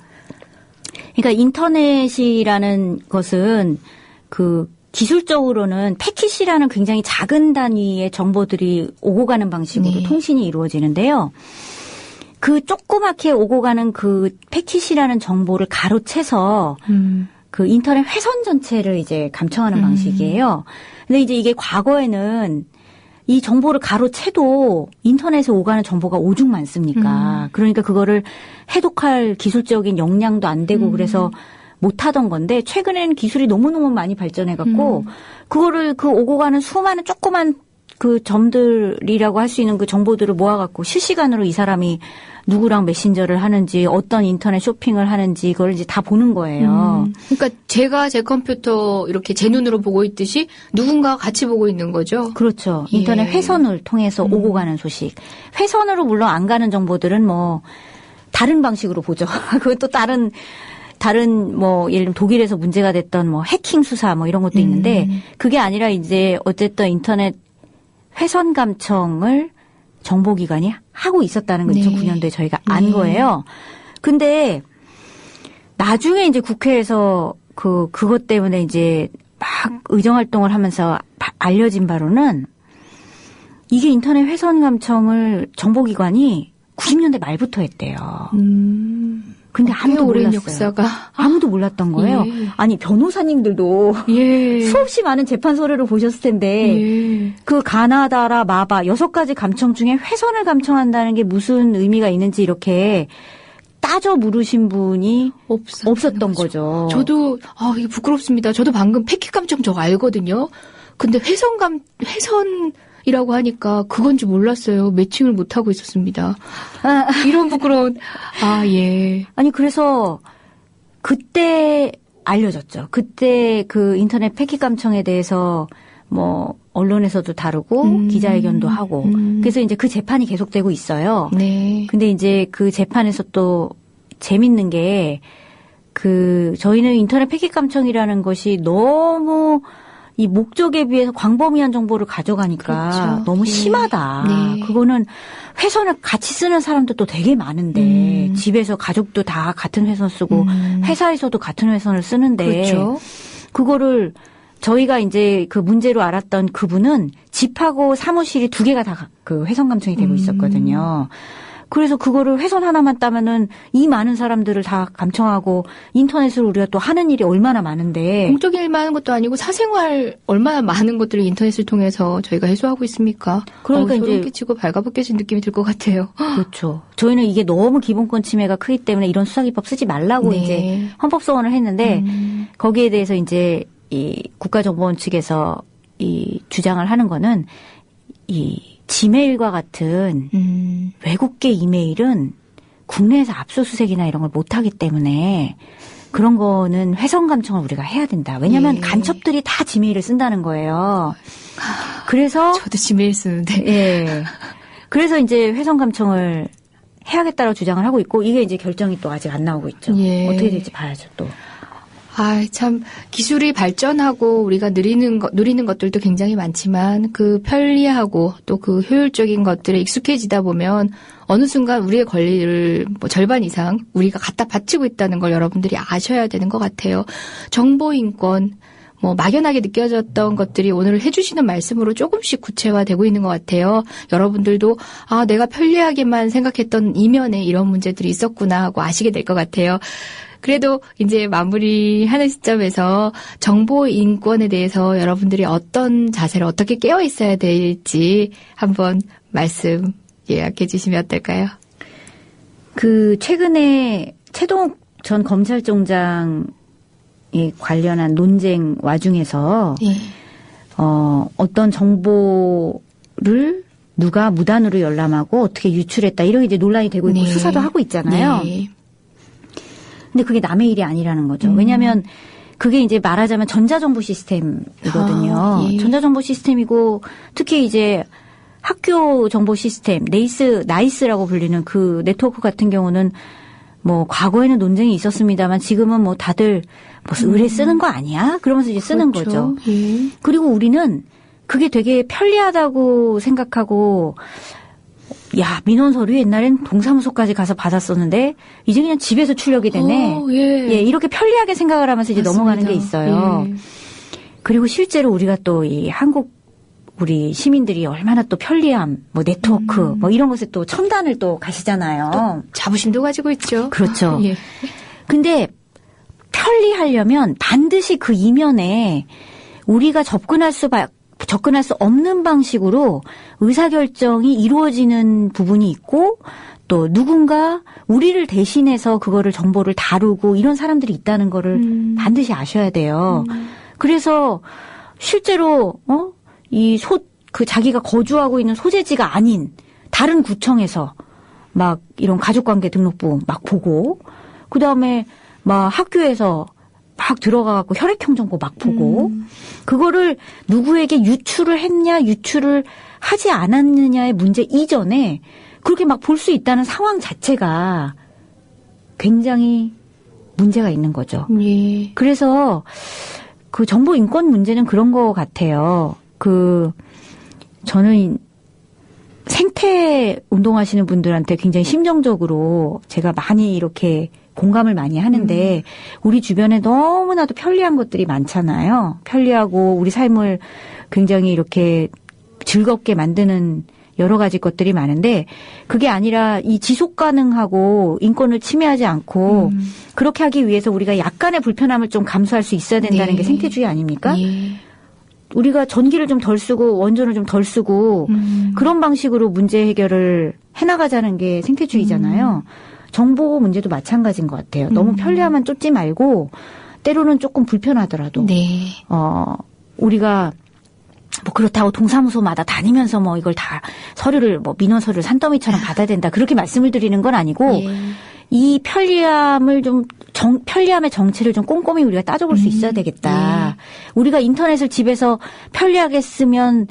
그러니까 인터넷이라는 것은 기술적으로는 패킷이라는 굉장히 작은 단위의 정보들이 오고 가는 방식으로 네. 통신이 이루어지는데요. 그 조그맣게 오고 가는 그 패킷이라는 정보를 가로채서 그 인터넷 회선 전체를 이제 감청하는 방식이에요. 근데 이제 이게 과거에는 이 정보를 가로채도 인터넷에 오가는 정보가 오죽 많습니까? 그러니까 그거를 해독할 기술적인 역량도 안 되고 그래서 못 하던 건데 최근에는 기술이 너무너무 많이 발전해 갖고 그거를 그 오고 가는 수많은 조그만 그 점들이라고 할 수 있는 그 정보들을 모아 갖고 실시간으로 이 사람이 누구랑 메신저를 하는지 어떤 인터넷 쇼핑을 하는지 그걸 이제 다 보는 거예요. 그러니까 제가 제 컴퓨터 이렇게 제 눈으로 보고 있듯이 누군가가 같이 보고 있는 거죠. 그렇죠. 예. 인터넷 회선을 통해서 오고 가는 소식. 회선으로 물론 안 가는 정보들은 뭐 다른 방식으로 보죠. 그것도 다른 뭐 예를 들면 독일에서 문제가 됐던 뭐 해킹 수사 뭐 이런 것도 있는데 그게 아니라 이제 어쨌든 인터넷 회선 감청을 정보기관이 하고 있었다는 걸 네. 2009년도에 저희가 안 거예요. 근데 나중에 이제 국회에서 그것 때문에 이제 막 의정활동을 하면서 알려진 바로는 이게 인터넷 회선 감청을 정보기관이 90년대 말부터 했대요. 근데 아무도 오랜 몰랐어요. 역사가. 아무도 몰랐던 거예요. 예. 아니 변호사님들도 예. 수없이 많은 재판 서류를 보셨을 텐데 예. 그 가나다라 마바 6가지 감청 중에 회선을 감청한다는 게 무슨 의미가 있는지 이렇게 따져 물으신 분이 없었던 거죠. 저도 이게 부끄럽습니다. 저도 방금 패킷 감청 저거 알거든요. 근데 회선이라고 하니까 그건지 몰랐어요. 매칭을 못 하고 있었습니다. 이런 부끄러운 예. 아니 그래서 그때 알려졌죠. 그때 그 인터넷 패킷 감청에 대해서 뭐 언론에서도 다루고 기자회견도 하고 그래서 이제 그 재판이 계속되고 있어요. 네. 근데 이제 그 재판에서 또 재밌는 게 저희는 인터넷 패킷 감청이라는 것이 너무 이 목적에 비해서 광범위한 정보를 가져가니까 그렇죠. 너무 예. 심하다. 네. 그거는 회선을 같이 쓰는 사람들도 되게 많은데 집에서 가족도 다 같은 회선 쓰고 회사에서도 같은 회선을 쓰는데 그렇죠. 그거를 저희가 이제 그 문제로 알았던 그분은 집하고 사무실이 2개가 다 그 훼손 감청이 되고 있었거든요. 그래서 그거를 훼손 하나만 따면은 이 많은 사람들을 다 감청하고 인터넷으로 우리가 또 하는 일이 얼마나 많은데. 공적인 일만 하는 것도 아니고 사생활 얼마나 많은 것들을 인터넷을 통해서 저희가 해소하고 있습니까? 그러니까 이제 소름 끼치고 발가벗겨진 느낌이 들 것 같아요. 그렇죠. 저희는 이게 너무 기본권 침해가 크기 때문에 이런 수사기법 쓰지 말라고 네. 이제 헌법소원을 했는데 거기에 대해서 이제 이 국가정보원 측에서 이 주장을 하는 거는 이 지메일과 같은 외국계 이메일은 국내에서 압수수색이나 이런 걸 못하기 때문에 그런 거는 훼손 감청을 우리가 해야 된다. 왜냐하면 예. 간첩들이 다 지메일을 쓴다는 거예요. 그래서 저도 지메일 쓰는데. 예. 그래서 이제 훼손 감청을 해야겠다라고 주장을 하고 있고 이게 이제 결정이 또 아직 안 나오고 있죠. 예. 어떻게 될지 봐야죠 또. 아, 참 기술이 발전하고 우리가 누리는 것들도 굉장히 많지만 그 편리하고 또 그 효율적인 것들에 익숙해지다 보면 어느 순간 우리의 권리를 뭐 절반 이상 우리가 갖다 바치고 있다는 걸 여러분들이 아셔야 되는 것 같아요. 정보인권 뭐 막연하게 느껴졌던 것들이 오늘 해주시는 말씀으로 조금씩 구체화되고 있는 것 같아요. 여러분들도 아 내가 편리하게만 생각했던 이면에 이런 문제들이 있었구나 하고 아시게 될 것 같아요. 그래도 이제 마무리하는 시점에서 정보 인권에 대해서 여러분들이 어떤 자세를 어떻게 깨어 있어야 될지 한번 말씀 요약해 주시면 어떨까요? 그 최근에 최동욱 전 검찰총장에 관련한 논쟁 와중에서 예. 어떤 정보를 누가 무단으로 열람하고 어떻게 유출했다 이런 이제 논란이 되고 있고 네. 수사도 하고 있잖아요. 네. 근데 그게 남의 일이 아니라는 거죠. 왜냐하면 그게 이제 말하자면 전자정보 시스템이거든요. 아, 예. 전자정보 시스템이고 특히 이제 학교 정보 시스템, 나이스라고 불리는 그 네트워크 같은 경우는 뭐 과거에는 논쟁이 있었습니다만 지금은 뭐 다들 무슨 의뢰 쓰는 거 아니야? 그러면서 이제 쓰는 그렇죠. 거죠. 예. 그리고 우리는 그게 되게 편리하다고 생각하고 야, 민원 서류 옛날엔 동사무소까지 가서 받았었는데 이제 그냥 집에서 출력이 되네. 예, 이렇게 편리하게 생각을 하면서 이제 맞습니다. 넘어가는 게 있어요. 예. 그리고 실제로 우리가 또 이 한국 우리 시민들이 얼마나 또 편리함, 뭐 네트워크, 뭐 이런 것에 또 첨단을 또 가시잖아요. 자부심도 가지고 있죠. 그렇죠. 예. 근데 편리하려면 반드시 그 이면에 우리가 접근할 수 없는 방식으로 의사결정이 이루어지는 부분이 있고 또 누군가 우리를 대신해서 그거를 정보를 다루고 이런 사람들이 있다는 거를 반드시 아셔야 돼요. 그래서 실제로 그 자기가 거주하고 있는 소재지가 아닌 다른 구청에서 막 이런 가족관계 등록부 막 보고 그다음에 막 학교에서 막 들어가갖고 혈액형 정보 막 보고 그거를 누구에게 유출을 했냐 유출을 하지 않았느냐의 문제 이전에 그렇게 막 볼 수 있다는 상황 자체가 굉장히 문제가 있는 거죠. 예. 그래서 그 정보 인권 문제는 그런 거 같아요. 저는 생태 운동하시는 분들한테 굉장히 심정적으로 제가 많이 이렇게 공감을 많이 하는데 우리 주변에 너무나도 편리한 것들이 많잖아요. 편리하고 우리 삶을 굉장히 이렇게 즐겁게 만드는 여러 가지 것들이 많은데 그게 아니라 이 지속 가능하고 인권을 침해하지 않고 그렇게 하기 위해서 우리가 약간의 불편함을 좀 감수할 수 있어야 된다는 네. 게 생태주의 아닙니까? 예. 우리가 전기를 좀 덜 쓰고 원전을 좀 덜 쓰고 그런 방식으로 문제 해결을 해나가자는 게 생태주의잖아요. 정보 문제도 마찬가지인 것 같아요. 너무 편리하면 쫓지 말고 때로는 조금 불편하더라도 네. 우리가 뭐 그렇다고 동사무소마다 다니면서 뭐 이걸 다 서류를 뭐 민원 서류를 산더미처럼 받아야 된다 그렇게 말씀을 드리는 건 아니고 예. 이 편리함을 좀 편리함의 정체를 좀 꼼꼼히 우리가 따져볼 수 있어야 되겠다. 우리가 인터넷을 집에서 편리하게 쓰면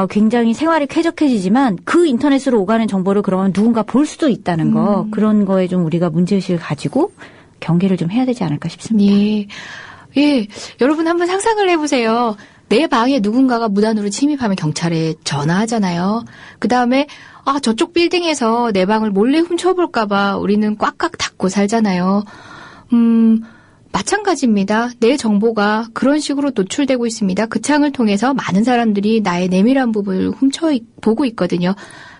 굉장히 생활이 쾌적해지지만 그 인터넷으로 오가는 정보를 그러면 누군가 볼 수도 있다는 거 그런 거에 좀 우리가 문제의식을 가지고 경계를 좀 해야 되지 않을까 싶습니다. 예. 예. 여러분 한번 상상을 해보세요. 내 방에 누군가가 무단으로 침입하면 경찰에 전화하잖아요. 그 다음에 저쪽 빌딩에서 내 방을 몰래 훔쳐볼까봐 우리는 꽉꽉 닫고 살잖아요. 마찬가지입니다. 내 정보가 그런 식으로 노출되고 있습니다. 그 창을 통해서 많은 사람들이 나의 내밀한 부분을 보고 있거든요.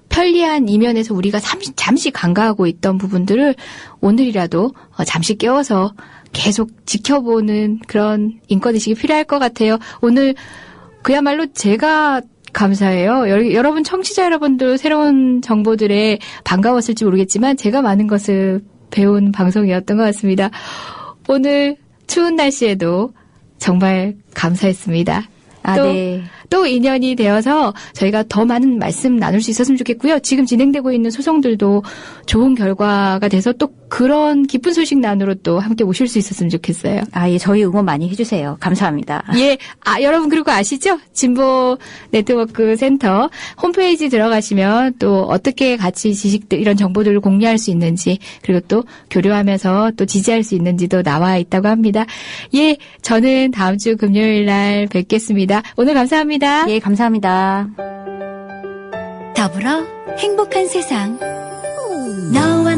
편리한 이면에서 우리가 잠시 간과하고 있던 부분들을 오늘이라도 잠시 깨워서 계속 지켜보는 그런 인권의식이 필요할 것 같아요. 오늘 그야말로 제가 감사해요. 여러분 청취자 여러분들 새로운 정보들에 반가웠을지 모르겠지만 제가 많은 것을 배운 방송이었던 것 같습니다. 오늘 추운 날씨에도 정말 감사했습니다. 또 인연이 되어서 저희가 더 많은 말씀 나눌 수 있었으면 좋겠고요. 지금 진행되고 있는 소송들도 좋은 결과가 돼서 또 그런 기쁜 소식 나누러 또 함께 오실 수 있었으면 좋겠어요. 예, 저희 응원 많이 해주세요. 감사합니다. 예, 여러분 그리고 아시죠? 진보 네트워크 센터 홈페이지 들어가시면 또 어떻게 같이 지식들 이런 정보들을 공유할 수 있는지 그리고 또 교류하면서 또 지지할 수 있는지도 나와 있다고 합니다. 예, 저는 다음 주 금요일 날 뵙겠습니다. 오늘 감사합니다. 예, 감사합니다. 더불어 행복한 세상. 너와